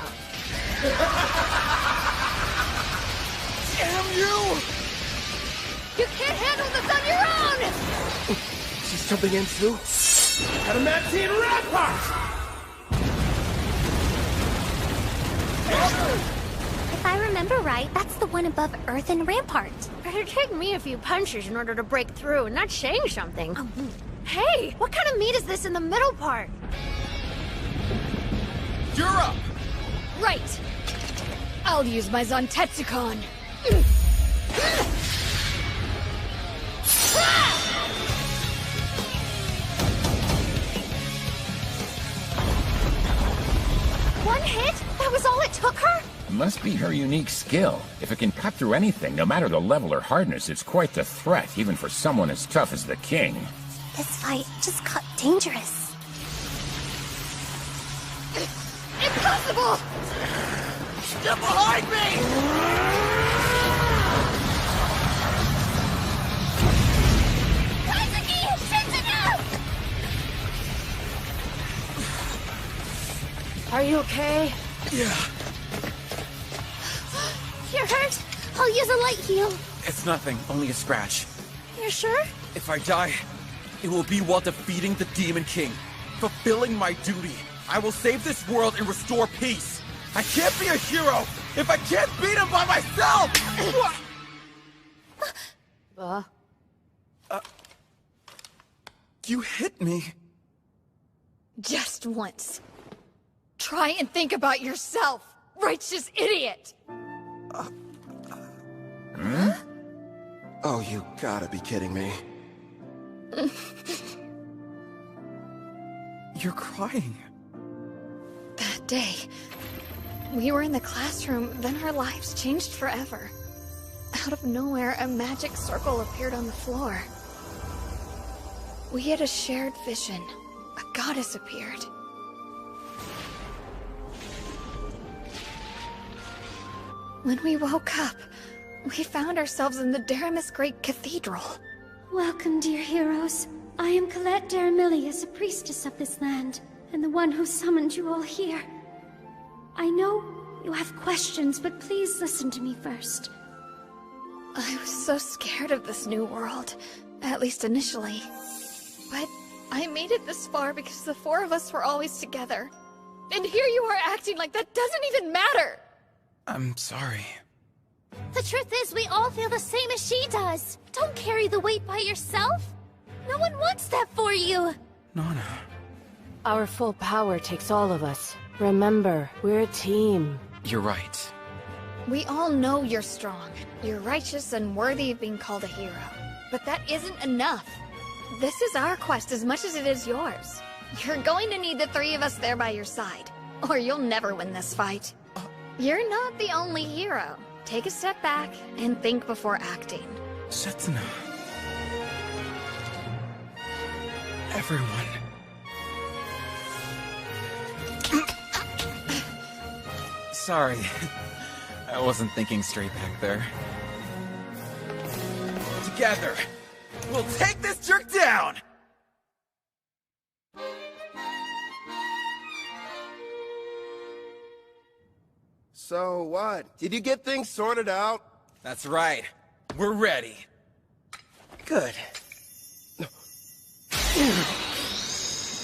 Damn you! You can't handle this on your own! She's jumping in too. Adamantine Rampart! If I remember right, that's the one above Earth and Rampart. Better take me a few punches in order to break through and not saying something. Hey, what kind of meat is this in the middle part? You're up! Right. I'll use my Zantetsukan. One hit? That was all it took her? Must be her unique skill. If it can cut through anything, no matter the level or hardness, it's quite the threat, even for someone as tough as the king. This fight just got dangerous. Impossible! Get behind me! Kazuki! Setsuna! Are you okay? Yeah. You're hurt? I'll use a light heal. It's nothing, only a scratch. You're sure? If I die, it will be while defeating the Demon King. Fulfilling my duty. I will save this world and restore peace. I can't be a hero if I can't beat him by myself! You hit me. Just once. Try and think about yourself, righteous idiot! Oh, you gotta be kidding me. You're crying. That day, we were in the classroom, then our lives changed forever. Out of nowhere, a magic circle appeared on the floor. We had a shared vision. A goddess appeared. When we woke up, we found ourselves in the Daramus Great Cathedral. Welcome, dear heroes. I am Colette Daramilius, a priestess of this land, and the one who summoned you all here. I know you have questions, but please listen to me first. I was so scared of this new world, at least initially. But I made it this far because the four of us were always together. And here you are acting like that doesn't even matter! I'm sorry. The truth is, we all feel the same as she does. Don't carry the weight by yourself. No one wants that for you. Nana. Our full power takes all of us. Remember, we're a team. You're right. We all know you're strong. You're righteous and worthy of being called a hero. But that isn't enough. This is our quest as much as it is yours. You're going to need the three of us there by your side, or you'll never win this fight. You're not the only hero. Take a step back and think before acting. Setsuna. Everyone. Sorry. I wasn't thinking straight back there. Together, we'll take this jerk down! So what? Did you get things sorted out? That's right. We're ready. Good.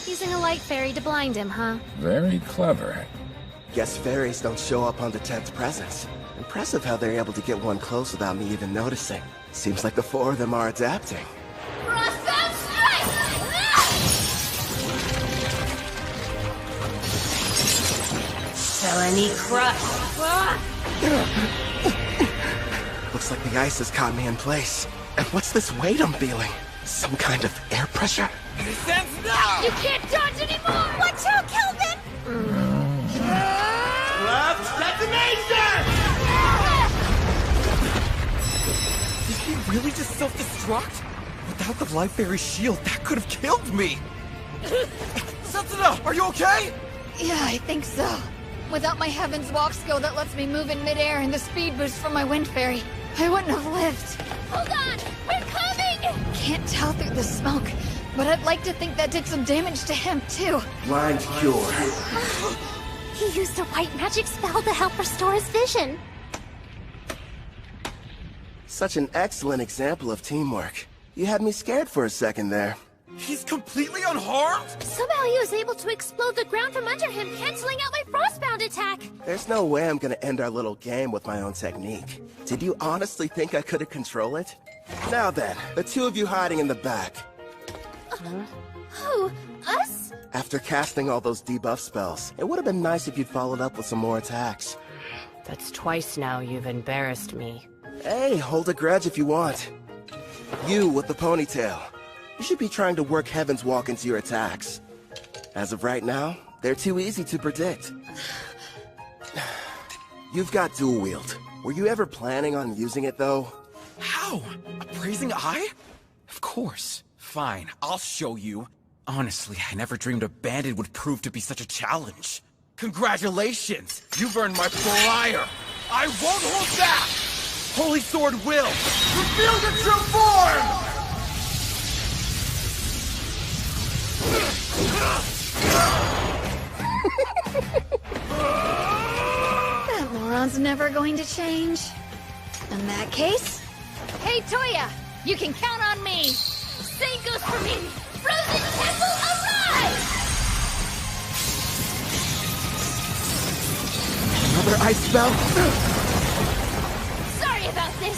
Using a light fairy to blind him, huh? Very clever. Guess fairies don't show up on the 10th presents. Impressive how they're able to get one close without me even noticing. Seems like the four of them are adapting. Crossbow strike! Felony crush. Looks like the ice has caught me in place. And what's this weight I'm feeling? Some kind of air pressure? This ends now! You can't dodge anymore! Watch out, Kelvin! Left detonation! Did he really just self-destruct? Without the Life Fairy shield, that could have killed me! Setsuna, are you okay? Yeah, I think so. Without my Heaven's Walk skill that lets me move in midair and the speed boost from my Wind Fairy, I wouldn't have lived. Hold on! We're coming! Can't tell through the smoke, but I'd like to think that did some damage to him, too. Blind cure. He used a white magic spell to help restore his vision. Such an excellent example of teamwork. You had me scared for a second there. He's completely unharmed? Somehow he was able to explode the ground from under him, canceling out my frostbound attack. There's no way I'm gonna end our little game with my own technique. Did you honestly think I couldn't control it? Now then, the two of you hiding in the back. Who? Us? After casting all those debuff spells, it would have been nice if you'd followed up with some more attacks. That's twice now you've embarrassed me. Hey, hold a grudge if you want. You with the ponytail. You should be trying to work Heaven's Walk into your attacks. As of right now, they're too easy to predict. You've got dual wield. Were you ever planning on using it, though? How? A praising eye? Of course. Fine, I'll show you. Honestly, I never dreamed a bandit would prove to be such a challenge. Congratulations! You've earned my fire! I won't hold back! Holy Sword will reveal the true form! That moron's never going to change. In that case... Hey, Toya! You can count on me! Same goes for me! Frozen Temple, arise! Another ice spell? Sorry about this.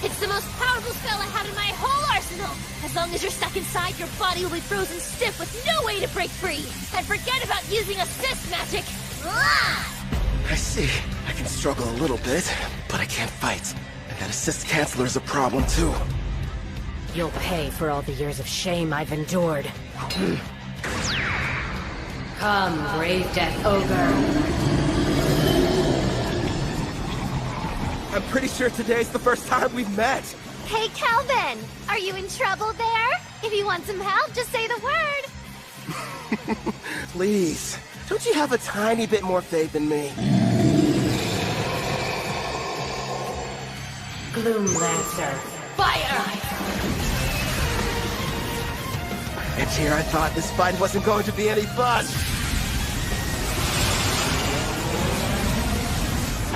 It's the most powerful spell I have in my whole arsenal. As long as you're stuck inside, your body will be frozen stiff with no way to break free. And forget about using assist magic. I see. I can struggle a little bit, but I can't fight. And that assist canceller is a problem, too. You'll pay for all the years of shame I've endured. Come, brave Death Ogre. I'm pretty sure today's the first time we've met. Hey, Kelvin! Are you in trouble there? If you want some help, just say the word. Please, don't you have a tiny bit more faith in me? Gloom Lancer. Fire! And here I thought this fight wasn't going to be any fun.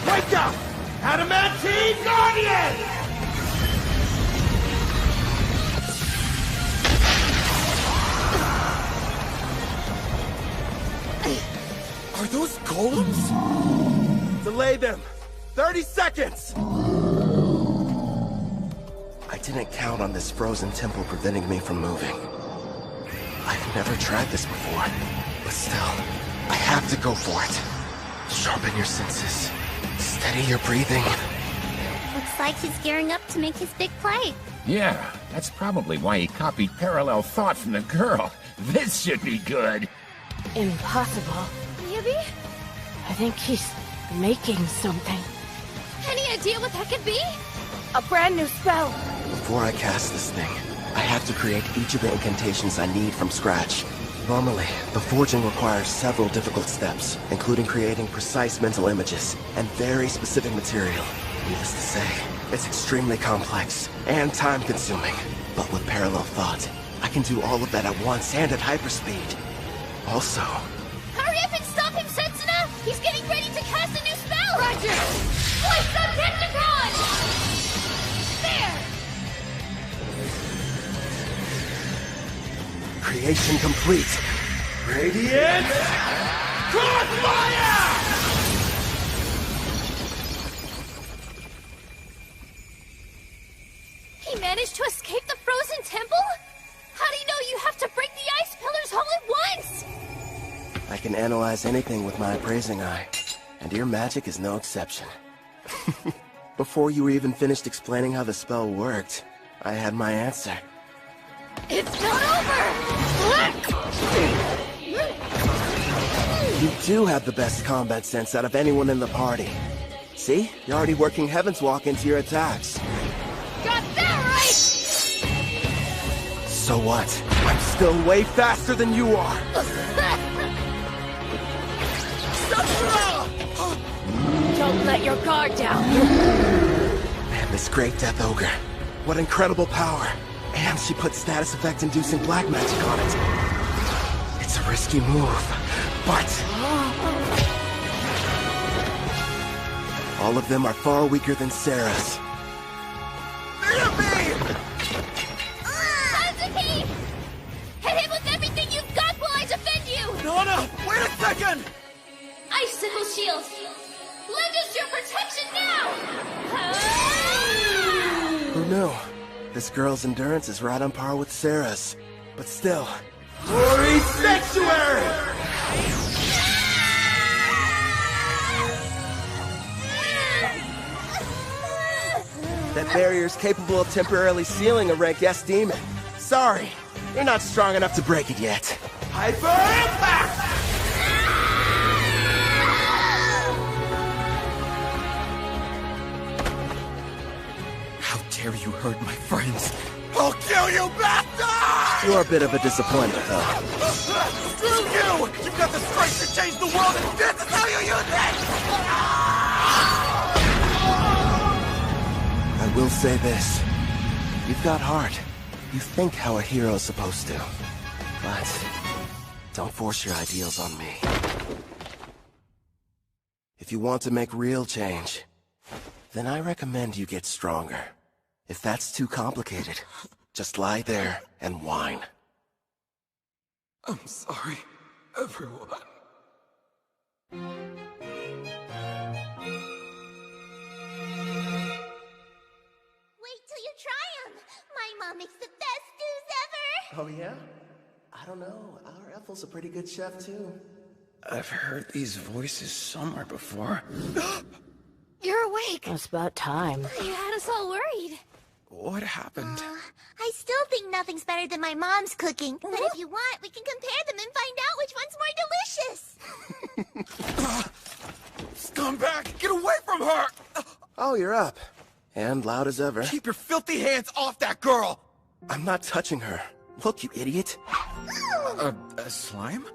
Wake up! Adamantine Guardian! Are those golems? Delay them! 30 seconds! I didn't count on this frozen temple preventing me from moving. I've never tried this before, but still, I have to go for it. Sharpen your senses. Steady your breathing. Looks like he's gearing up to make his big play. Yeah, that's probably why he copied parallel thought from the girl. This should be good. Impossible. Maybe? I think he's making something. Any idea what that could be? A brand new spell. Before I cast this thing, I have to create each of the incantations I need from scratch. Normally, the forging requires several difficult steps, including creating precise mental images and very specific material. Needless to say, it's extremely complex and time-consuming. But with parallel thought, I can do all of that at once and at hyperspeed. Also... Hurry up and stop him, Setsuna! He's getting ready to cast a new spell! Roger! Voice of Technicon! There! Creation complete. Radiant Crossfire! He managed to escape the frozen temple? How do you know you have to break the ice pillars all at once? I can analyze anything with my appraising eye, and your magic is no exception. Before you were even finished explaining how the spell worked, I had my answer. It's not over! You do have the best combat sense out of anyone in the party. See? You're already working Heaven's Walk into your attacks. Got that right! So what? I'm still way faster than you are! Don't let your guard down. Man, this great Death Ogre. What incredible power. And she put status effect inducing black magic on it. It's a risky move, but... all of them are far weaker than Sarah's. Hazuki! Hit him with everything you've got while I defend you! Nana, wait a second! Icicle shield! Lend us your protection now! Who knew? This girl's endurance is right on par with Sarah's. But still... Glory Sanctuary! That barrier's capable of temporarily sealing a rank S demon. Sorry, you're not strong enough to break it yet. Hyper Impact! How dare you hurt my friends? I'll kill you, bastard! You're a bit of a disappointment, though. Screw you! You've got the strength to change the world, and this is how you use it! I will say this. You've got heart. You think how a hero's supposed to. But don't force your ideals on me. If you want to make real change, then I recommend you get stronger. If that's too complicated, just lie there and whine. I'm sorry, everyone. Wait till you try them! My mom makes the best stews ever! Oh yeah? I don't know. Our Ethel's a pretty good chef, too. I've heard these voices somewhere before. You're awake! It's about time. You had us all worried. What happened? I still think nothing's better than my mom's cooking. But if you want, we can compare them and find out which one's more delicious! Scumbag! Get away from her! Oh, you're up. And loud as ever. Keep your filthy hands off that girl! I'm not touching her. Look, you idiot. A slime?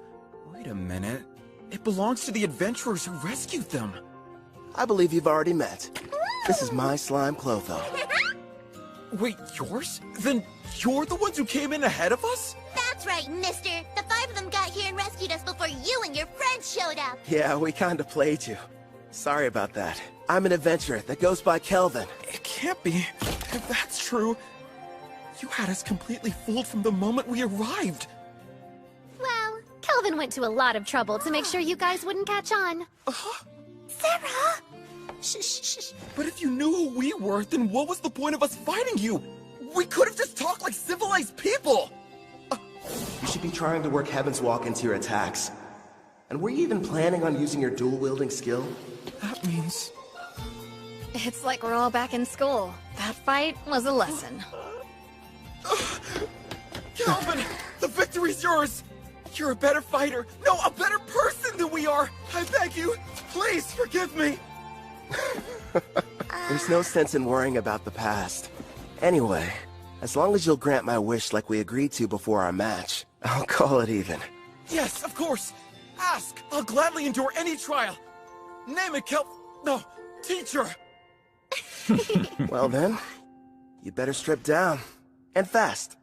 Wait a minute. It belongs to the adventurers who rescued them. I believe you've already met. This is my slime, Clotho. Wait, yours? Then you're the ones who came in ahead of us? That's right, mister. The 5 of them got here and rescued us before you and your friends showed up. Yeah, we kinda played you. Sorry about that. I'm an adventurer that goes by Kelvin. It can't be. If that's true, you had us completely fooled from the moment we arrived. Well, Kelvin went to a lot of trouble to make sure you guys wouldn't catch on. Sarah! Shh, shh, shh. But if you knew who we were, then what was the point of us fighting you? We could have just talked like civilized people! You should be trying to work Heaven's Walk into your attacks. And were you even planning on using your dual-wielding skill? That means... It's like we're all back in school. That fight was a lesson. Calvin, the victory's yours! You're a better fighter, no, a better person than we are! I beg you, please forgive me! There's no sense in worrying about the past. Anyway, as long as you'll grant my wish like we agreed to before our match, I'll call it even. Yes, of course! Ask! I'll gladly endure any trial! Name it, No, teacher! Well then, you'd better strip down. And fast.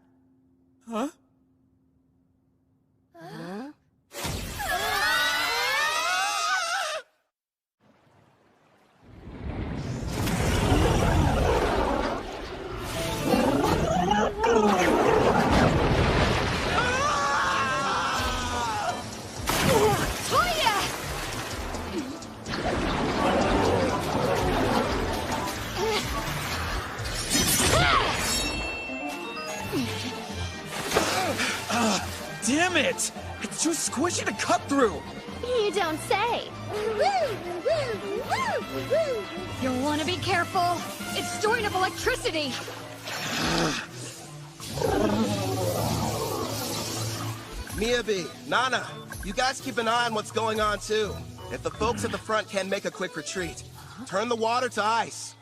Huh? Damn it! It's too squishy to cut through! You don't say. You'll want to be careful. It's storing up electricity. Miyabi, Nana, you guys keep an eye on what's going on too. If the folks at the front can't make a quick retreat, turn the water to ice.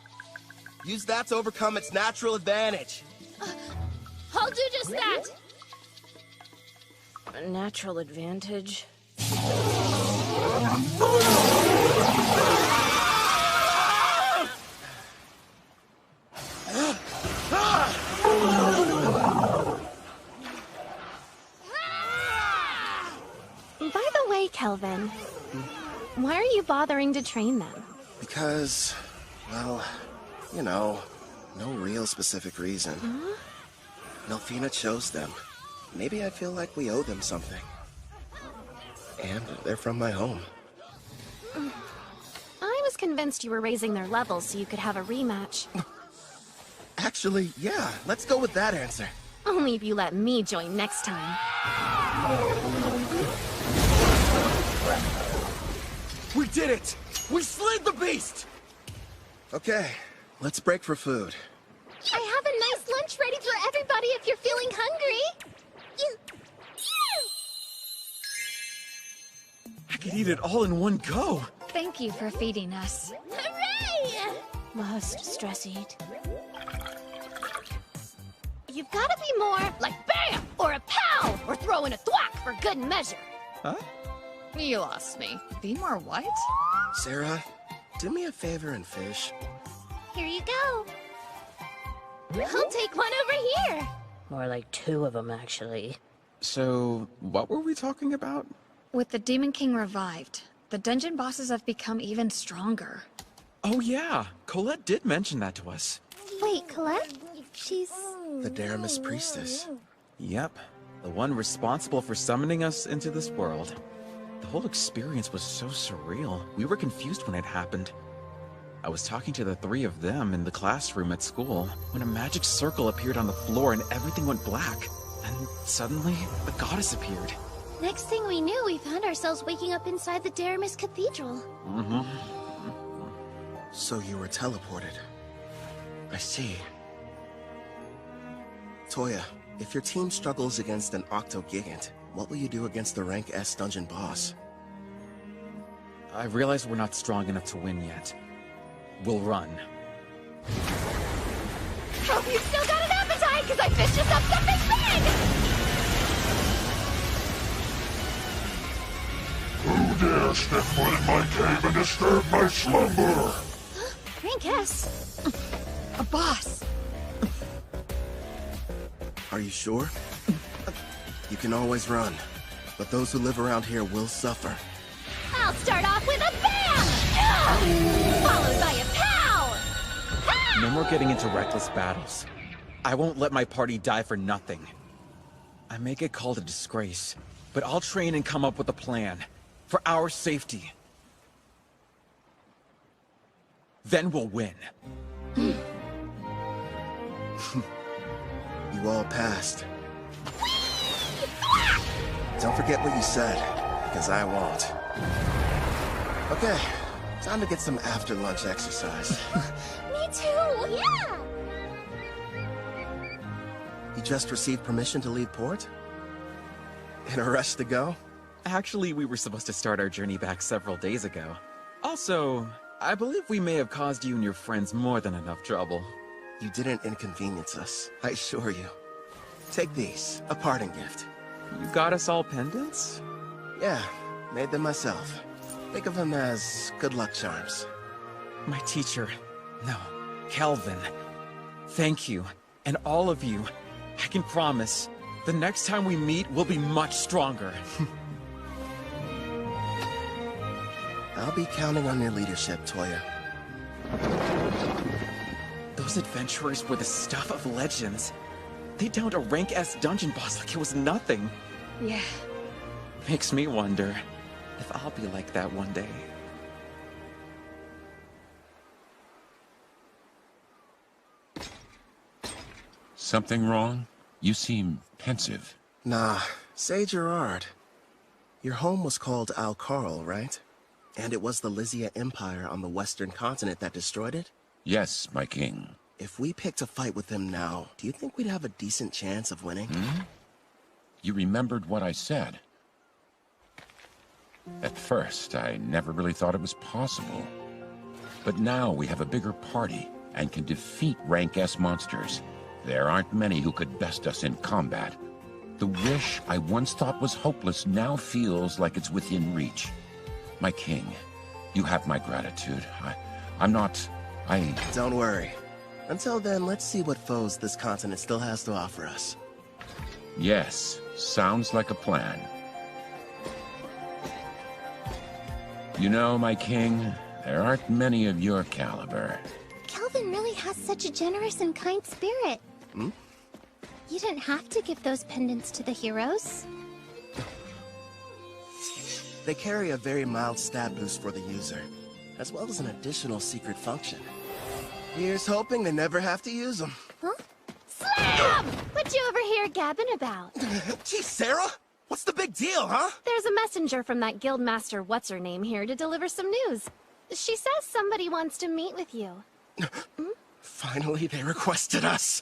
Use that to overcome its natural advantage. I'll do just that. A natural advantage? By the way, Kelvin, why are you bothering to train them? Because, well, you know, no real specific reason. Nelfina chose them. Maybe I feel like we owe them something. And they're from my home. I was convinced you were raising their levels so you could have a rematch. Actually, yeah, let's go with that answer. Only if you let me join next time. We did it! We slayed the beast! Okay, let's break for food. I have a nice lunch ready for everybody if you're feeling hungry. I could eat it all in one go. Thank you for feeding us. Hooray! Must stress eat. You've got to be more like BAM! Or a POW! Or throw in a thwack for good measure. Huh? You lost me. Be more what? Sarah, do me a favor and fish. Here you go. I'll take one over here. More like 2 of them, actually. So, what were we talking about? With the Demon King revived, the dungeon bosses have become even stronger. Oh yeah, Colette did mention that to us. Wait, Colette? She's... The Daramis priestess. Yep, the one responsible for summoning us into this world. The whole experience was so surreal. We were confused when it happened. I was talking to the 3 of them in the classroom at school when a magic circle appeared on the floor and everything went black. Then suddenly, the goddess appeared. Next thing we knew, we found ourselves waking up inside the Daramis Cathedral. So you were teleported. I see. Toya, if your team struggles against an Octogigant, what will you do against the rank S dungeon boss? I realize we're not strong enough to win yet. We'll run. Hope you've still got an appetite, because I fished us up something big! Who dare step foot in my cave and disturb my slumber? Rank S. A boss. Are you sure? You can always run, but those who live around here will suffer. I'll start off with a BAM! Followed by a POW! No more getting into reckless battles. I won't let my party die for nothing. I may get called a disgrace, but I'll train and come up with a plan. For our safety. Then we'll win. You all passed. Don't forget what you said, because I won't. Okay, time to get some after-lunch exercise. Me too! Yeah! You just received permission to leave port? In a rush to go? Actually, we were supposed to start our journey back several days ago. Also, I believe we may have caused you and your friends more than enough trouble. You didn't inconvenience us, I assure you. Take these, a parting gift. You got us all pendants? Yeah, made them myself. Think of them as good luck charms. My teacher, no, Kelvin. Thank you, and all of you. I can promise, the next time we meet, we'll be much stronger. I'll be counting on your leadership, Toya. Those adventurers were the stuff of legends. They downed a rank S dungeon boss like it was nothing. Yeah. Makes me wonder if I'll be like that one day. Something wrong? You seem pensive. Nah, say Gerard. Your home was called Alcarl, right? And it was the Lysia Empire on the western continent that destroyed it? Yes, my king. If we picked a fight with them now, do you think we'd have a decent chance of winning? You remembered what I said. At first, I never really thought it was possible. But now we have a bigger party and can defeat rank S monsters. There aren't many who could best us in combat. The wish I once thought was hopeless now feels like it's within reach. My king, you have my gratitude. Don't worry. Until then, let's see what foes this continent still has to offer us. Yes, sounds like a plan. You know, my king, there aren't many of your caliber. Kelvin really has such a generous and kind spirit. Hmm? You didn't have to give those pendants to the heroes. They carry a very mild stat boost for the user, as well as an additional secret function. Here's hoping they never have to use them. Huh? Slam! What you over here gabbing about? Gee, Sarah! What's the big deal, huh? There's a messenger from that guildmaster what's-her-name here to deliver some news. She says somebody wants to meet with you. Finally, they requested us.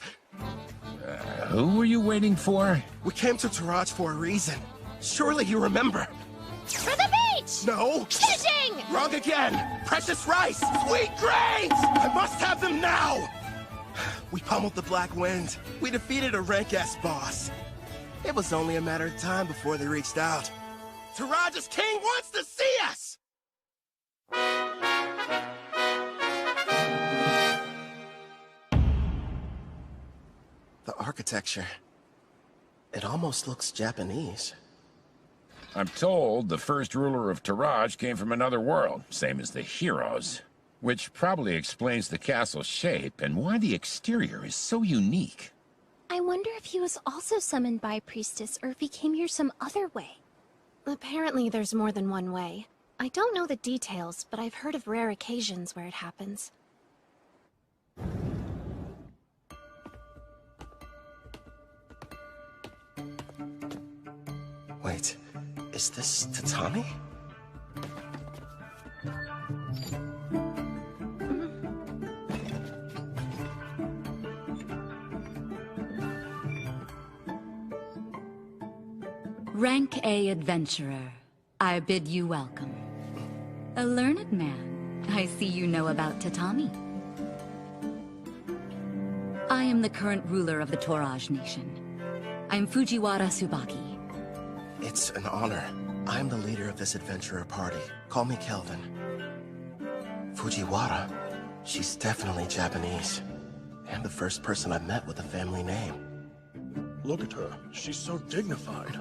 Who were you waiting for? We came to Taraj for a reason. Surely you remember. For the beach! No! Fishing! Wrong again! Precious rice! Sweet grains! I must have them now! We pummeled the Black Wind. We defeated a rank S boss. It was only a matter of time before they reached out. Taraj's king wants to see us! The architecture. It almost looks Japanese. I'm told the first ruler of Taraj came from another world, same as the heroes. Which probably explains the castle's shape and why the exterior is so unique. I wonder if he was also summoned by a priestess or if he came here some other way. Apparently there's more than one way. I don't know the details, but I've heard of rare occasions where it happens. Wait, is this Tatami? Rank A adventurer, I bid you welcome. A learned man, I see you know about Tatami. I am the current ruler of the Toraj Nation. I'm Fujiwara Tsubaki. It's an honor. I'm the leader of this adventurer party. Call me Kelvin. Fujiwara? She's definitely Japanese. And the first person I've met with a family name. Look at her. She's so dignified.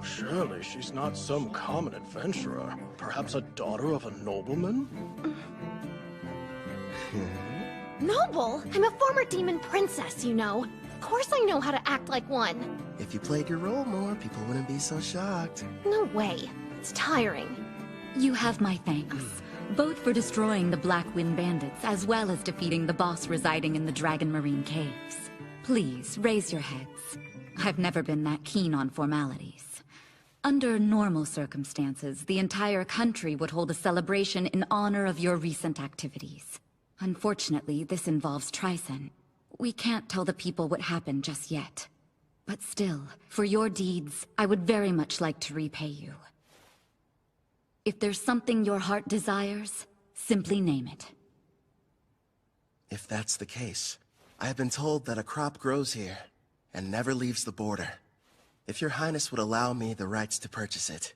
Surely she's not some common adventurer. Perhaps a daughter of a nobleman? Noble? I'm a former demon princess, you know. Of course I know how to act like one. If you played your role more, people wouldn't be so shocked. No way. It's tiring. You have my thanks. Both for destroying the Black Wind Bandits, as well as defeating the boss residing in the Dragon Marine Caves. Please, raise your heads. I've never been that keen on formalities. Under normal circumstances, the entire country would hold a celebration in honor of your recent activities. Unfortunately, this involves Tryson. We can't tell the people what happened just yet. But still, for your deeds, I would very much like to repay you. If there's something your heart desires, simply name it. If that's the case, I have been told that a crop grows here and never leaves the border. If your highness would allow me the rights to purchase it.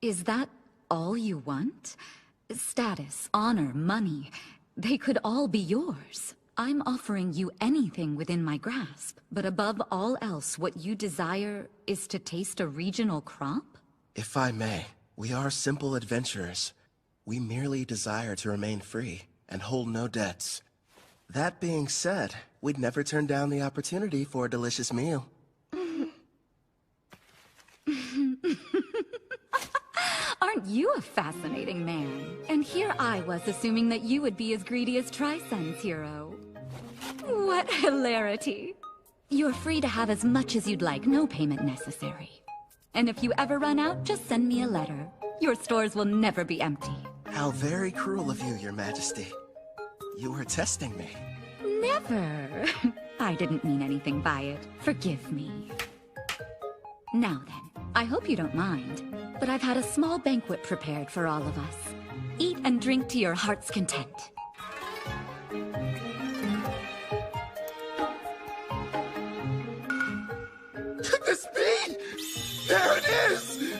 Is that all you want? Status, honor, money, they could all be yours. I'm offering you anything within my grasp, but above all else, what you desire is to taste a regional crop? If I may, we are simple adventurers. We merely desire to remain free and hold no debts. That being said, we'd never turn down the opportunity for a delicious meal. Aren't you a fascinating man? And here I was assuming that you would be as greedy as Tryson's hero. What hilarity. You're free to have as much as you'd like, no payment necessary. And if you ever run out, just send me a letter. Your stores will never be empty. How very cruel of you, Your Majesty. You were testing me. Never. I didn't mean anything by it. Forgive me. Now then, I hope you don't mind, but I've had a small banquet prepared for all of us. Eat and drink to your heart's content. Could this be? There it is!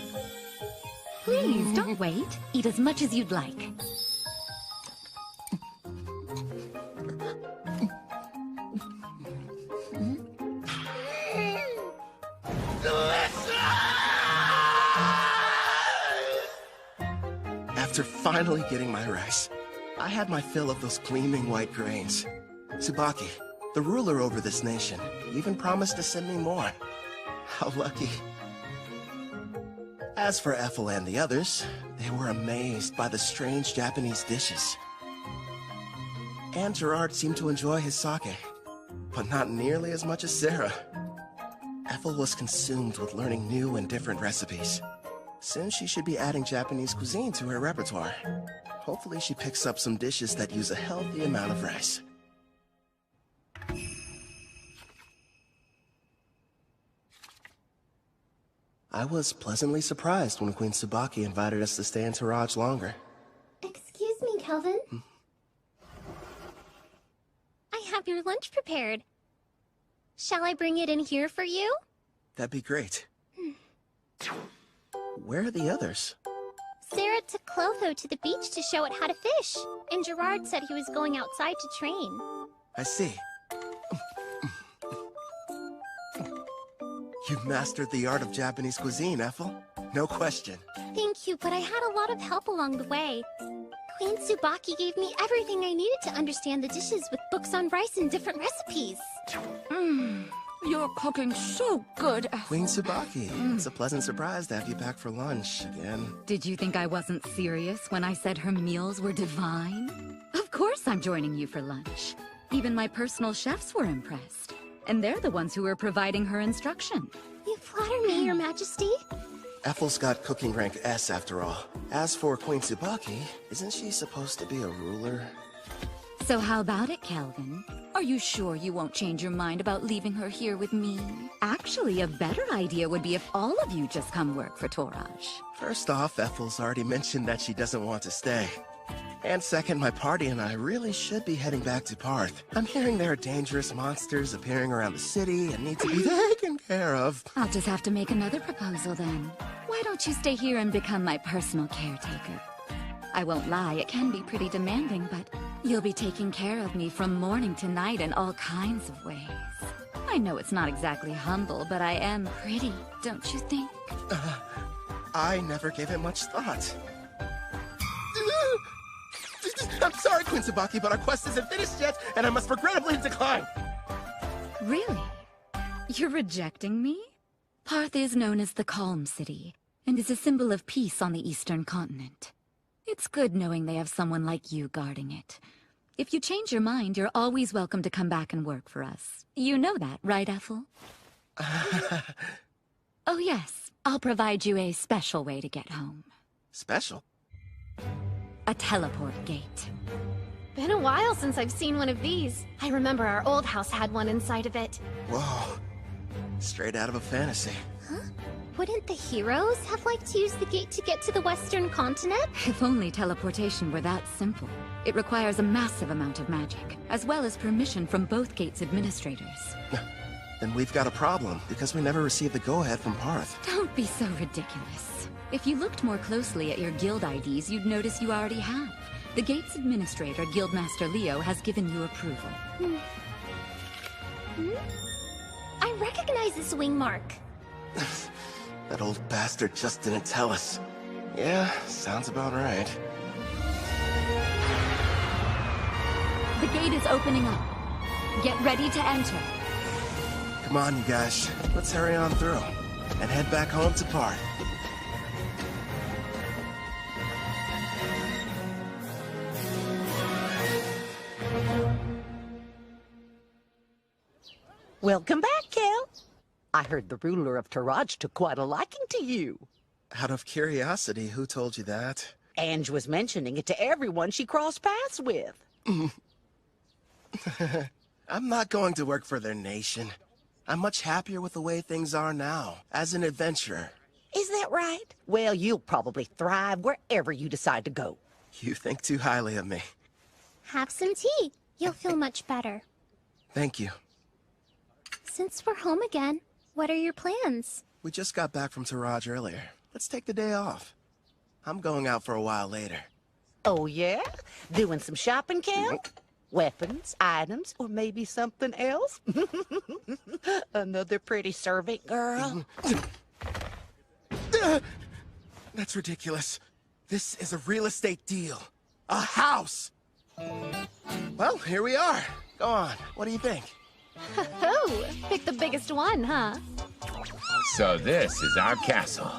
Please, don't wait. Eat as much as you'd like. After finally getting my rice, I had my fill of those gleaming white grains. Tsubaki, the ruler over this nation, even promised to send me more. How lucky. As for Ethel and the others, they were amazed by the strange Japanese dishes. And Gerard seemed to enjoy his sake, but not nearly as much as Sarah. Ethel was consumed with learning new and different recipes. Soon she should be adding Japanese cuisine to her repertoire. Hopefully she picks up some dishes that use a healthy amount of rice. I was pleasantly surprised when Queen Tsubaki invited us to stay in Taraj longer. Excuse me, Kelvin. I have your lunch prepared. Shall I bring it in here for you? That'd be great. Where are the others? Sarah took Clotho to the beach to show it how to fish, and Gerard said he was going outside to train. I see. You've mastered the art of Japanese cuisine, Ethel. No question. Thank you, but I had a lot of help along the way. Queen Tsubaki gave me everything I needed to understand the dishes with books on rice and different recipes. You're cooking so good, Ethel. Queen Tsubaki, it's a pleasant surprise to have you back for lunch again. Did you think I wasn't serious when I said her meals were divine? Of course I'm joining you for lunch. Even my personal chefs were impressed. And they're the ones who are providing her instruction. You flatter me, Your Majesty. Ethel's got cooking rank S after all. As for Queen Tsubaki, isn't she supposed to be a ruler? So how about it, Kelvin? Are you sure you won't change your mind about leaving her here with me? Actually, a better idea would be if all of you just come work for Toraj. First off, Ethel's already mentioned that she doesn't want to stay. And second, my party and I really should be heading back to Parth. I'm hearing there are dangerous monsters appearing around the city and need to be taken care of. I'll just have to make another proposal then. Why don't you stay here and become my personal caretaker? I won't lie, it can be pretty demanding, but you'll be taking care of me from morning to night in all kinds of ways. I know it's not exactly humble, but I am pretty, don't you think? I never gave it much thought. I'm sorry, Queen Tsubaki, but our quest isn't finished yet, and I must regrettably decline. Really? You're rejecting me? Parth is known as the Calm City, and is a symbol of peace on the Eastern Continent. It's good knowing they have someone like you guarding it. If you change your mind, you're always welcome to come back and work for us. You know that, right, Ethel? Oh yes, I'll provide you a special way to get home. Special? A teleport gate. Been a while since I've seen one of these. I remember our old house had one inside of it. Whoa. Straight out of a fantasy. Wouldn't the heroes have liked to use the gate to get to the western continent? If only teleportation were that simple. It requires a massive amount of magic, as well as permission from both gates' administrators. Then we've got a problem, because we never received the go-ahead from Parth. Don't be so ridiculous. If you looked more closely at your guild IDs, you'd notice you already have. The gate's administrator, Guildmaster Leo, has given you approval. I recognize this wing mark. That old bastard just didn't tell us. Yeah, sounds about right. The gate is opening up. Get ready to enter. Come on, you guys. Let's hurry on through. And head back home to Parth. Welcome back, Kel. I heard the ruler of Taraj took quite a liking to you. Out of curiosity, who told you that? Ange was mentioning it to everyone she crossed paths with. I'm not going to work for their nation. I'm much happier with the way things are now, as an adventurer. Is that right? Well, you'll probably thrive wherever you decide to go. You think too highly of me. Have some tea. You'll feel much better. Thank you. Since we're home again, what are your plans? We just got back from Taraj earlier. Let's take the day off. I'm going out for a while later. Oh, yeah? Doing some shopping, Kel? Weapons, items, or maybe something else? Another pretty servant girl? That's ridiculous. This is a real estate deal. A house! Well, here we are. Go on. What do you think? Oh, pick the biggest one, huh? So this is our castle.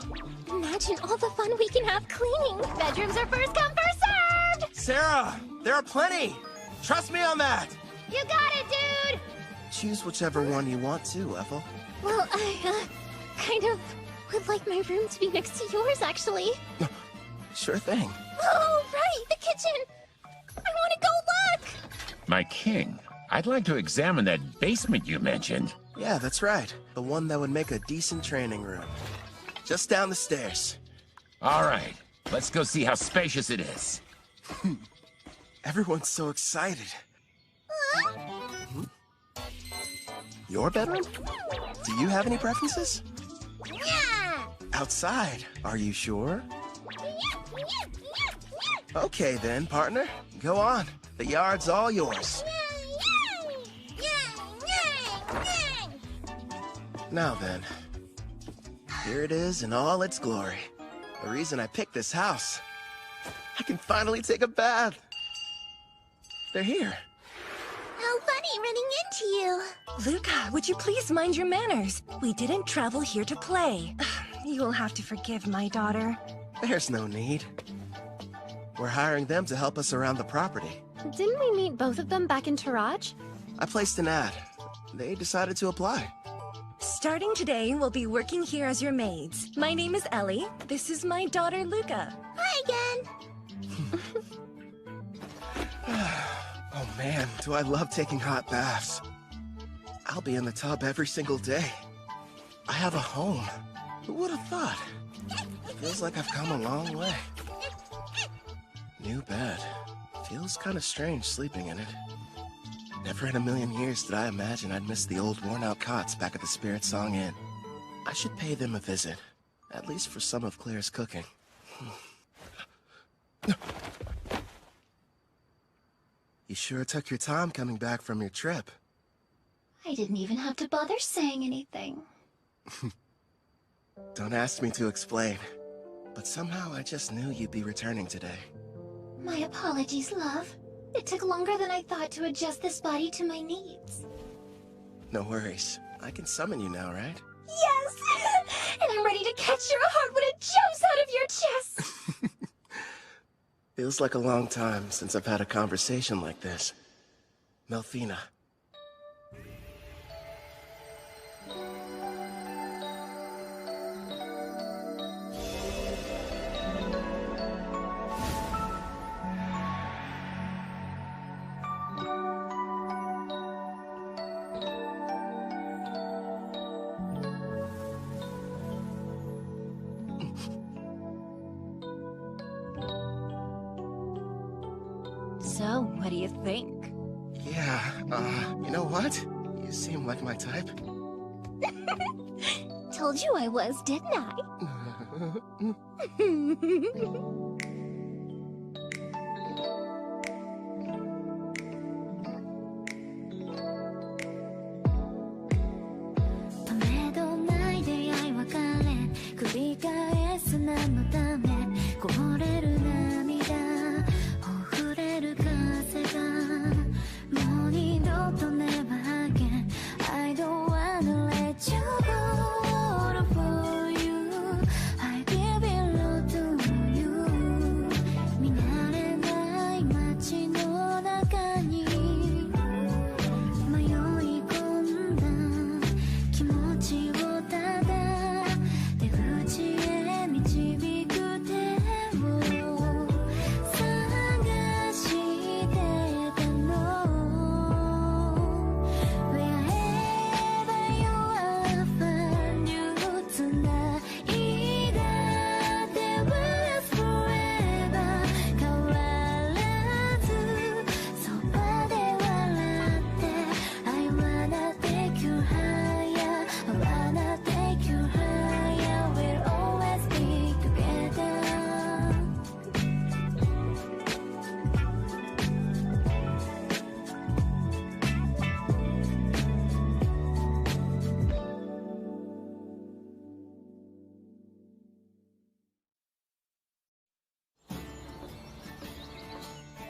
Imagine all the fun we can have cleaning. Bedrooms are first come, first served! Sarah, there are plenty. Trust me on that. You got it, dude! Choose whichever one you want to, Ethel. Well, I, kind of would like my room to be next to yours, actually. Sure thing. Oh, right, the kitchen! I want to go look! My king, I'd like to examine that basement you mentioned. Yeah, that's right. The one that would make a decent training room. Just down the stairs. All right, let's go see how spacious it is. Everyone's so excited. Your bedroom? Do you have any preferences? Yeah! Outside, are you sure? Okay then, partner. Go on. The yard's all yours. Now then, here it is in all its glory. The reason I picked this house. I can finally take a bath. They're here. How funny running into you. Luca, would you please mind your manners? We didn't travel here to play. You'll have to forgive my daughter. There's no need. We're hiring them to help us around the property. Didn't we meet both of them back in Taraj? I placed an ad. They decided to apply. Starting today, we'll be working here as your maids. My name is Ellie. This is my daughter, Luca. Hi again. Oh man, do I love taking hot baths. I'll be in the tub every single day. I have a home. Who would have thought? Feels like I've come a long way. New bed. Feels kind of strange sleeping in it. Never in a million years did I imagine I'd miss the old worn-out cots back at the Spirit Song Inn. I should pay them a visit, at least for some of Claire's cooking. You sure took your time coming back from your trip. I didn't even have to bother saying anything. Don't ask me to explain, but somehow I just knew you'd be returning today. My apologies, love. It took longer than I thought to adjust this body to my needs. No worries. I can summon you now, right? Yes! And I'm ready to catch your heart when it jumps out of your chest! Feels like a long time since I've had a conversation like this. Melfina. So, what do you think? Yeah, you know what? You seem like my type. Told you I was, didn't I? ためどない出会い別れ繰り返す何のためこぼれる涙ほふれる風がもう二度と never again I don't wanna let you go for you I give it all to you 見慣れない街の中に迷い込んだ気持ちをただ出口へ導く手を探してたの Wherever you are find you 繋いだ手は forever 変わらずそばで笑って I wanna take you higher I wanna take you higher We'll always be together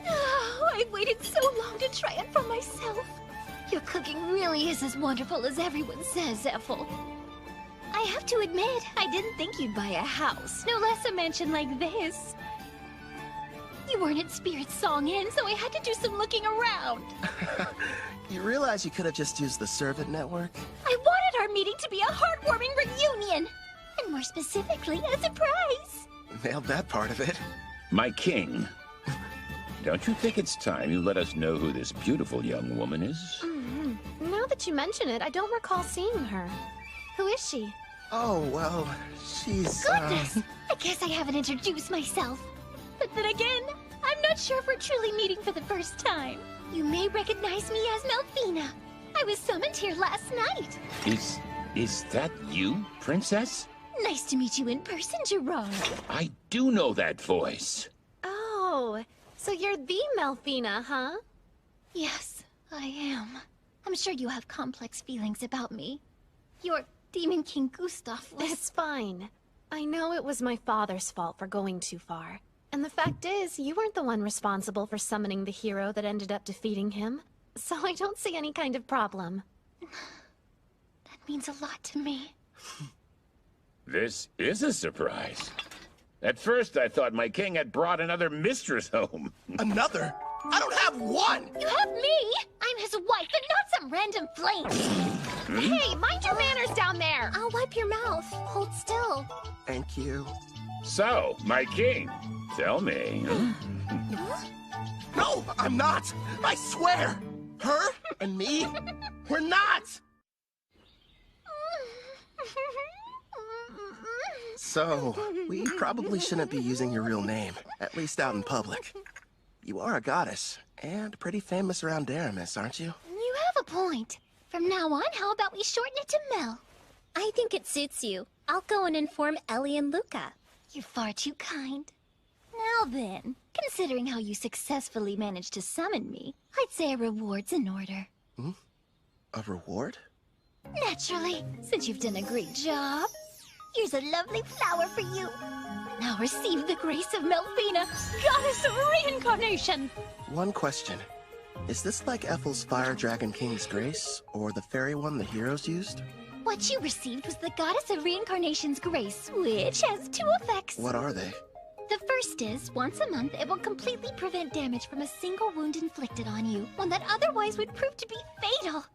Oh, I waited so long to try it for myself. Your cooking really is as wonderful as everyone says, Ethel. I have to admit, I didn't think you'd buy a house, no less a mansion like this. You weren't at Spirit Song Inn, so I had to do some looking around. You realize you could have just used the servant network? I wanted our meeting to be a heartwarming reunion, and more specifically, a surprise. Nailed that part of it. My king. Don't you think it's time you let us know who this beautiful young woman is? Now that you mention it, I don't recall seeing her. Who is she? Oh, well, she's, Goodness! I guess I haven't introduced myself. But then again, I'm not sure if we're truly meeting for the first time. You may recognize me as Melfina. I was summoned here last night. Is that you, princess? Nice to meet you in person, Gerard. I do know that voice. Oh, so you're the Melfina, huh? Yes, I am. I'm sure you have complex feelings about me. Your Demon King Gustav was... It's fine. I know it was my father's fault for going too far. And the fact is, you weren't the one responsible for summoning the hero that ended up defeating him. So I don't see any kind of problem. That means a lot to me. This is a surprise. At first, I thought my king had brought another mistress home. Another? I don't have one! You have me! I'm his wife and not some random flame! Hey, mind your manners down there! I'll wipe your mouth. Hold still. Thank you. So, my king, tell me. No, I'm not! I swear! Her and me, we're not! So, we probably shouldn't be using your real name, at least out in public. You are a goddess, and pretty famous around Daramis, aren't you? You have a point. From now on, how about we shorten it to Mel? I think it suits you. I'll go and inform Ellie and Luca. You're far too kind. Now then, considering how you successfully managed to summon me, I'd say a reward's in order. A reward? Naturally, since you've done a great job. Here's a lovely flower for you. Now receive the grace of Melfina, goddess of reincarnation. One question. Is this like Ethel's Fire Dragon King's grace, or the fairy one the heroes used? What you received was the goddess of reincarnation's grace, which has two effects. What are they? The first is, once a month, it will completely prevent damage from a single wound inflicted on you, one that otherwise would prove to be fatal.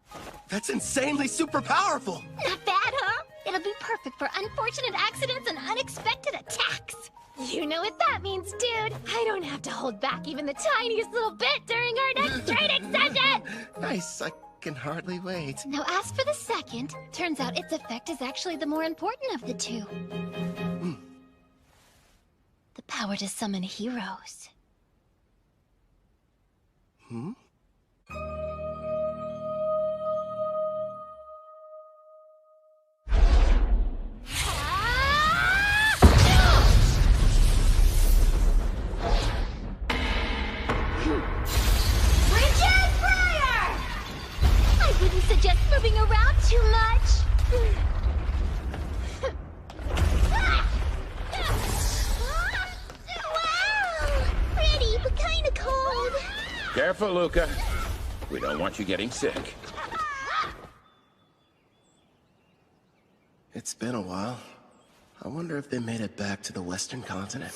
That's insanely super powerful! Not bad, huh? It'll be perfect for unfortunate accidents and unexpected attacks. You know what that means, dude. I don't have to hold back even the tiniest little bit during our next training session! Nice, I can hardly wait. Now as for the second, turns out its effect is actually the more important of the two. The power to summon heroes. Hmm? Richard Pryor! I wouldn't suggest moving around too much. Wow! Pretty, but kinda cold. Careful, Luca. We don't want you getting sick. It's been a while. I wonder if they made it back to the Western continent.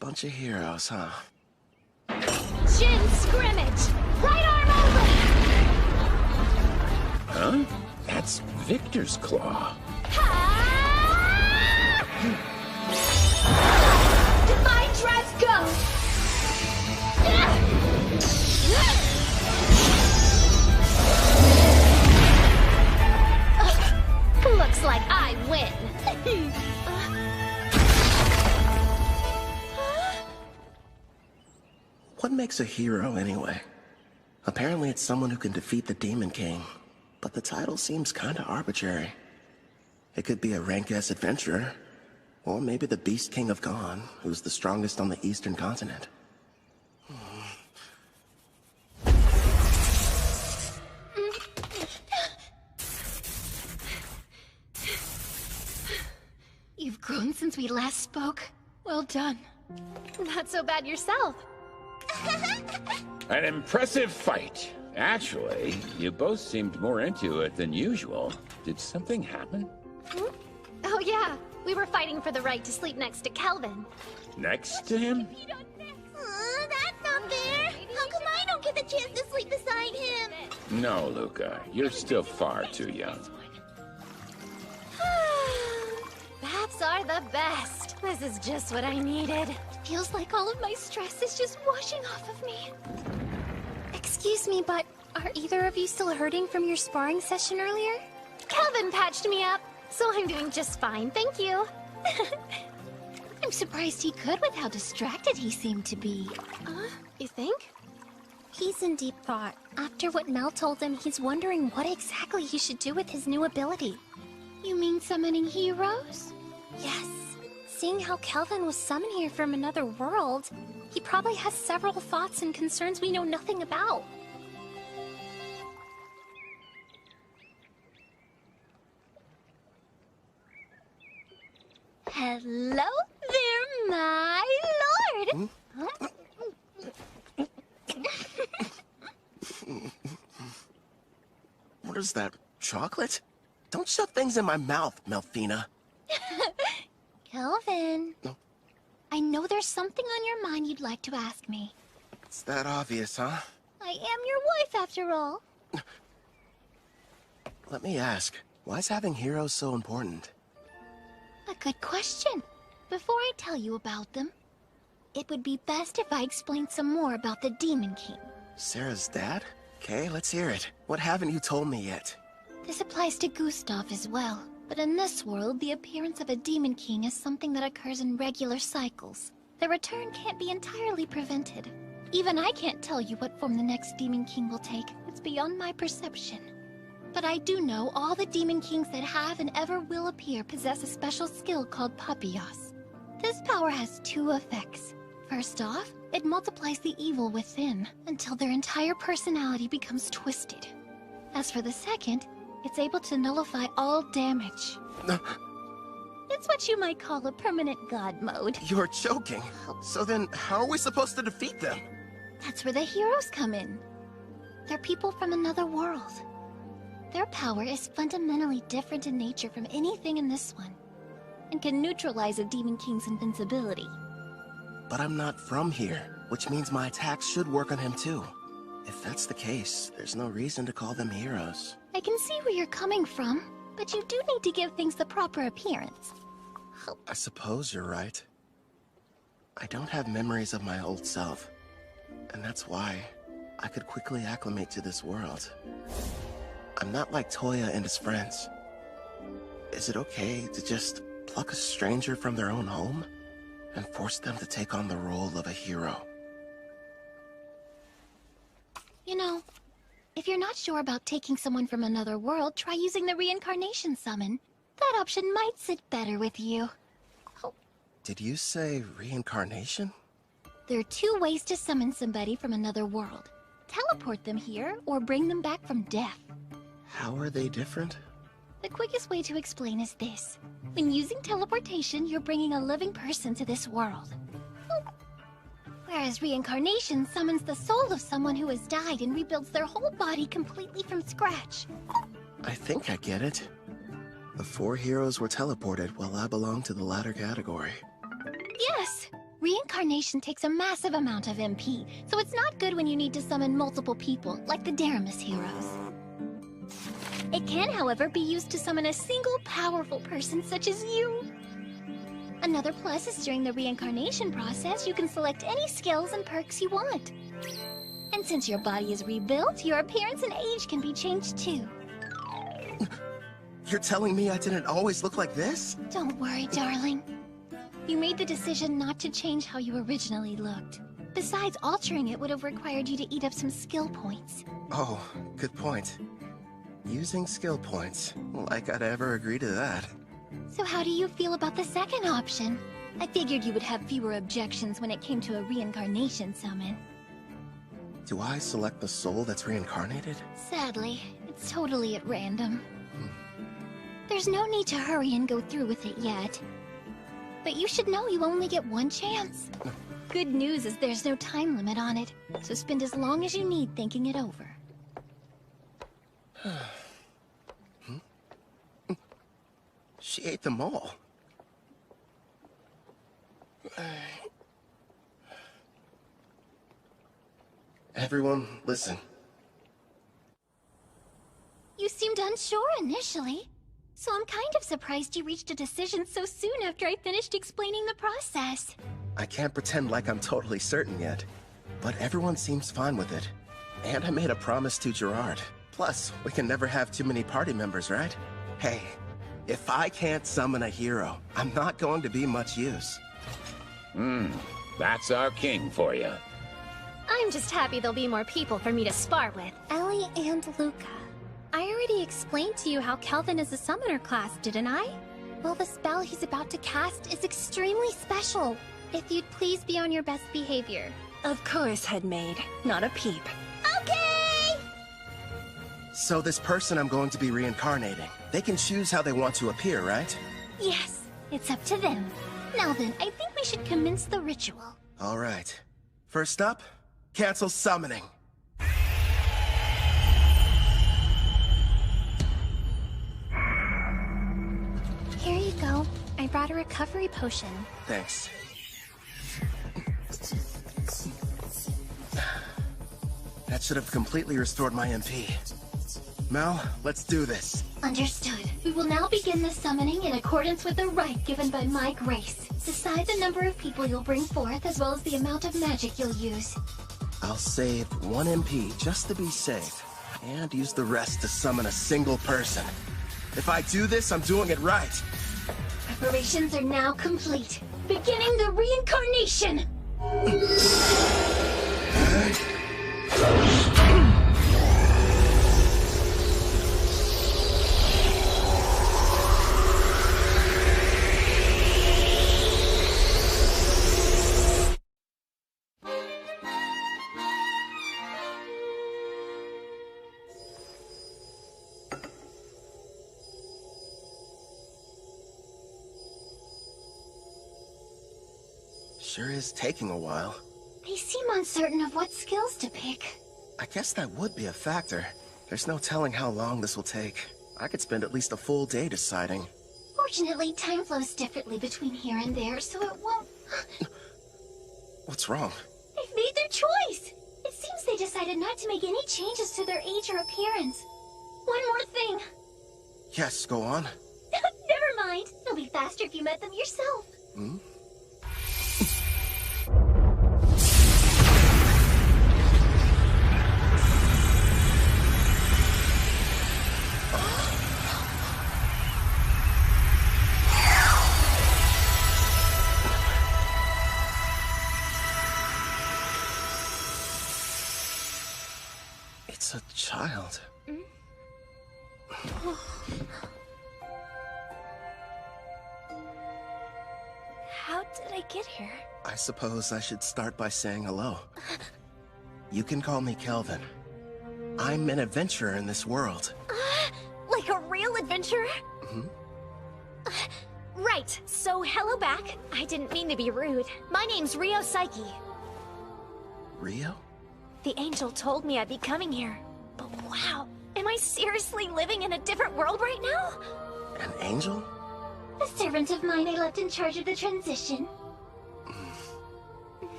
Bunch of heroes, huh? Shin scrimmage! Right arm over! Huh? That's Victor's claw. Divine Dress go! Looks like I win. What makes a hero, anyway? Apparently it's someone who can defeat the Demon King, but the title seems kinda arbitrary. It could be a rank-S adventurer, or maybe the Beast King of Gone, who's the strongest on the Eastern continent. You've grown since we last spoke. Well done. Not so bad yourself. An impressive fight. Actually, you both seemed more into it than usual. Did something happen? Oh yeah, we were fighting for the right to sleep next to Kelvin. Next to him? That's not fair. How come I don't get the chance to sleep beside him? No, Luca. You're still far too young. Baths are the best. This is just what I needed. Feels like all of my stress is just washing off of me. Excuse me, but are either of you still hurting from your sparring session earlier? Kelvin patched me up, so I'm doing just fine, thank you. I'm surprised he could with how distracted he seemed to be. You think? He's in deep thought. After what Mel told him, he's wondering what exactly he should do with his new ability. You mean summoning heroes? Yes. Seeing how Kelvin was summoned here from another world, he probably has several thoughts and concerns we know nothing about. Hello there, my lord! What is that, chocolate? Don't shove things in my mouth, Melfina. Kelvin. No. I know there's something on your mind you'd like to ask me. It's that obvious, huh? I am your wife, after all. Let me ask, why is having heroes so important? A good question. Before I tell you about them, it would be best if I explained some more about the Demon King. Sarah's dad? Okay, let's hear it. What haven't you told me yet? This applies to Gustav as well. But in this world, the appearance of a Demon King is something that occurs in regular cycles. The return can't be entirely prevented. Even I can't tell you what form the next Demon King will take. It's beyond my perception. But I do know all the Demon Kings that have and ever will appear possess a special skill called Papillas. This power has two effects. First off, it multiplies the evil within until their entire personality becomes twisted. As for the second, it's able to nullify all damage. It's what you might call a permanent god mode. You're joking. So then, how are we supposed to defeat them? That's where the heroes come in. They're people from another world. Their power is fundamentally different in nature from anything in this one, and can neutralize a Demon King's invincibility. But I'm not from here, which means my attacks should work on him too. If that's the case, there's no reason to call them heroes. I can see where you're coming from, but you do need to give things the proper appearance. I suppose you're right. I don't have memories of my old self, and that's why I could quickly acclimate to this world. I'm not like Toya and his friends. Is it okay to just pluck a stranger from their own home? and force them to take on the role of a hero. You know, if you're not sure about taking someone from another world, try using the reincarnation summon. That option might sit better with you. Did you say reincarnation? There are two ways to summon somebody from another world. Teleport them here, or bring them back from death. How are they different? The quickest way to explain is this. When using teleportation, you're bringing a living person to this world. Whereas reincarnation summons the soul of someone who has died and rebuilds their whole body completely from scratch. I think I get it. The 4 heroes were teleported while I belong to the latter category. Yes! Reincarnation takes a massive amount of MP, so it's not good when you need to summon multiple people, like the Daramus heroes. It can, however, be used to summon a single powerful person such as you. Another plus is during the reincarnation process, you can select any skills and perks you want. And since your body is rebuilt, your appearance and age can be changed too. You're telling me I didn't always look like this? Don't worry, darling. You made the decision not to change how you originally looked. Besides, altering it would have required you to eat up some skill points. Oh, good point. Using skill points. Like I'd ever agree to that. So how do you feel about the second option? I figured you would have fewer objections when it came to a reincarnation summon. Do I select the soul that's reincarnated? Sadly, it's totally at random. There's no need to hurry and go through with it yet. But you should know you only get one chance. Good news is there's no time limit on it, so spend as long as you need thinking it over. She ate them all. Everyone, listen. You seemed unsure initially, so I'm kind of surprised you reached a decision so soon after I finished explaining the process. I can't pretend like I'm totally certain yet, but everyone seems fine with it. And I made a promise to Gerard. Plus, we can never have too many party members, right? Hey, if I can't summon a hero, I'm not going to be much use. That's our king for you. I'm just happy there'll be more people for me to spar with. Ellie and Luca. I already explained to you how Kelvin is a summoner class, didn't I? Well, the spell he's about to cast is extremely special. If you'd please be on your best behavior. Of course, Headmaid. Not a peep. Okay! So this person I'm going to be reincarnating, they can choose how they want to appear, right? Yes, it's up to them. Now then, I think we should commence the ritual. All right. First up, cancel summoning. Here you go. I brought a recovery potion. Thanks. That should have completely restored my MP. Mel, let's do this. Understood. We will now begin the summoning in accordance with the rite given by my grace. Decide the number of people you'll bring forth, as well as the amount of magic you'll use. I'll save 1 MP just to be safe, and use the rest to summon a single person. If I do this, I'm doing it right. Preparations are now complete. Beginning the reincarnation! Sure is taking a while. They seem uncertain of what skills to pick. I guess that would be a factor. There's no telling how long this will take. I could spend at least a full day deciding. Fortunately, time flows differently between here and there, so it won't... What's wrong? They've made their choice! It seems they decided not to make any changes to their age or appearance. One more thing. Yes, go on. Never mind. It'll be faster if you met them yourself. Hmm? child. How did I get here? I suppose I should start by saying hello. You can call me Kelvin. I'm an adventurer in this world. Like a real adventurer? Mhm. Right, so hello back. I didn't mean to be rude. My name's Rio Psyche. Rio? The angel told me I'd be coming here. But wow, am I seriously living in a different world right now? An angel? A servant of mine I left in charge of the transition.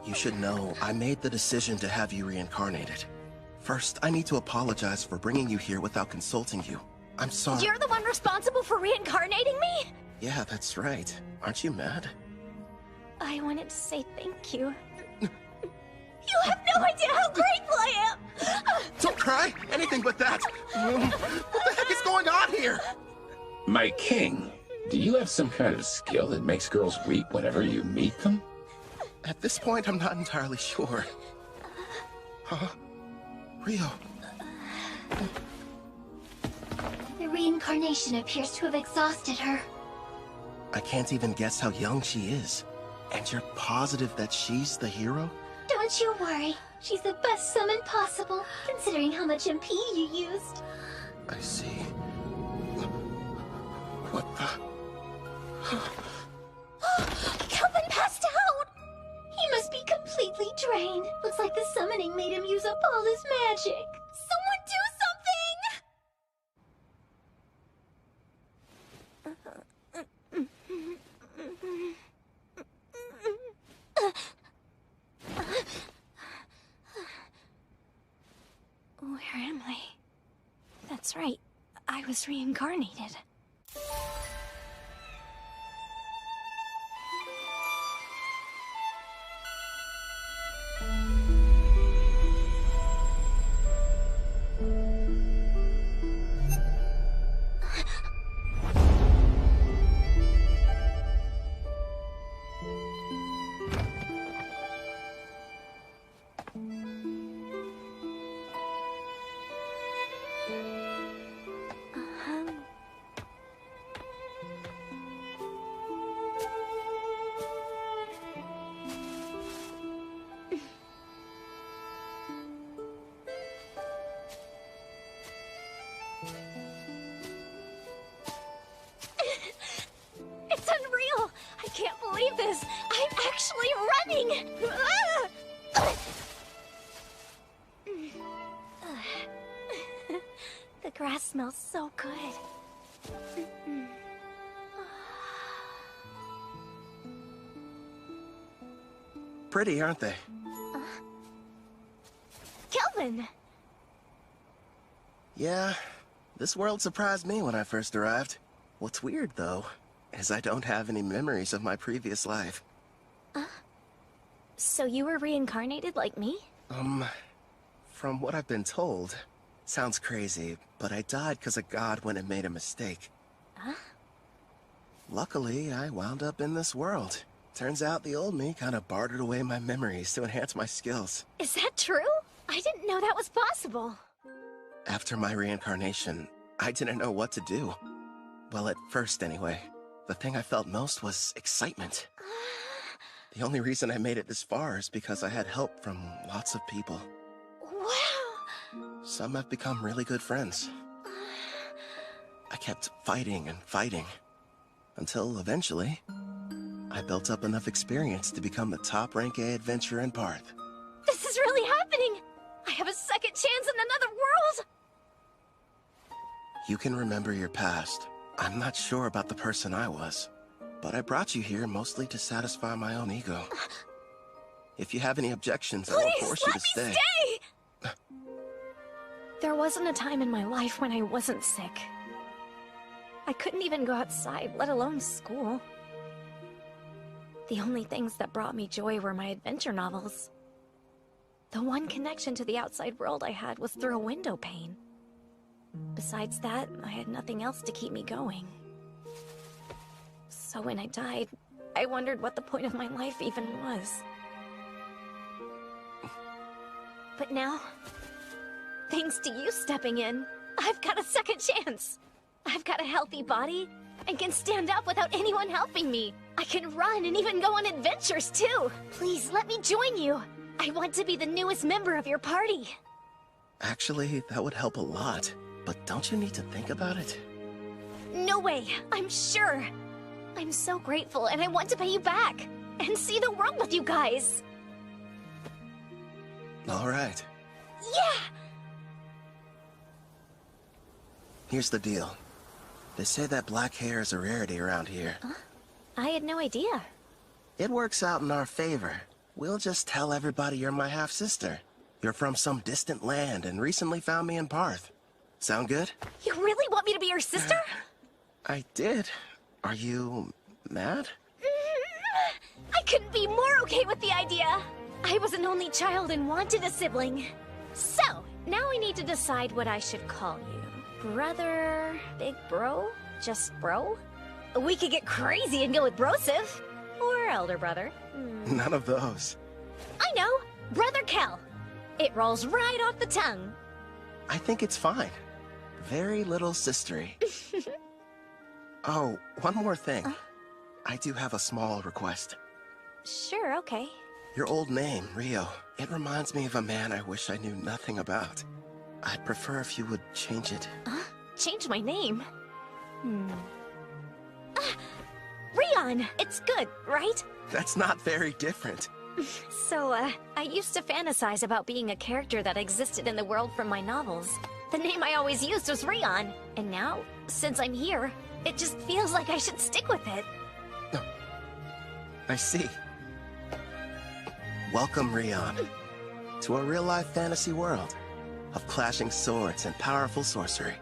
You should know, I made the decision to have you reincarnated. First, I need to apologize for bringing you here without consulting you. I'm sorry. You're the one responsible for reincarnating me? Yeah, that's right. Aren't you mad? I wanted to say thank you. You have no idea how grateful I am! Don't cry! Anything but that! What the heck is going on here? My king, do you have some kind of skill that makes girls weep whenever you meet them? At this point, I'm not entirely sure. Huh? Rio. The reincarnation appears to have exhausted her. I can't even guess how young she is. And you're positive that she's the hero? Don't you worry. She's the best summon possible, considering how much MP you used. I see. What the? Kelvin passed out! He must be completely drained. Looks like the summoning made him use up all his magic. Someone do something! Where am I? That's right. I was reincarnated. It's unreal! I can't believe this! I'm actually running! The grass smells so good. Pretty, aren't they? Kelvin! Yeah, this world surprised me when I first arrived. What's weird, though, is I don't have any memories of my previous life. So you were reincarnated like me? From what I've been told, sounds crazy, but I died because a god went and made a mistake. Huh? Luckily, I wound up in this world. Turns out the old me kind of bartered away my memories to enhance my skills. Is that true? I didn't know that was possible. After my reincarnation, I didn't know what to do. Well, at first anyway. The thing I felt most was excitement. The only reason I made it this far is because I had help from lots of people. Wow! Some have become really good friends. I kept fighting and fighting, until eventually, I built up enough experience to become the top rank A adventurer in Parth. This is really happening! I have a second chance in another world! You can remember your past. I'm not sure about the person I was, but I brought you here mostly to satisfy my own ego. If you have any objections, I won't force you to stay. Stay! There wasn't a time in my life when I wasn't sick. I couldn't even go outside, let alone school. The only things that brought me joy were my adventure novels. The one connection to the outside world I had was through a window pane. Besides that, I had nothing else to keep me going. So when I died, I wondered what the point of my life even was. it now. Thanks to you stepping in, I've got a second chance. I've got a healthy body and can stand up without anyone helping me. I can run and even go on adventures too. Please let me join you. I want to be the newest member of your party. Actually, that would help a lot. But don't you need to think about it? No way, I'm sure. I'm so grateful and I want to pay you back and see the world with you guys. All right. Yeah! Here's the deal. They say that black hair is a rarity around here. Huh? I had no idea. It works out in our favor. We'll just tell everybody you're my half-sister. You're from some distant land and recently found me in Parth. Sound good? You really want me to be your sister? I did. Are you mad? I couldn't be more okay with the idea. I was an only child and wanted a sibling. So, now we need to decide what I should call you. Brother? Big bro? Just bro? We could get crazy and go with brosive. Or elder brother. None of those. I know! Brother Kel. It rolls right off the tongue. I think it's fine. Very little sistery. Oh, one more thing. I do have a small request. Sure, okay. Your old name, Rio, it reminds me of a man I wish I knew nothing about. I'd prefer if you would change it. Change my name? Rion! It's good, right? That's not very different. So, I used to fantasize about being a character that existed in the world from my novels. The name I always used was Rion, and now, since I'm here, it just feels like I should stick with it. I see. Welcome, Rion, to a real-life fantasy world of clashing swords and powerful sorcery.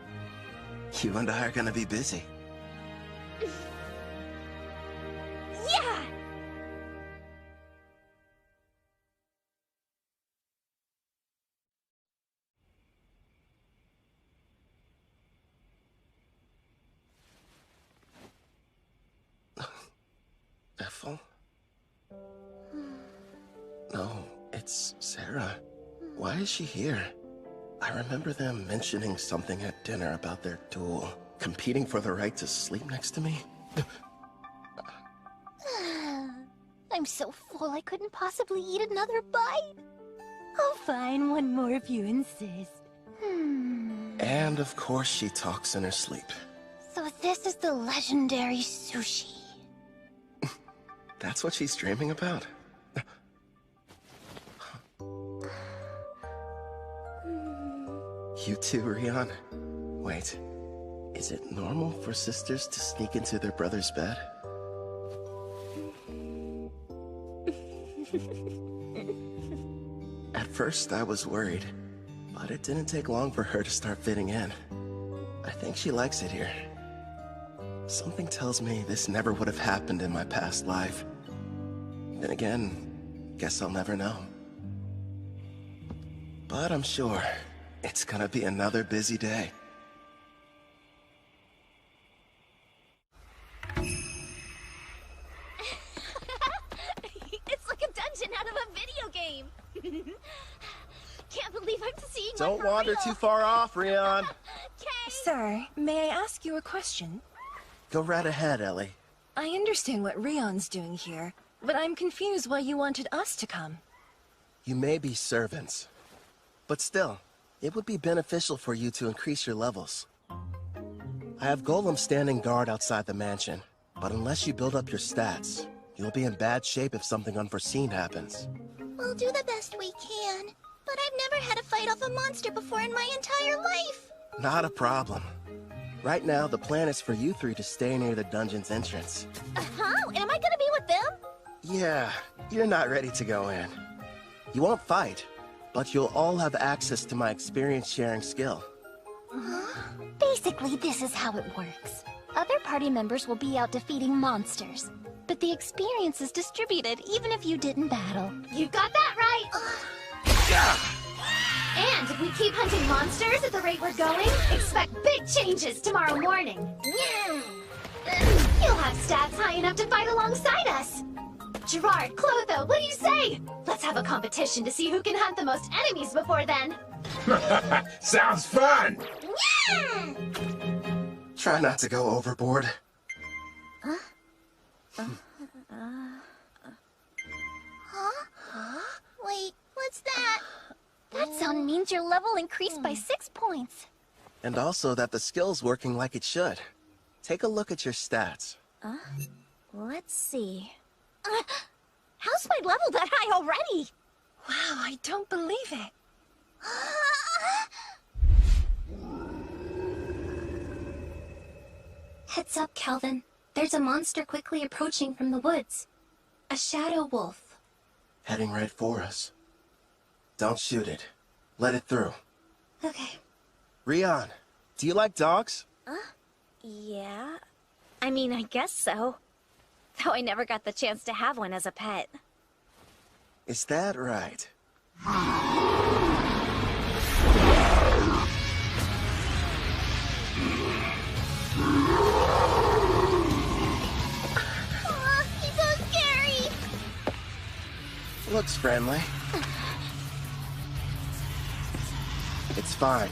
You and I are gonna be busy. Yeah! Ethel? No, it's Sarah. Why is she here? I remember them mentioning something at dinner about their duel. Competing for the right to sleep next to me? I'm so full I couldn't possibly eat another bite. Oh, fine, one more if you insist. And of course she talks in her sleep. So this is the legendary sushi. That's what she's dreaming about? You too, Rion? Wait, is it normal for sisters to sneak into their brother's bed? At first, I was worried, but it didn't take long for her to start fitting in. I think she likes it here. Something tells me this never would have happened in my past life. Then again, guess I'll never know. But I'm sure it's gonna be another busy day. It's like a dungeon out of a video game! Can't believe I'm seeing Don't one for wander real. too far off, Rion. Sir, may I ask you a question? Go right ahead, Ellie. I understand what Rion's doing here, but I'm confused why you wanted us to come. You may be servants, but still, it would be beneficial for you to increase your levels. I have golems standing guard outside the mansion, but unless you build up your stats, you'll be in bad shape if something unforeseen happens. We'll do the best we can, but I've never had to fight off a monster before in my entire life. Not a problem. Right now, the plan is for you three to stay near the dungeon's entrance. Huh? Am I gonna be with them? Yeah, you're not ready to go in. You won't fight, but you'll all have access to my experience-sharing skill. Basically, this is how it works. Other party members will be out defeating monsters, but the experience is distributed even if you didn't battle. You got that right! And if we keep hunting monsters at the rate we're going, expect big changes tomorrow morning. You'll have stats high enough to fight alongside us. Gerard, Clotho, what do you say? Let's have a competition to see who can hunt the most enemies before then. Sounds fun! Yeah! Try not to go overboard. Wait, what's that? That sound means your level increased by 6 points. And also that the skill's working like it should. Take a look at your stats. Let's see. How's my level that high already? Wow, I don't believe it. Heads up, Calvin. There's a monster quickly approaching from the woods. A shadow wolf. Heading right for us. Don't shoot it. Let it through. Okay. Rion, do you like dogs? Yeah. I mean, I guess so. Though I never got the chance to have one as a pet. Is that right? He's so scary! Looks friendly. It's fine.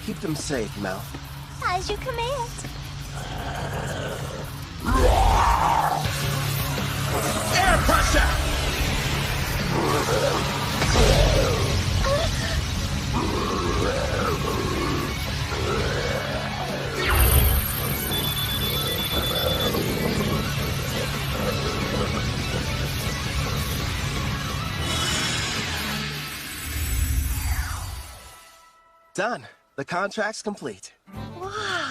Keep them safe, Mel. As you command. Air pressure! Done. The contract's complete. Wow!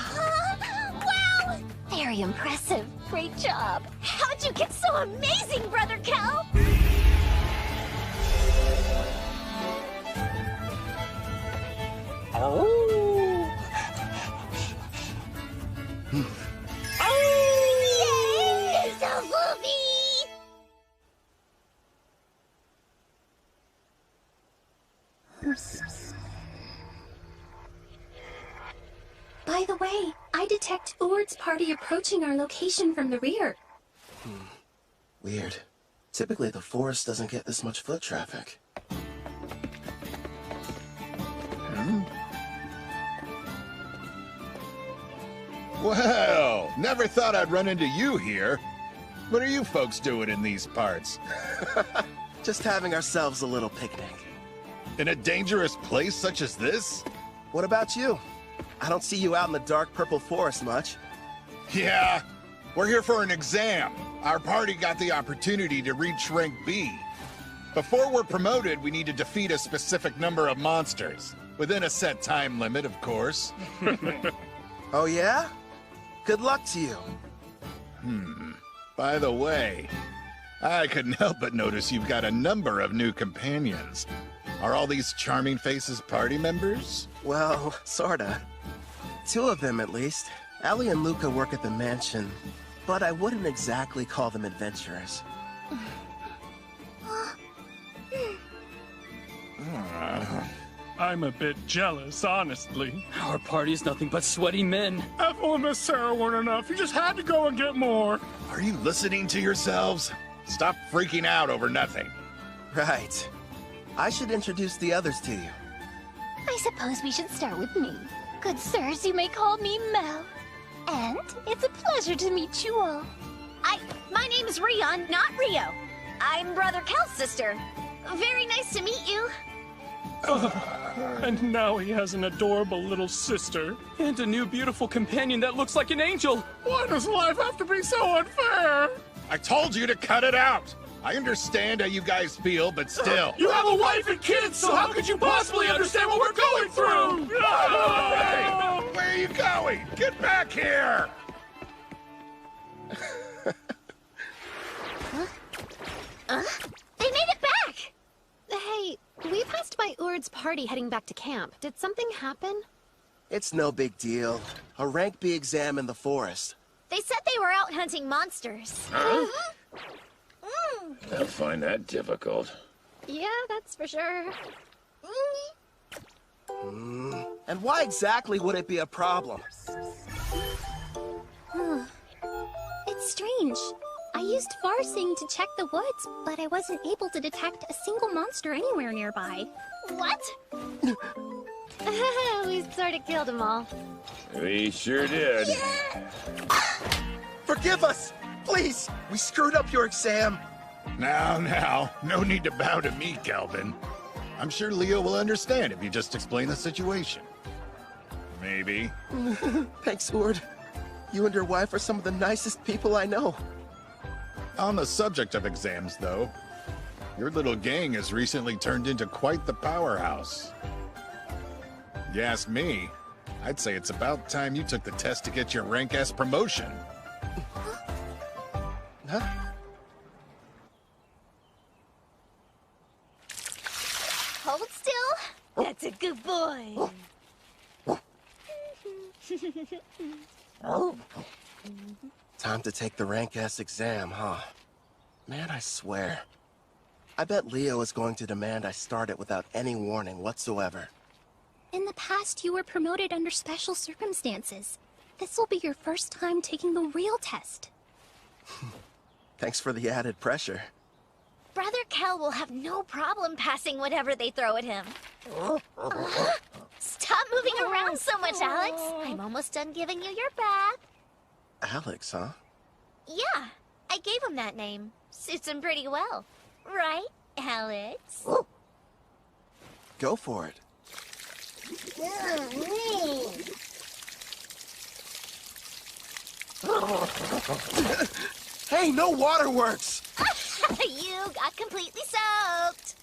Very impressive. Great job. How'd you get so amazing, Brother Cal? Yay! It's a movie! By the way, I detect Urd's party approaching our location from the rear. Weird. Typically, the forest doesn't get this much foot traffic. Well, never thought I'd run into you here. What are you folks doing in these parts? Just having ourselves a little picnic. In a dangerous place such as this? What about you? I don't see you out in the dark purple forest much. Yeah, we're here for an exam. Our party got the opportunity to reach rank B. Before we're promoted, we need to defeat a specific number of monsters. Within a set time limit, of course. Oh yeah? Good luck to you. By the way, I couldn't help but notice you've got a number of new companions. Are all these charming faces party members? Well, sorta. 2 of them, at least. Ellie and Luca work at the mansion, but I wouldn't exactly call them adventurers. I'm a bit jealous, honestly. Our party's nothing but sweaty men. Ethel and Miss Sarah weren't enough. You just had to go and get more. Are you listening to yourselves? Stop freaking out over nothing. Right. I should introduce the others to you. I suppose we should start with me. Good sirs, you may call me Mel. And it's a pleasure to meet you all. My name is Rion, not Rio. I'm Brother Cal's sister. Very nice to meet you. And now he has an adorable little sister. And a new beautiful companion that looks like an angel. Why does life have to be so unfair? I told you to cut it out. I understand how you guys feel, but still. You have a wife and kids, so how could you possibly understand what we're going through? Hey, where are you going? Get back here! They made it back! Hey, we passed by Urd's party heading back to camp. Did something happen? It's no big deal. A rank B exam in the forest. They said they were out hunting monsters. Huh? I'll find that difficult. Yeah, that's for sure. And why exactly would it be a problem? It's strange. I used far parsing to check the woods, but I wasn't able to detect a single monster anywhere nearby. What? We sort of killed them all. We sure did. Forgive us! Please! We screwed up your exam! Now, no need to bow to me, Calvin. I'm sure Leo will understand if you just explain the situation. Maybe. Thanks, Ord. You and your wife are some of the nicest people I know. On the subject of exams, though, your little gang has recently turned into quite the powerhouse. You ask me, I'd say it's about time you took the test to get your rank S promotion. Huh? Hold still. That's a good boy. Time to take the rank S exam, huh? Man, I swear. I bet Leo is going to demand I start it without any warning whatsoever. In the past, you were promoted under special circumstances. This will be your first time taking the real test. Thanks for the added pressure. Brother Kel will have no problem passing whatever they throw at him. Stop moving around so much, Alex. I'm almost done giving you your bath. Alex, huh? Yeah, I gave him that name. Suits him pretty well. Right, Alex? Go for it. Hey, no waterworks! You got completely soaked.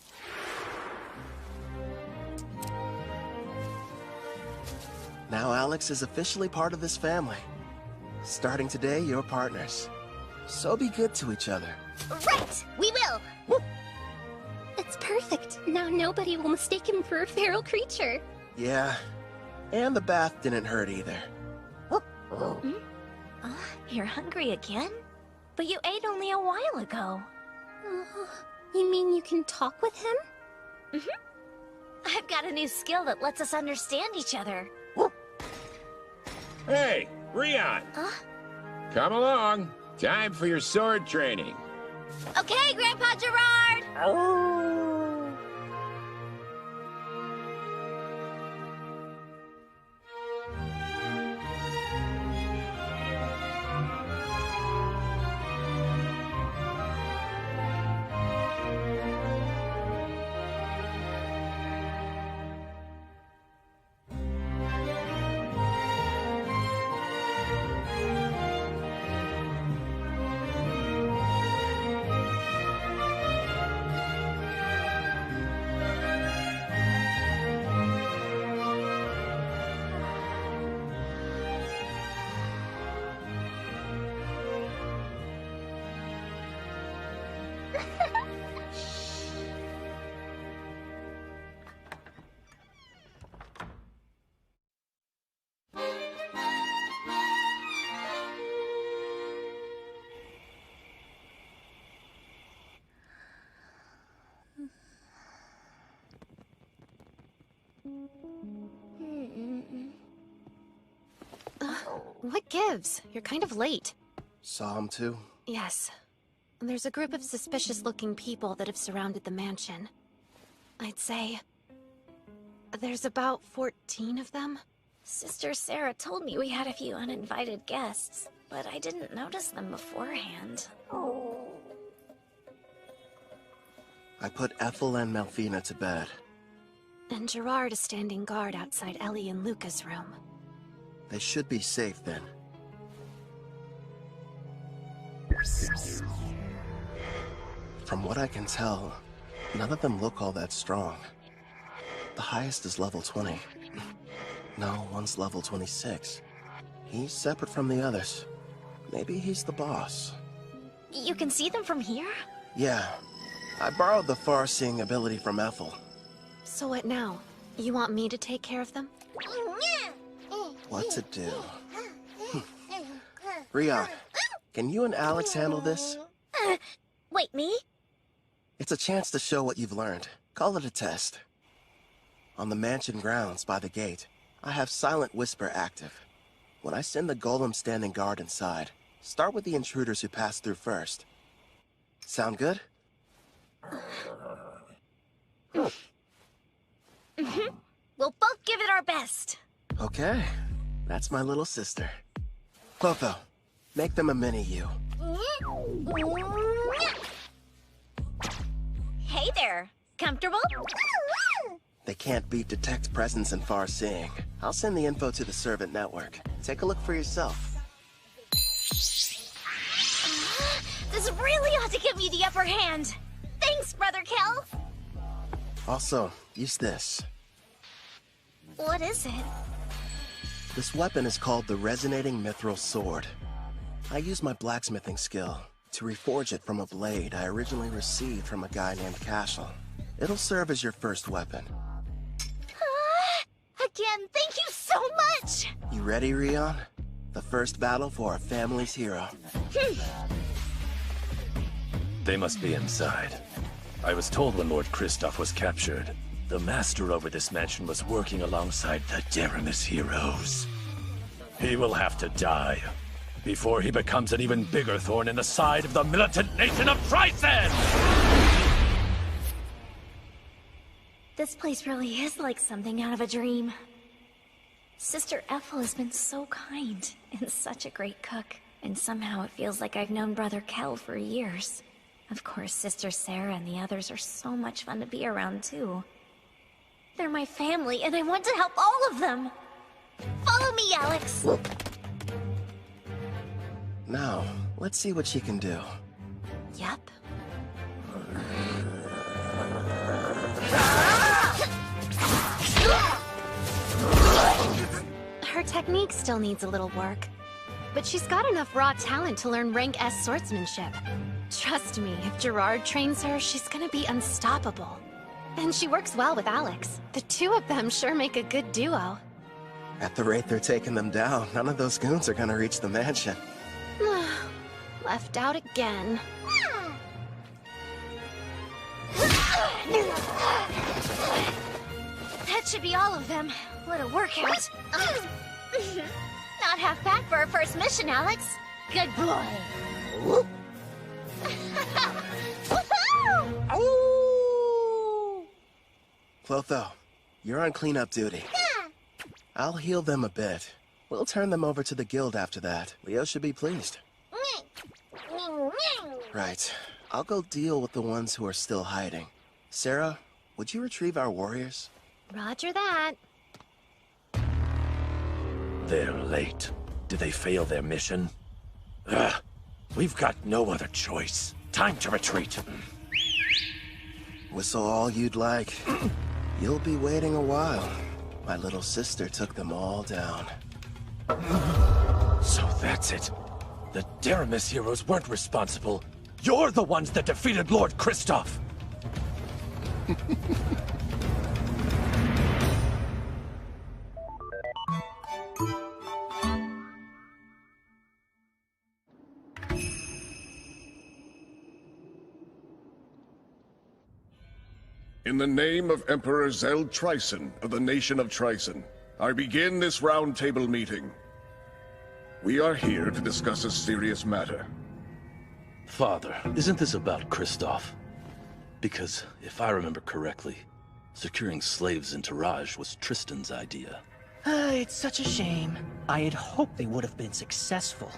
Now Alex is officially part of this family. Starting today, you're partners. So be good to each other. Right, we will. It's perfect. Now nobody will mistake him for a feral creature. Yeah, and the bath didn't hurt either. You're hungry again? But you ate only a while ago. You mean you can talk with him? Mm-hmm. I've got a new skill that lets us understand each other. Hey, Rion! Come along. Time for your sword training. Okay, Grandpa Gerard! What gives? You're kind of late. Saw him too? Yes. There's a group of suspicious-looking people that have surrounded the mansion. I'd say... there's about 14 of them. Sister Sarah told me we had a few uninvited guests, but I didn't notice them beforehand. I put Ethel and Melfina to bed. And Gerard is standing guard outside Ellie and Luca's room. They should be safe then. From what I can tell, none of them look all that strong. The highest is level 20. No, one's level 26. He's separate from the others. Maybe he's the boss. You can see them from here? Yeah. I borrowed the far-seeing ability from Ethel. So what now? You want me to take care of them? What to do? Rion, can you and Alex handle this? Wait, me? It's a chance to show what you've learned. Call it a test. On the mansion grounds by the gate, I have Silent Whisper active. When I send the golem standing guard inside, start with the intruders who pass through first. Sound good? We'll both give it our best. Okay. That's my little sister. Clotho, make them a mini-you. Hey there. Comfortable? They can't beat Detect Presence and Far Seeing. I'll send the info to the Servant Network. Take a look for yourself. This really ought to give me the upper hand. Thanks, Brother Kel. Also, use this. What is it? This weapon is called the Resonating Mithril Sword. I use my blacksmithing skill to reforge it from a blade I originally received from a guy named Cashel. It'll serve as your first weapon. Again, thank you so much! You ready, Rion? The first battle for our family's hero. They must be inside. I was told when Lord Kristoff was captured, the master over this mansion was working alongside the Deramis heroes. He will have to die before he becomes an even bigger thorn in the side of the militant nation of Tryson! This place really is like something out of a dream. Sister Ethel has been so kind and such a great cook. And somehow it feels like I've known Brother Kel for years. Of course, Sister Sarah and the others are so much fun to be around too. They're my family and I want to help all of them. Follow me, Alex. Now, let's see what she can do. Yep. Her technique still needs a little work, but she's got enough raw talent to learn rank S swordsmanship. Trust me, if Gerard trains her, she's gonna be unstoppable. And she works well with Alex. The two of them sure make a good duo. At the rate they're taking them down, none of those goons are gonna reach the mansion. Left out again. That should be all of them. What a workout. Not half bad for our first mission, Alex. Good boy. Clotho, you're on cleanup duty. I'll heal them a bit. We'll turn them over to the guild after that. Leo should be pleased. Right. I'll go deal with the ones who are still hiding. Sarah, would you retrieve our warriors? Roger that. They're late. Did they fail their mission? Ugh. We've got no other choice. Time to retreat. Whistle all you'd like. You'll be waiting a while. My little sister took them all down. So that's it. The Deramis heroes weren't responsible. You're the ones that defeated Lord Kristoff! In the name of Emperor Zeld Tryson of the nation of Tryson, I begin this roundtable meeting. We are here to discuss a serious matter. Father, isn't this about Kristoff? Because, if I remember correctly, securing slaves in Taraj was Tristan's idea. It's such a shame. I had hoped they would have been successful.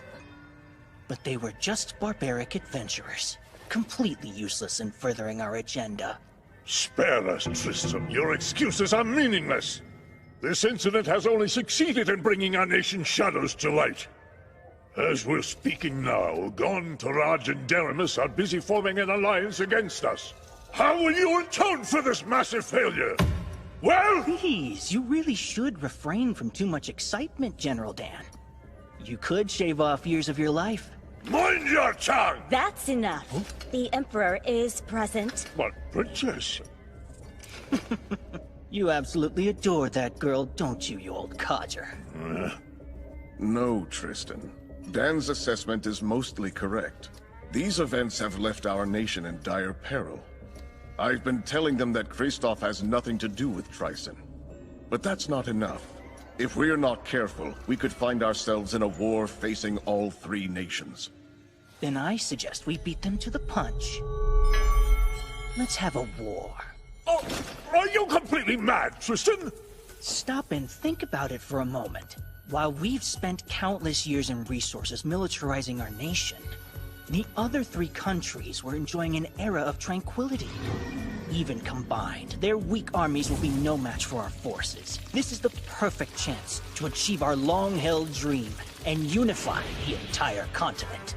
But they were just barbaric adventurers, completely useless in furthering our agenda. Spare us, Tristan. Your excuses are meaningless. This incident has only succeeded in bringing our nation's shadows to light. As we're speaking now, Gon, Taraj, and Deramis are busy forming an alliance against us. How will you atone for this massive failure? Well... Please, you really should refrain from too much excitement, General Dan. You could shave off years of your life. Mind your tongue! That's enough. The Emperor is present. But, Princess... You absolutely adore that girl, don't you old codger? No, Tristan. Dan's assessment is mostly correct. These events have left our nation in dire peril. I've been telling them that Kristoff has nothing to do with Tryson. But that's not enough. If we're not careful, we could find ourselves in a war facing all three nations. Then I suggest we beat them to the punch. Let's have a war. Oh, are you completely mad, Tristan? Stop and think about it for a moment. While we've spent countless years and resources militarizing our nation, the other 3 countries were enjoying an era of tranquility. Even combined, their weak armies will be no match for our forces. This is the perfect chance to achieve our long-held dream and unify the entire continent.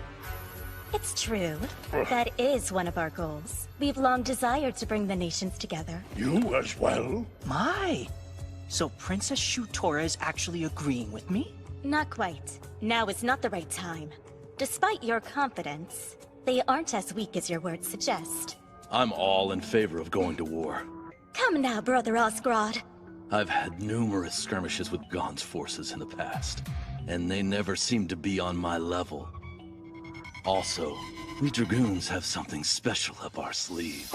It's true. That is one of our goals. We've long desired to bring the nations together. You as well? My! So Princess Shutora is actually agreeing with me? Not quite. Now is not the right time. Despite your confidence, they aren't as weak as your words suggest. I'm all in favor of going to war. Come now, Brother Osgrod. I've had numerous skirmishes with Gon's forces in the past, and they never seemed to be on my level. Also, we Dragoons have something special up our sleeves.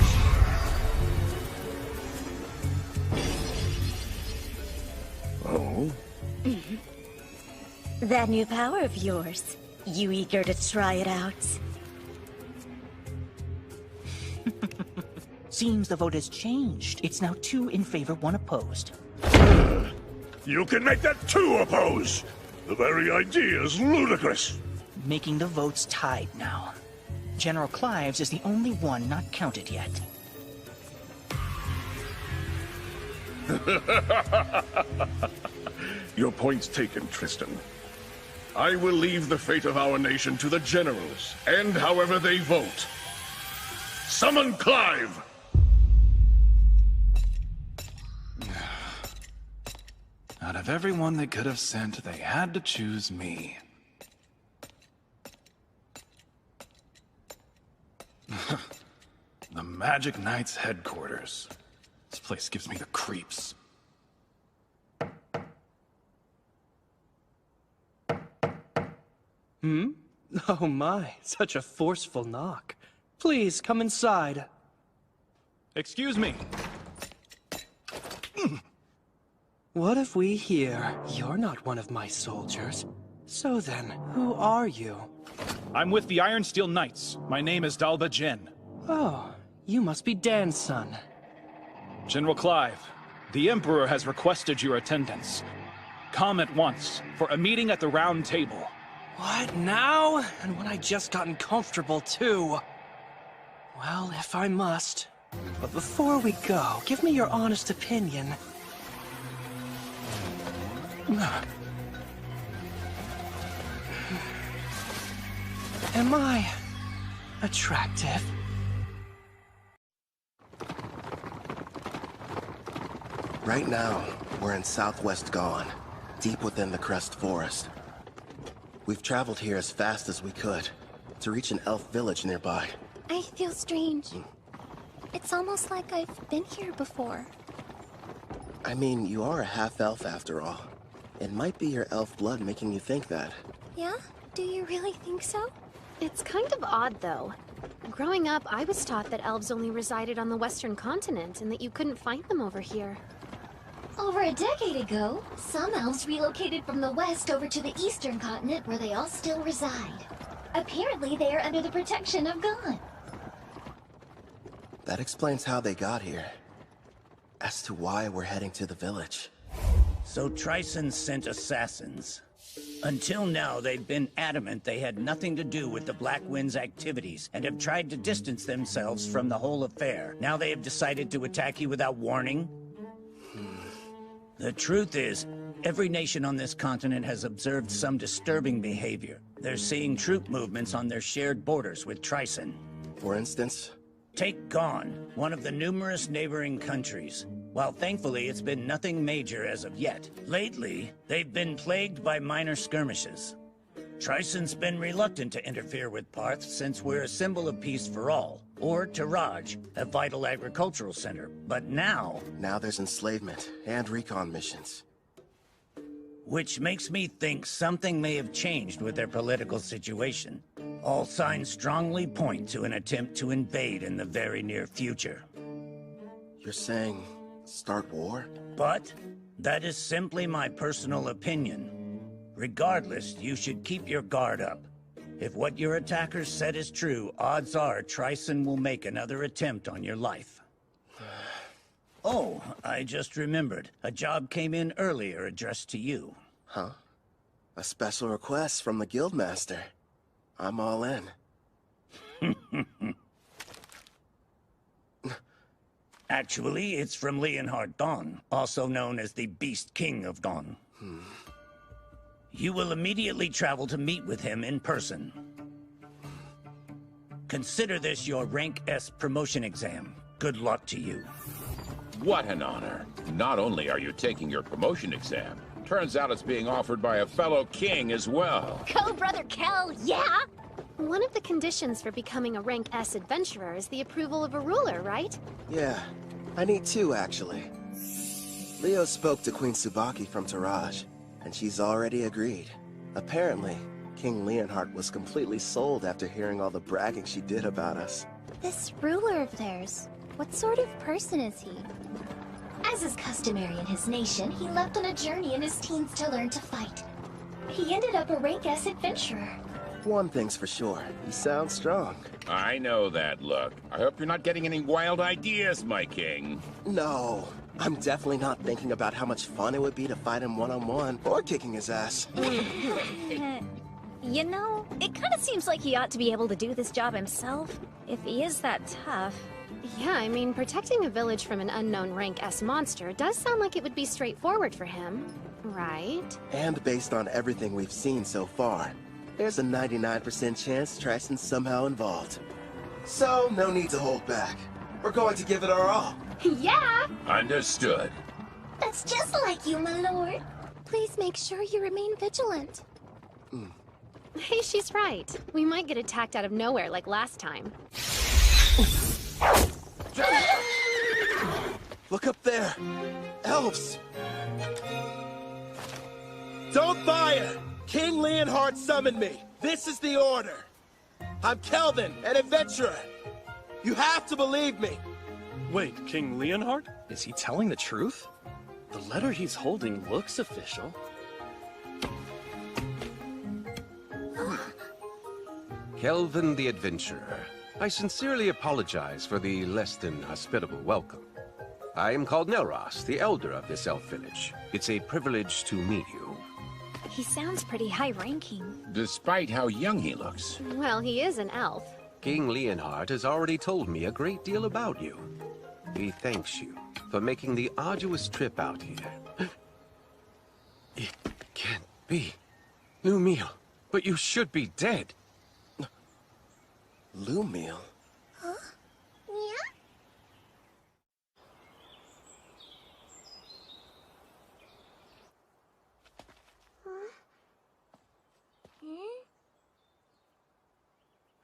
Oh? That new power of yours. You eager to try it out? Seems the vote has changed. It's now 2 in favor, 1 opposed. You can make that 2 oppose! The very idea is ludicrous! Making the votes tied now. General Clives is the only one not counted yet. Your point's taken, Tristan. I will leave the fate of our nation to the generals, and however they vote. Summon Clive! Out of everyone they could have sent, they had to choose me. The Magic Knights headquarters. This place gives me the creeps. Hmm? Oh my, such a forceful knock. Please, come inside. Excuse me. What if we hear you're not one of my soldiers? So then, who are you? I'm with the Iron Steel Knights. My name is Dalba Jin. Oh, you must be Dan's son. General Clive, the Emperor has requested your attendance. Come at once, for a meeting at the Round Table. What, now? And when I just gotten comfortable, too. Well, if I must. But before we go, give me your honest opinion. Am I attractive? Right now, we're in southwest Gon, deep within the Crest Forest. We've traveled here as fast as we could, to reach an elf village nearby. I feel strange. It's almost like I've been here before. I mean, you are a half-elf after all. It might be your elf blood making you think that. Yeah? Do you really think so? It's kind of odd, though. Growing up, I was taught that elves only resided on the western continent and that you couldn't find them over here. Over a decade ago, some elves relocated from the west over to the eastern continent where they all still reside. Apparently, they are under the protection of Gon. That explains how they got here. As to why we're heading to the village. So Triton sent assassins. Until now, they've been adamant they had nothing to do with the Black Wind's activities and have tried to distance themselves from the whole affair. Now they have decided to attack you without warning? The truth is, every nation on this continent has observed some disturbing behavior. They're seeing troop movements on their shared borders with Triton. For instance? Take Gon, one of the numerous neighboring countries. While thankfully it's been nothing major as of yet, lately they've been plagued by minor skirmishes. Triton's been reluctant to interfere with Parth since we're a symbol of peace for all, or Taraj, a vital agricultural center. But now... Now there's enslavement and recon missions. Which makes me think something may have changed with their political situation. All signs strongly point to an attempt to invade in the very near future. You're saying start war? But that is simply my personal opinion. Regardless, you should keep your guard up. If what your attackers said is true, odds are Tryson will make another attempt on your life. Oh, I just remembered. A job came in earlier addressed to you. Huh? A special request from the Guildmaster. I'm all in. Actually, it's from Leonhard Dawn, also known as the Beast King of Dawn. You will immediately travel to meet with him in person. Consider this your Rank S promotion exam. Good luck to you. What an honor. Not only are you taking your promotion exam, turns out it's being offered by a fellow king as well. Go, Brother Kel, yeah? One of the conditions for becoming a Rank S adventurer is the approval of a ruler, right? Yeah, I need 2 actually. Leo spoke to Queen Tsubaki from Taraj, and she's already agreed. Apparently, King Leonhard was completely sold after hearing all the bragging she did about us. This ruler of theirs, what sort of person is he? As is customary in his nation, he left on a journey in his teens to learn to fight. He ended up a Rank S adventurer. One thing's for sure, he sounds strong. I know that look. I hope you're not getting any wild ideas, my king. No, I'm definitely not thinking about how much fun it would be to fight him one-on-one or kicking his ass. You know, it kind of seems like he ought to be able to do this job himself, if he is that tough. Yeah, I mean, protecting a village from an unknown Rank S monster does sound like it would be straightforward for him, right? And based on everything we've seen so far, there's a 99% chance Tryson's somehow involved. So, no need to hold back. We're going to give it our all. Yeah! Understood. That's just like you, my lord. Please make sure you remain vigilant. Hey, she's right. We might get attacked out of nowhere like last time. Look up there! Elves! Don't fire! King Leonhard summoned me. This is the order. I'm Kelvin, an adventurer. You have to believe me. Wait, King Leonhard? Is he telling the truth? The letter he's holding looks official. Kelvin the Adventurer. I sincerely apologize for the less than hospitable welcome. I am called Nelros, the elder of this elf village. It's a privilege to meet you. He sounds pretty high-ranking. Despite how young he looks. Well, he is an elf. King Leonhard has already told me a great deal about you. He thanks you for making the arduous trip out here. It can't be. Lumiel, but you should be dead. Lumiel? Huh? Yeah?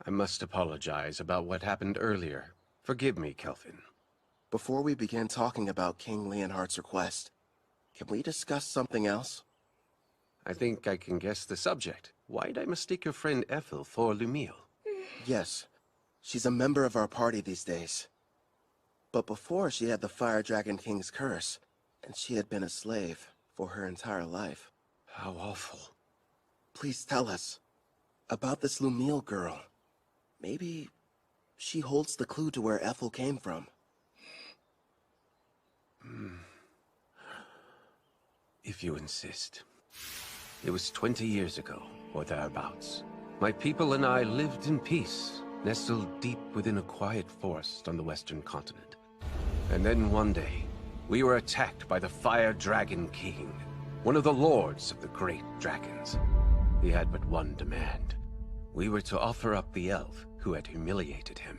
I must apologize about what happened earlier. Forgive me, Kelvin. Before we begin talking about King Leonhard's request, can we discuss something else? I think I can guess the subject. Why'd I mistake your friend Ethel for Lumiel? Yes. She's a member of our party these days. But before, she had the Fire Dragon King's curse, and she had been a slave for her entire life. How awful. Please tell us about this Lumiel girl. Maybe she holds the clue to where Ethel came from. If you insist. It was 20 years ago, or thereabouts. My people and I lived in peace, nestled deep within a quiet forest on the western continent. And then one day, we were attacked by the Fire Dragon King, one of the lords of the great dragons. He had but one demand. We were to offer up the elf who had humiliated him.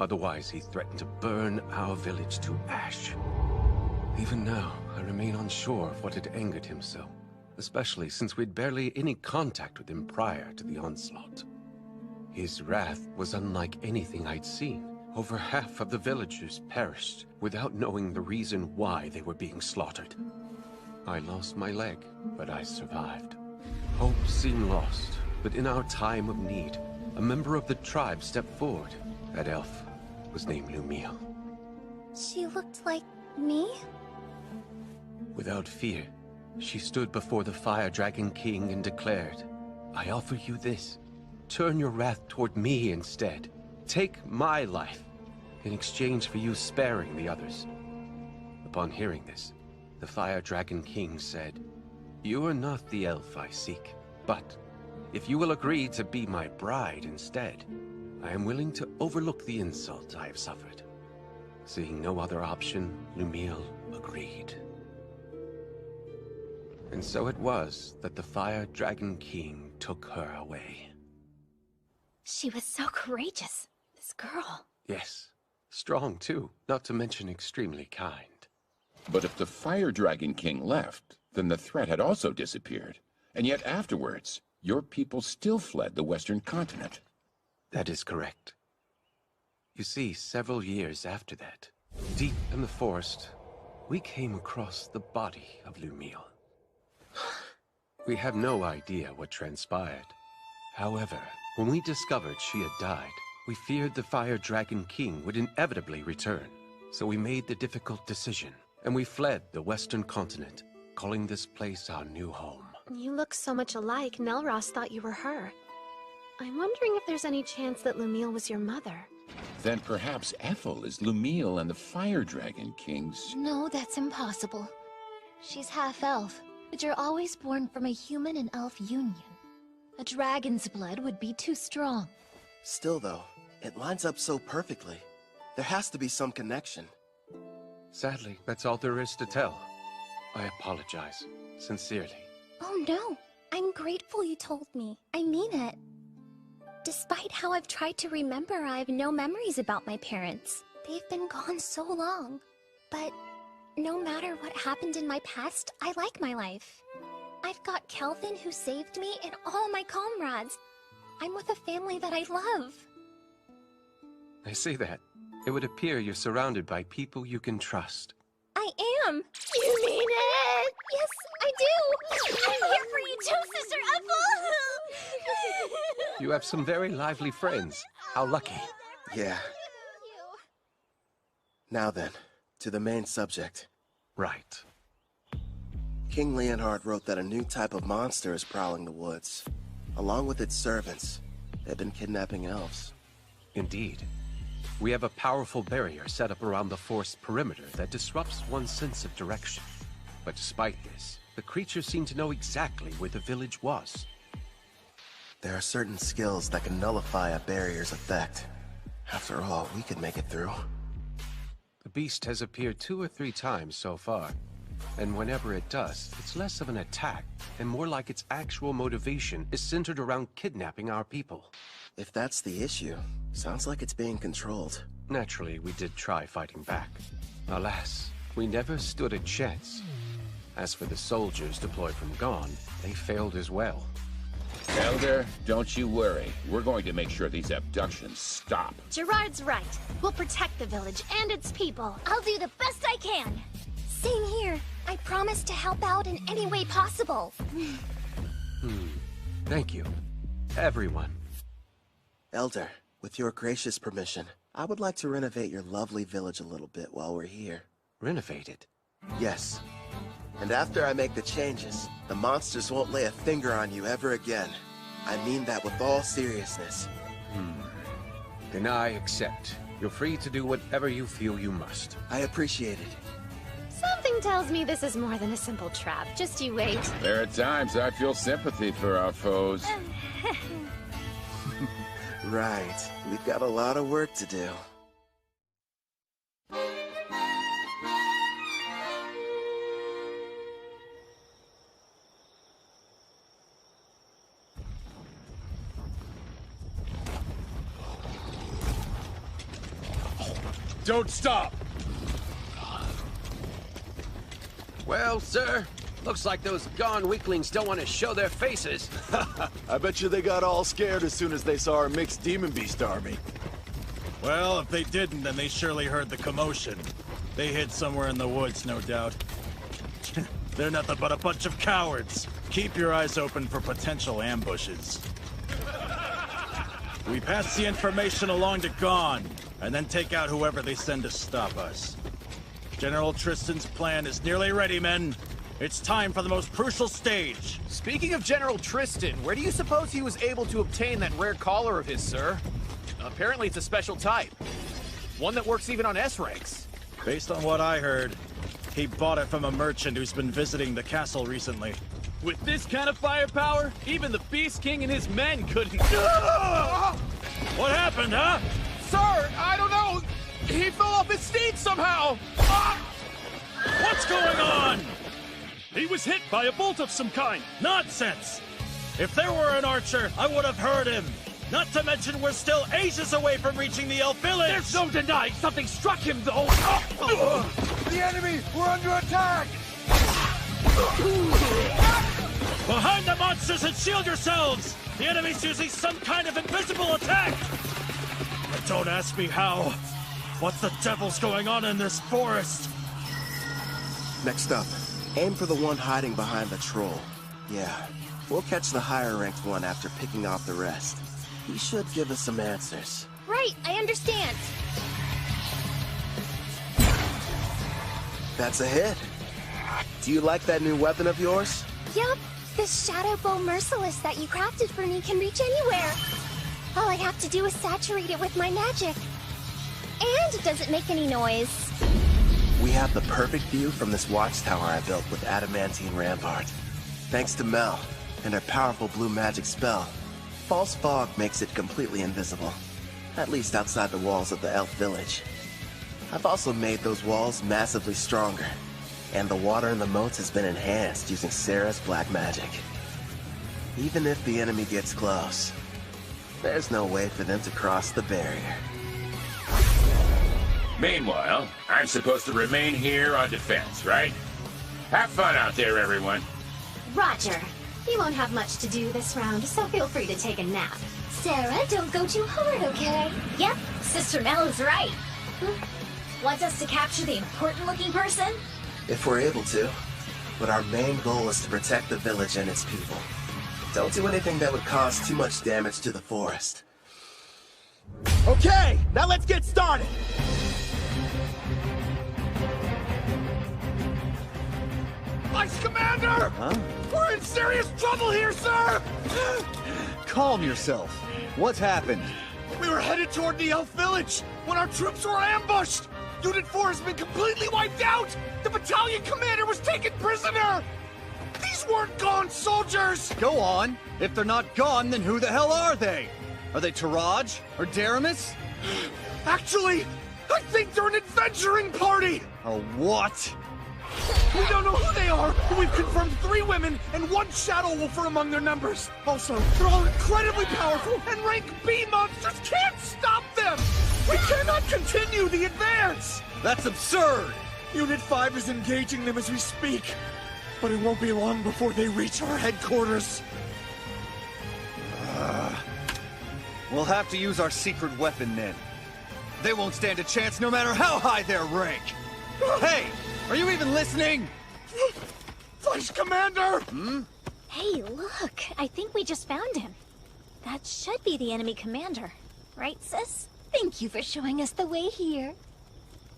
Otherwise, he threatened to burn our village to ash. Even now, I remain unsure of what had angered him so, especially since we'd barely any contact with him prior to the onslaught. His wrath was unlike anything I'd seen. Over half of the villagers perished without knowing the reason why they were being slaughtered. I lost my leg, but I survived. Hope seemed lost, but in our time of need, a member of the tribe stepped forward. That elf was named Lumiel. She looked like me? Without fear, she stood before the Fire Dragon King and declared, I offer you this. turn your wrath toward me instead. Take my life in exchange for you sparing the others. Upon hearing this, the Fire Dragon King said, "You are not the elf I seek, but if you will agree to be my bride instead, I am willing to overlook the insult I have suffered." Seeing no other option, Lumiel agreed. And so it was that the Fire Dragon King took her away. She was so courageous, this girl. Yes, strong too, not to mention extremely kind. But if the Fire Dragon King left, then the threat had also disappeared. And yet afterwards, your people still fled the Western continent. That is correct. You see, several years after that, deep in the forest, we came across the body of Lumiel. We have no idea what transpired. However, when we discovered she had died, we feared the Fire Dragon King would inevitably return. So we made the difficult decision, and we fled the Western continent, calling this place our new home. You look so much alike, Nelros thought you were her. I'm wondering if there's any chance that Lumiel was your mother. Then perhaps Ethel is Lumiel and the Fire Dragon King's... No, that's impossible. She's half-elf, but you're always born from a human and elf union. A dragon's blood would be too strong. Still though, it lines up so perfectly. There has to be some connection. Sadly, that's all there is to tell. I apologize, sincerely. Oh no, I'm grateful you told me. I mean it. Despite how I've tried to remember, I have no memories about my parents. They've been gone so long. But no matter what happened in my past, I like my life. I've got Kelvin who saved me and all my comrades. I'm with a family that I love. I see that. It would appear you're surrounded by people you can trust. I am! You mean it? Yes, I do! I'm here for you too, Sister Ethel! You have some very lively friends. How lucky. Yeah. Now then, to the main subject. Right. King Leonhard wrote that a new type of monster is prowling the woods. Along with its servants, they've been kidnapping elves. Indeed. We have a powerful barrier set up around the forest perimeter that disrupts one's sense of direction. But despite this, the creatures seem to know exactly where the village was. There are certain skills that can nullify a barrier's effect. After all, we could make it through. The beast has appeared 2 or 3 times so far. And whenever it does, it's less of an attack, and more like its actual motivation is centered around kidnapping our people. If that's the issue, sounds like it's being controlled. Naturally, we did try fighting back. Alas, we never stood a chance. As for the soldiers deployed from Gone, they failed as well. Elder, don't you worry. We're going to make sure these abductions stop. Gerard's right. We'll protect the village and its people. I'll do the best I can. Same here. I promise to help out in any way possible. Thank you, everyone. Elder, with your gracious permission, I would like to renovate your lovely village a little bit while we're here. Renovate it? Yes. And after I make the changes, the monsters won't lay a finger on you ever again. I mean that with all seriousness. Then I accept. You're free to do whatever you feel you must. I appreciate it. Something tells me this is more than a simple trap. Just you wait. There are times I feel sympathy for our foes. Right. We've got a lot of work to do. Don't stop! Well, sir, looks like those Gone weaklings don't want to show their faces. I bet you they got all scared as soon as they saw our mixed demon beast army. Well, if they didn't, then they surely heard the commotion. They hid somewhere in the woods, no doubt. They're nothing but a bunch of cowards. Keep your eyes open for potential ambushes. We pass the information along to Gone, and then take out whoever they send to stop us. General Tristan's plan is nearly ready, men. It's time for the most crucial stage. Speaking of General Tristan, where do you suppose he was able to obtain that rare collar of his, sir? Apparently it's a special type. One that works even on S ranks. Based on what I heard, he bought it from a merchant who's been visiting the castle recently. With this kind of firepower, even the Beast King and his men couldn't... What happened, huh? Sir, I don't know. He fell off his steed somehow. What's going on? He was hit by a bolt of some kind. Nonsense! If there were an archer, I would have heard him. Not to mention we're still ages away from reaching the elf village! There's no denying something struck him, though! The enemy! We're under attack! Behind the monsters and shield yourselves! The enemy's using some kind of invisible attack! But don't ask me how. What the devil's going on in this forest? Next up, aim for the one hiding behind the troll. Yeah, we'll catch the higher-ranked one after picking off the rest. He should give us some answers. Right, I understand. That's a hit. Do you like that new weapon of yours? Yup, the Shadow Bow Merciless that you crafted for me can reach anywhere. All I have to do is saturate it with my magic. And it doesn't make any noise. We have the perfect view from this watchtower I built with adamantine rampart. Thanks to Mel and her powerful blue magic spell, false fog makes it completely invisible, at least outside the walls of the elf village. I've also made those walls massively stronger, and the water in the moats has been enhanced using Sarah's black magic. Even if the enemy gets close, there's no way for them to cross the barrier. Meanwhile, I'm supposed to remain here on defense, right? Have fun out there, everyone. Roger. You won't have much to do this round, so feel free to take a nap. Sarah, don't go too hard, okay? Yep, Sister Mel is right. Want us to capture the important-looking person? If we're able to. But our main goal is to protect the village and its people. Don't do anything that would cause too much damage to the forest. Okay, now let's get started! Vice Commander! Huh? We're in serious trouble here, sir! Calm yourself. What's happened? We were headed toward the elf village when our troops were ambushed! Unit 4 has been completely wiped out! The battalion commander was taken prisoner! These weren't gone soldiers! Go on. If they're not gone, then who the hell are they? Are they Taraj or Daramus? Actually, I think they're an adventuring party! A what? We don't know who they are, but we've confirmed 3 women and 1 Shadow Wolfer among their numbers. Also, they're all incredibly powerful, and rank B monsters can't stop them! We cannot continue the advance! That's absurd! Unit 5 is engaging them as we speak, but it won't be long before they reach our headquarters. We'll have to use our secret weapon then. They won't stand a chance no matter how high their rank! Hey! Are you even listening? Vice Commander! Hey, look! I think we just found him. That should be the enemy commander. Right, sis? Thank you for showing us the way here.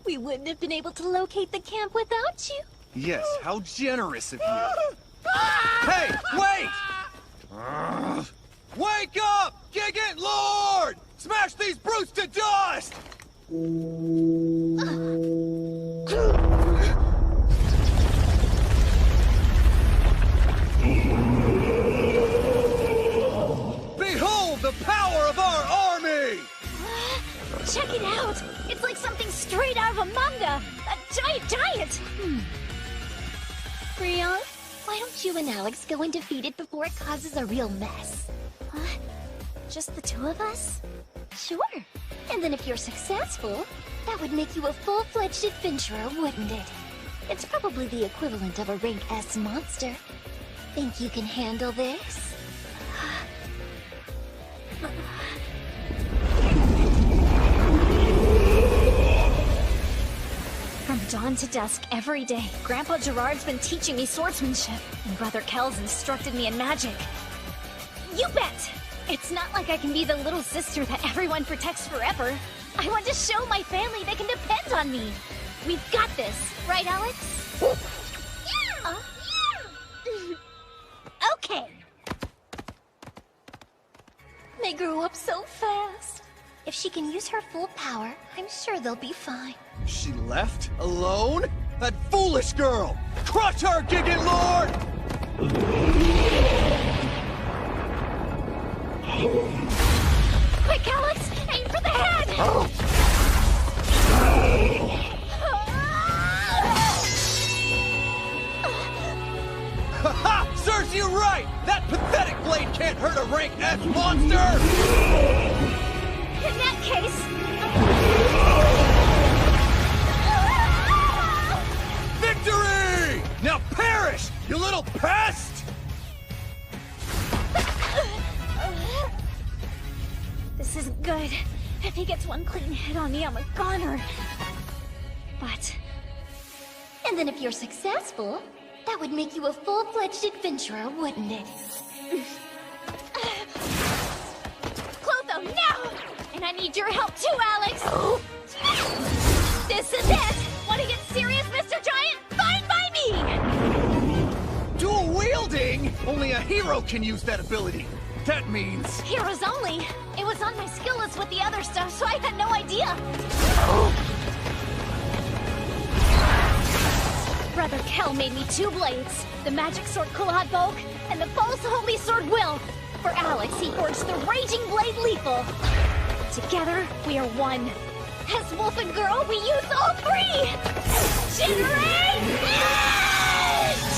We wouldn't have been able to locate the camp without you. Yes, how generous of you. Hey, wait! Wake up! Gigant Lord! Smash these brutes to dust! Behold the power of our army! Check it out! It's like something straight out of a manga! A giant! Rion, why don't you and Alex go and defeat it before it causes a real mess? Just the 2 of us? Sure. And then if you're successful, that would make you a full-fledged adventurer, wouldn't it? It's probably the equivalent of a rank S monster. Think you can handle this? From dawn to dusk every day, Grandpa Gerard's been teaching me swordsmanship, and Brother Kel's instructed me in magic. You bet! It's not like I can be the little sister that everyone protects forever. I want to show my family they can depend on me. We've got this, right, Alex? Yeah! grow up so fast. If she can use her full power, I'm sure they'll be fine. She left? Alone? That foolish girl! Crush her, Gigant Lord! Quick, Alex! Aim for the head! Ha-ha! Serves you right! That pathetic blade can't hurt a rank S monster! In that case... Victory! Now perish, you little pest! This isn't good. If he gets one clean hit on me, I'm a goner. But... And then if you're successful, that would make you a full-fledged adventurer, wouldn't it? Clotho, now! And I need your help too, Alex! This is it! Want to get serious, Mr. Giant? Fine by me! Dual wielding? Only a hero can use that ability. That means... Heroes only. It was on my skill list with the other stuff, so I had no idea. Brother Kel made me 2 blades. The magic sword Kulahadbog and the false holy sword Will. For Alex, he forged the raging blade Lethal. Together, we are one. As Wolf and Girl, we use all 3! Generate Edge!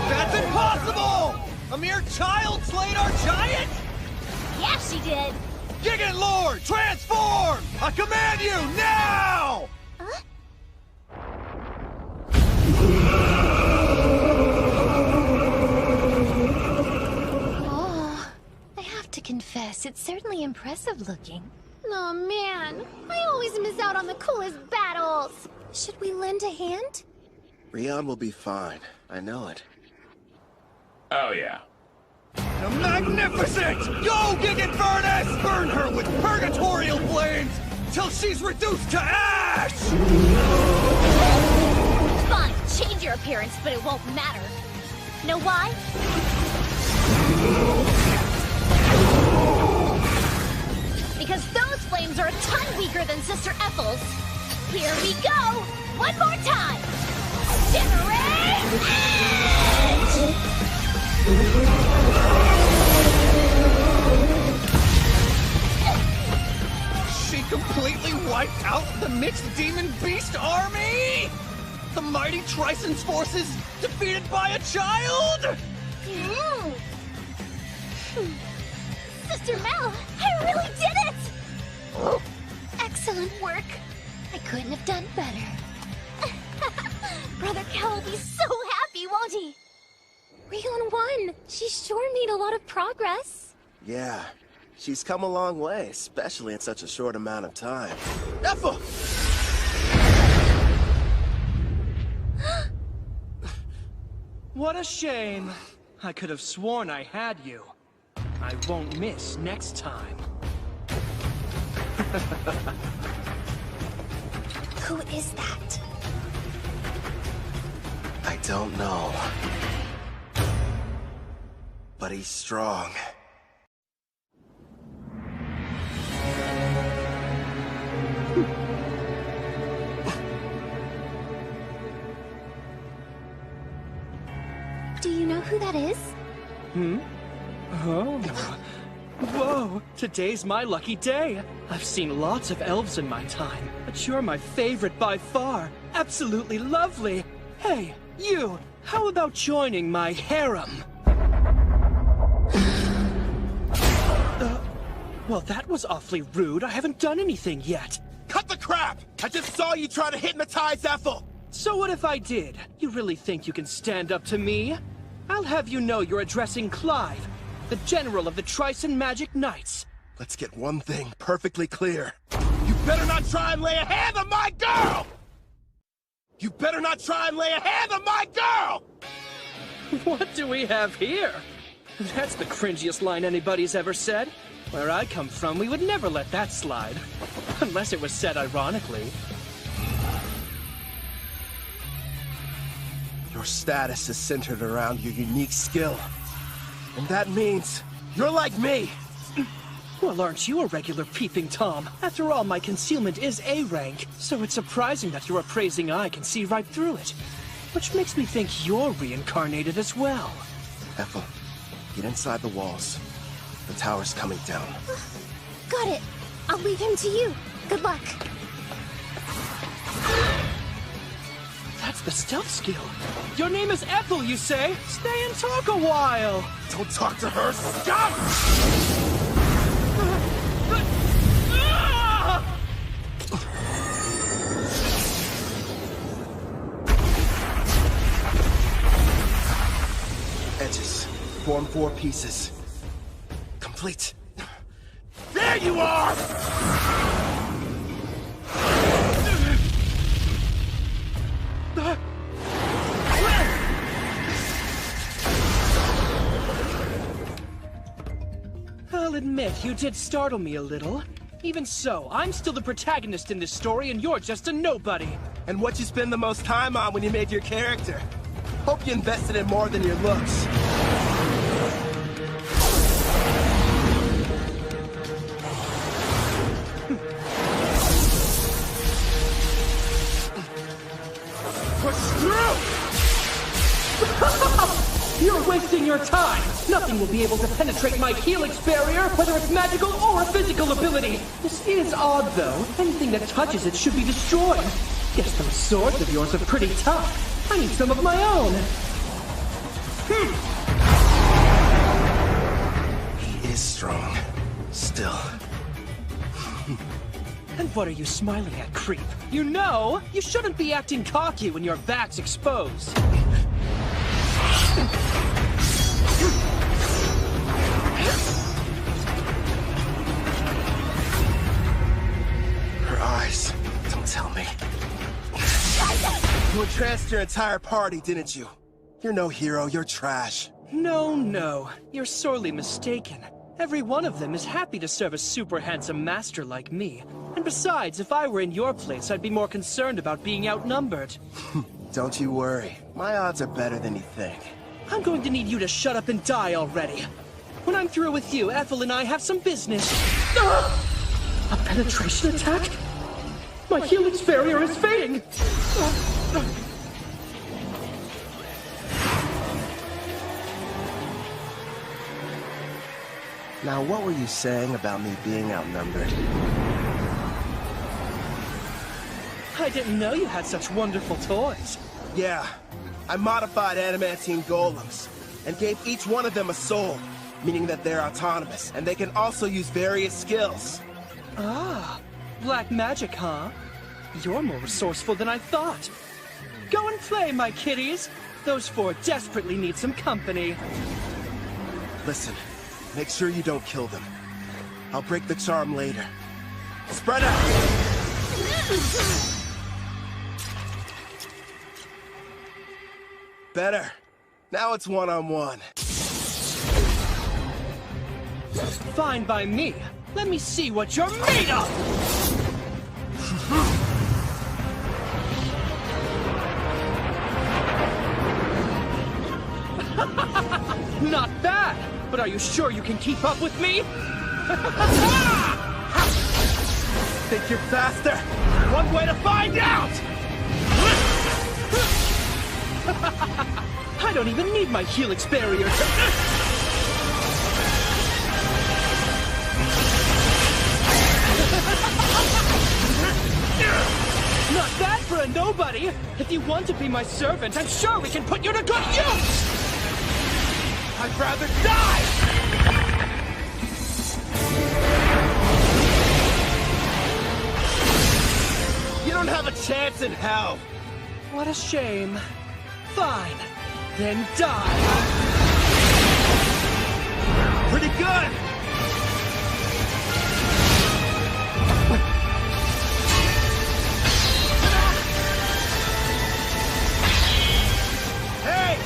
That's impossible! A mere child slayed our giant? Yeah, she did. Gigant Lord, transform! I command you, now! Oh, I have to confess, it's certainly impressive looking. Oh man, I always miss out on the coolest battles. Should we lend a hand? Rion will be fine. I know it. Oh, yeah. The magnificent! Go, Gigant Furnace! Burn her with purgatorial flames till she's reduced to ash! Fine, change your appearance, but it won't matter. Know why? Because those flames are a ton weaker than Sister Ethel's. Here we go! One more time! Generate Edge! She completely wiped out the mixed demon beast army? The mighty Trison's forces defeated by a child? Sister Mel, I really did it! Excellent work. I couldn't have done better. Brother Kel will be so happy, won't he? Rion won. She sure made a lot of progress. Yeah, she's come a long way, especially in such a short amount of time. Ethel! What a shame. I could have sworn I had you. I won't miss next time. Who is that? I don't know. But he's strong. Do you know who that is? Oh. Whoa, today's my lucky day. I've seen lots of elves in my time, but you're my favorite by far. Absolutely lovely. Hey, you, how about joining my harem? Well, that was awfully rude. I haven't done anything yet. Cut the crap! I just saw you try to hypnotize Ethel! So what if I did? You really think you can stand up to me? I'll have you know you're addressing Clive, the general of the Trison Magic Knights. Let's get one thing perfectly clear. You better not try and lay a hand on my girl! You better not try and lay a hand on my girl! What do we have here? That's the cringiest line anybody's ever said. Where I come from, we would never let that slide. Unless it was said ironically. Your status is centered around your unique skill. And that means You're like me! Well, aren't you a regular peeping Tom? After all, my concealment is A rank, so it's surprising that your appraising eye can see right through it. Which makes me think you're reincarnated as well. Ethel, get inside the walls. The tower's coming down. Got it. I'll leave him to you. Good luck. That's the stealth skill. Your name is Ethel, you say? Stay and talk a while. Don't talk to her. Stop! Edges. Form 4 pieces. Complete. There you are! I'll admit, you did startle me a little. Even so, I'm still the protagonist in this story, and you're just a nobody. And what you spend the most time on when you made your character? Hope you invested in more than your looks. Push through! You're wasting your time! Nothing will be able to penetrate my helix barrier, whether it's magical or a physical ability! This is odd, though. Anything that touches it should be destroyed. Guess those swords of yours are pretty tough. I need some of my own. He is strong. Still. And what are you smiling at, creep? You know, you shouldn't be acting cocky when your back's exposed. Her eyes. Don't tell me. You entranced your entire party, didn't you? You're no hero, you're trash. No. You're sorely mistaken. Every one of them is happy to serve a super handsome master like me. And besides, if I were in your place, I'd be more concerned about being outnumbered. Don't you worry. My odds are better than you think. I'm going to need you to shut up and die already. When I'm through with you, Ethel and I have some business. A penetration attack? My helix barrier is fading! Now, what were you saying about me being outnumbered? I didn't know you had such wonderful toys. Yeah, I modified adamantine golems, and gave each one of them a soul, meaning that they're autonomous, and they can also use various skills. Ah, black magic, huh? You're more resourceful than I thought. Go and play, my kitties. Those four desperately need some company. Listen, make sure you don't kill them. I'll break the charm later. Spread out! Better. Now it's one-on-one. Fine by me. Let me see what you're made of! Not bad! But are you sure you can keep up with me? Think you're faster? One way to find out! I don't even need my helix barrier to... Not bad for a nobody! If you want to be my servant, I'm sure we can put you to good use! I'd rather die! You don't have a chance in hell! What a shame. Fine. Then die. Pretty good! Hey!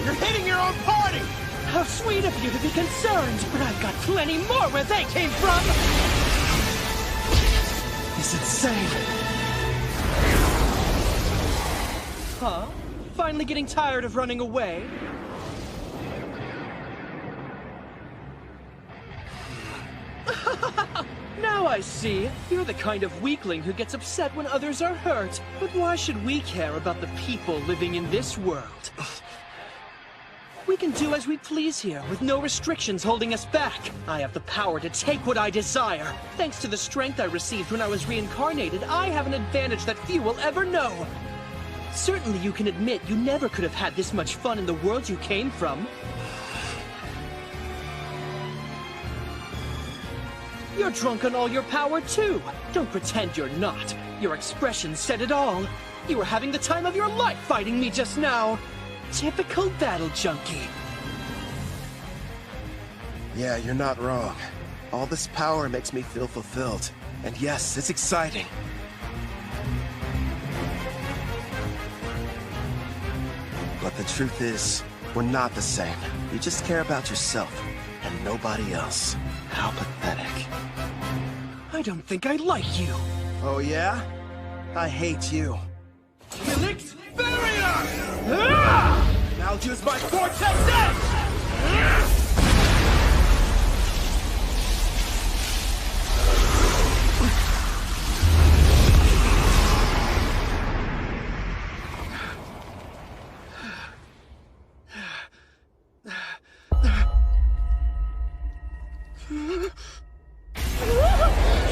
You're hitting your own party! How sweet of you to be concerned, but I've got plenty more where they came from! It's insane. Huh? Finally getting tired of running away? Now I see. You're the kind of weakling who gets upset when others are hurt. But why should we care about the people living in this world? We can do as we please here, with no restrictions holding us back. I have the power to take what I desire. Thanks to the strength I received when I was reincarnated, I have an advantage that few will ever know. Certainly you can admit you never could have had this much fun in the world you came from. You're drunk on all your power, too. Don't pretend you're not. Your expression said it all. You were having the time of your life fighting me just now. Typical battle junkie. Yeah, you're not wrong. All this power makes me feel fulfilled. And yes, it's exciting. But the truth is, we're not the same. You just care about yourself, and nobody else. How pathetic. I don't think I like you. Oh yeah? I hate you. Helix Barrier! Now use my Vortex Edge!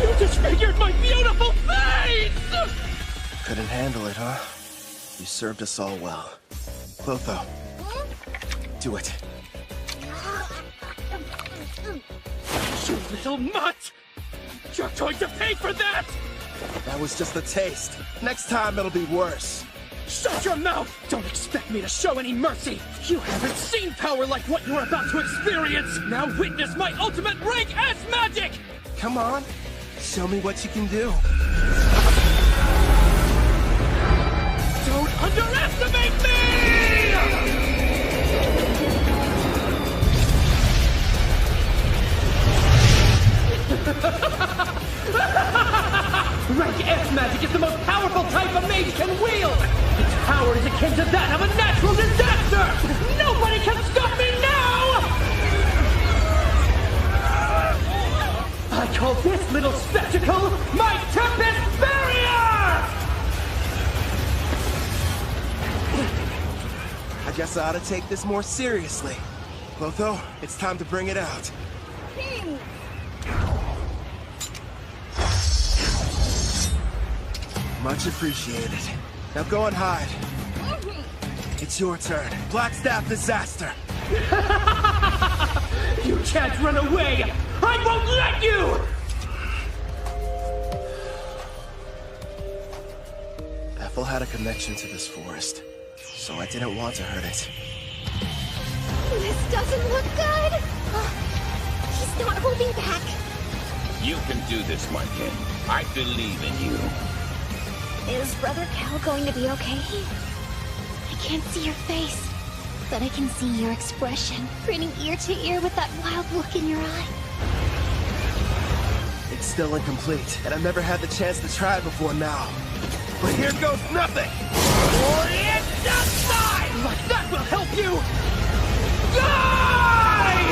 You disfigured my beautiful face! Couldn't handle it, huh? You served us all well. Clotho, do it. You little mutt! You're going to pay for that! That was just a taste. Next time it'll be worse. Shut your mouth! Don't expect me to show any mercy! You haven't seen power like what you're about to experience! Now witness my ultimate rank as magic! Come on, show me what you can do. Don't underestimate me! Rank F magic is the most powerful type a mage can wield! Its power is akin to that of a natural disaster! Nobody can stop me now! I call this little spectacle my Tempest Barrier! I guess I ought to take this more seriously. Clotho, it's time to bring it out. Much appreciated. Now go and hide. It's your turn. Blackstaff Disaster. You can't run away! I won't let you! Ethel had a connection to this forest, so I didn't want to hurt it. This doesn't look good! He's not holding back. You can do this, my king. I believe in you. Is Brother Cal going to be okay? I can't see your face, but I can see your expression, grinning ear to ear with that wild look in your eye. It's still incomplete, and I've never had the chance to try before now. But here goes nothing! Orient outside! Like that will help you! Die!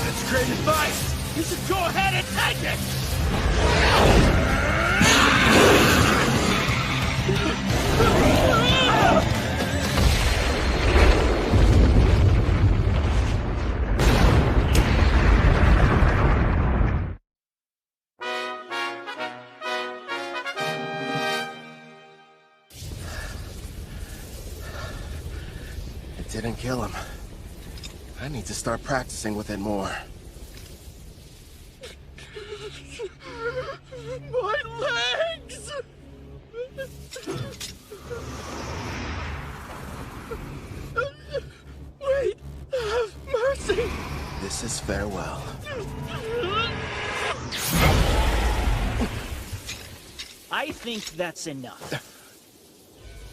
That's great advice! You should go ahead and take it! It didn't kill him. I need to start practicing with it more. My legs! Wait! Have mercy! This is farewell. I think that's enough.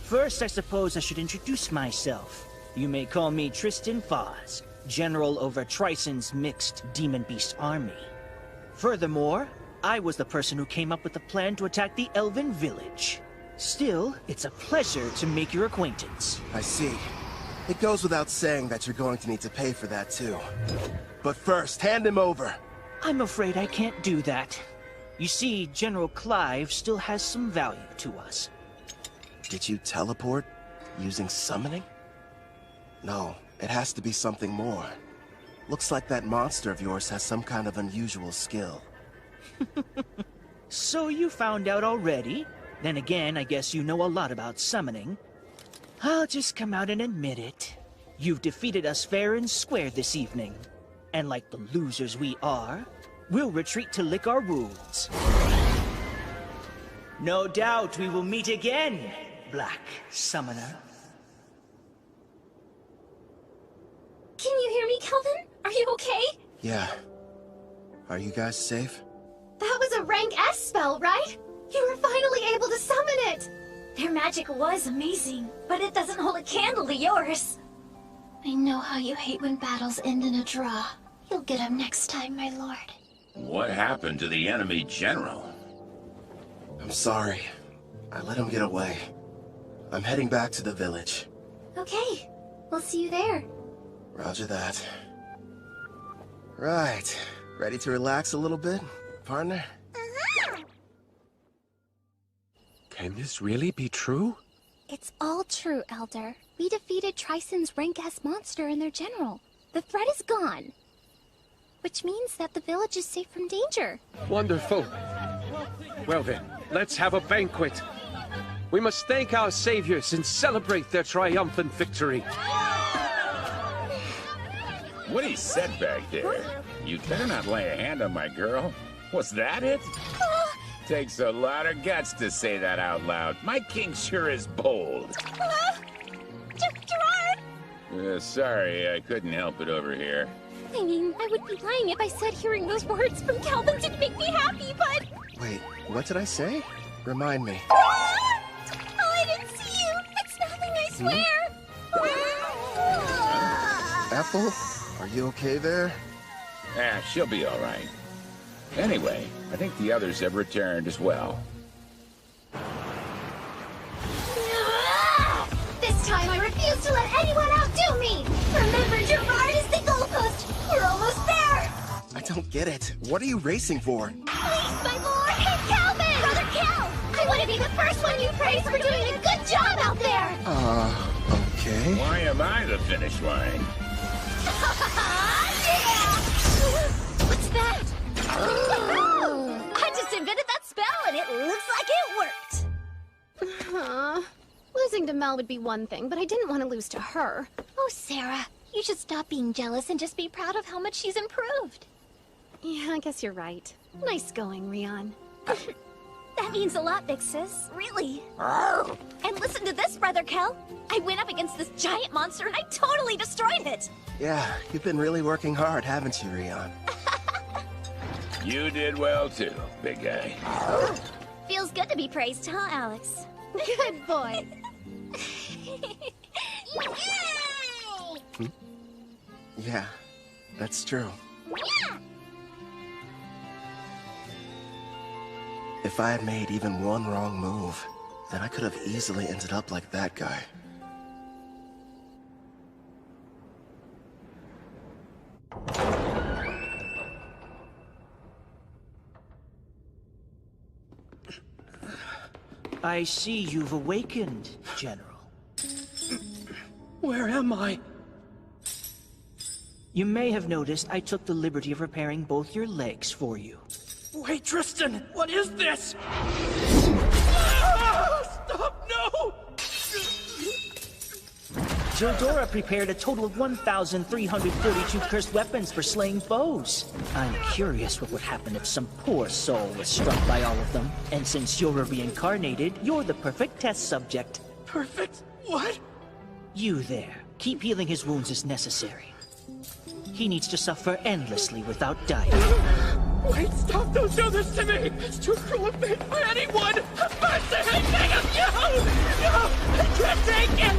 First, I suppose I should introduce myself. You may call me Tristan Foz, General over Trison's mixed Demon Beast army. Furthermore, I was the person who came up with the plan to attack the Elven village. Still, it's a pleasure to make your acquaintance. I see. It goes without saying that you're going to need to pay for that too. But first, hand him over. I'm afraid I can't do that. You see, General Clive still has some value to us. Did you teleport using summoning? No, it has to be something more. Looks like that monster of yours has some kind of unusual skill. So you found out already? Then again, I guess you know a lot about summoning. I'll just come out and admit it. You've defeated us fair and square this evening. And like the losers we are, we'll retreat to lick our wounds. No doubt we will meet again, Black Summoner. Can you hear me, Kelvin? Are you okay? Yeah. Are you guys safe? That was a rank S spell, right? You were finally able to summon it! Their magic was amazing, but it doesn't hold a candle to yours. I know how you hate when battles end in a draw. You'll get him next time, my lord. What happened to the enemy general? I'm sorry. I let him get away. I'm heading back to the village. Okay, we'll see you there. Roger that. Right. Ready to relax a little bit, partner? Can this really be true? It's all true, Elder. We defeated Trison's rank S monster and their general. The threat is gone. Which means that the village is safe from danger. Wonderful. Well then, let's have a banquet. We must thank our saviors and celebrate their triumphant victory. What he said back there? You'd better not lay a hand on my girl. Was that it? Takes a lot of guts to say that out loud. My king sure is bold. Gerard! Sorry, I couldn't help it over here. I mean, I would be lying if I said hearing those words from Kelvin didn't make me happy, but... Wait, what did I say? Remind me. Oh, I didn't see you! It's nothing, I swear! Ethel, are you okay there? She'll be all right. Anyway, I think the others have returned as well. This time I refuse to let anyone outdo me! Remember, Gerard is the goalpost! We're almost there! I don't get it. What are you racing for? Please, my lord! Hey, Calvin! Brother Cal! I want to be the first one you praise for doing a good job out there! Okay. Why am I the finish line? Yeah! What's that? I just invented that spell and it looks like it worked! Losing to Mel would be one thing, but I didn't want to lose to her. Oh, Sarah, you should stop being jealous and just be proud of how much she's improved. Yeah, I guess you're right. Nice going, Rion. That means a lot, big sis. Really. And listen to this, Brother Kel. I went up against this giant monster and I totally destroyed it. Yeah, you've been really working hard, haven't you, Rion? You did well too, big guy. Feels good to be praised, huh, Alex? Good boy. Yeah, that's true. If I had made even one wrong move, then I could have easily ended up like that guy. I see you've awakened, General. Where am I? You may have noticed I took the liberty of repairing both your legs for you. Wait, Tristan! What is this? Stop! No! Zildora prepared a total of 1,342 cursed weapons for slaying foes. I'm curious what would happen if some poor soul was struck by all of them. And since you're a reincarnated, you're the perfect test subject. Perfect? What? You there. Keep healing his wounds as necessary. He needs to suffer endlessly without dying. Wait, stop! Don't do this to me! It's too cruel of fate for anyone! But the thing of you! No! I can't take it!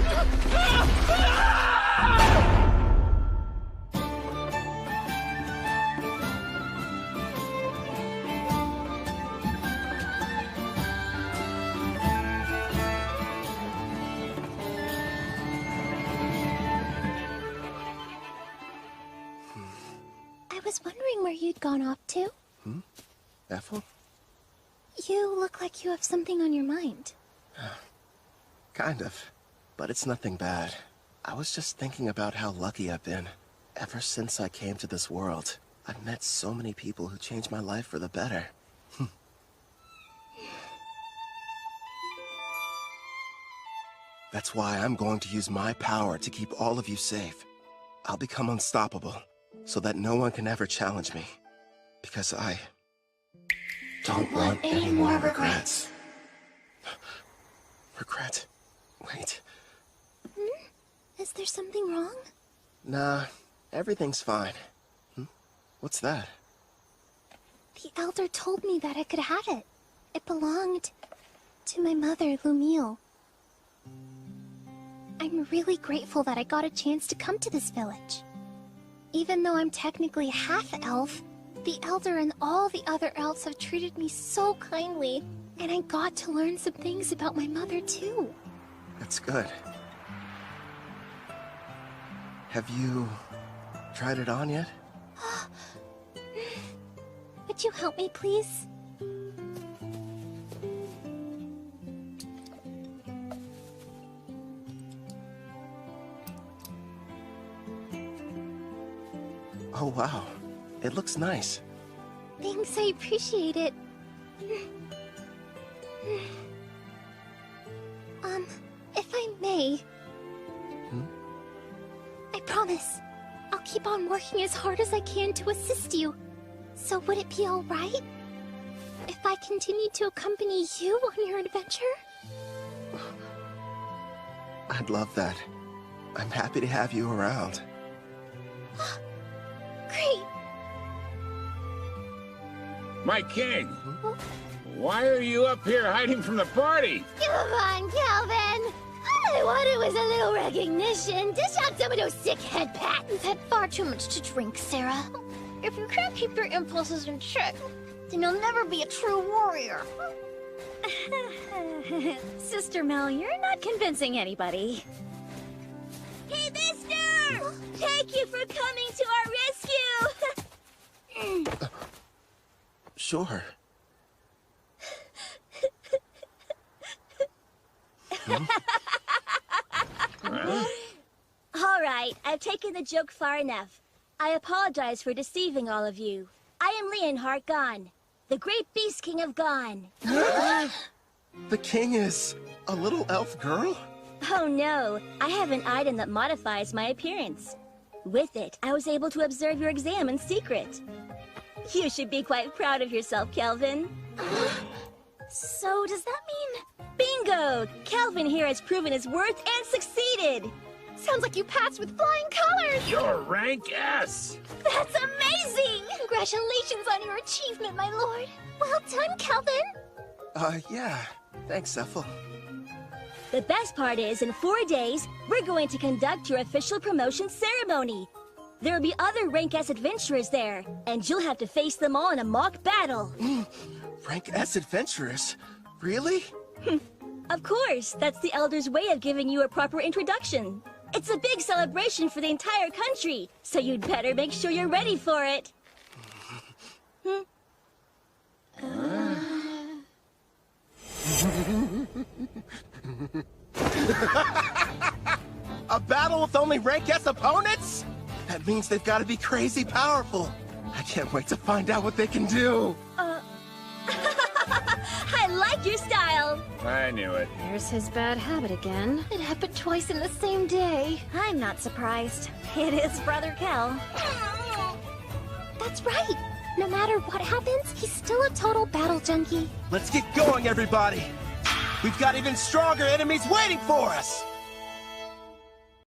I was wondering where you'd gone off to. Ethel? You look like you have something on your mind. Kind of. But it's nothing bad. I was just thinking about how lucky I've been. Ever since I came to this world, I've met so many people who changed my life for the better. That's why I'm going to use my power to keep all of you safe. I'll become unstoppable, so that no one can ever challenge me. Because I don't want any more regrets. Regret? Wait. Is there something wrong? Nah, everything's fine. What's that? The Elder told me that I could have it. It belonged to my mother, Lumiel. I'm really grateful that I got a chance to come to this village. Even though I'm technically half-elf, the Elder and all the other elves have treated me so kindly, and I got to learn some things about my mother, too. That's good. Have you tried it on yet? Would you help me, please? Oh, wow. It looks nice. Thanks, I appreciate it. If I may... I promise, I'll keep on working as hard as I can to assist you. So would it be alright if I continued to accompany you on your adventure? I'd love that. I'm happy to have you around. Great! My king! Why are you up here hiding from the party? Come on, Calvin! All I wanted was a little recognition. Dish out some of those sick head pats. You've had far too much to drink, Sarah. If you can't keep your impulses in check, then you'll never be a true warrior. Sister Mel, you're not convincing anybody. Hey, mister! Thank you for coming to our rescue! Sure. All right, I've taken the joke far enough. I apologize for deceiving all of you. I am Leonhart Gon, the great Beast King of Gon. The king is a little elf girl? Oh no, I have an item that modifies my appearance. With it, I was able to observe your exam in secret. You should be quite proud of yourself, Kelvin. So does that mean... Bingo! Kelvin here has proven his worth and succeeded! Sounds like you passed with flying colors! You're rank S! That's amazing! Congratulations on your achievement, my lord! Well done, Kelvin! Yeah. Thanks, Zephyl. The best part is, in 4 days, we're going to conduct your official promotion ceremony. There will be other Rank S adventurers there, and you'll have to face them all in a mock battle. Rank S adventurers? Really? Of course, that's the Elder's way of giving you a proper introduction. It's a big celebration for the entire country, so you'd better make sure you're ready for it. A battle with only Rank S opponents? That means they've got to be crazy powerful. I can't wait to find out what they can do. I like your style. I knew it. There's his bad habit again. It happened twice in the same day. I'm not surprised. It is Brother Kel. That's right. No matter what happens, he's still a total battle junkie. Let's get going, everybody. We've got even stronger enemies waiting for us.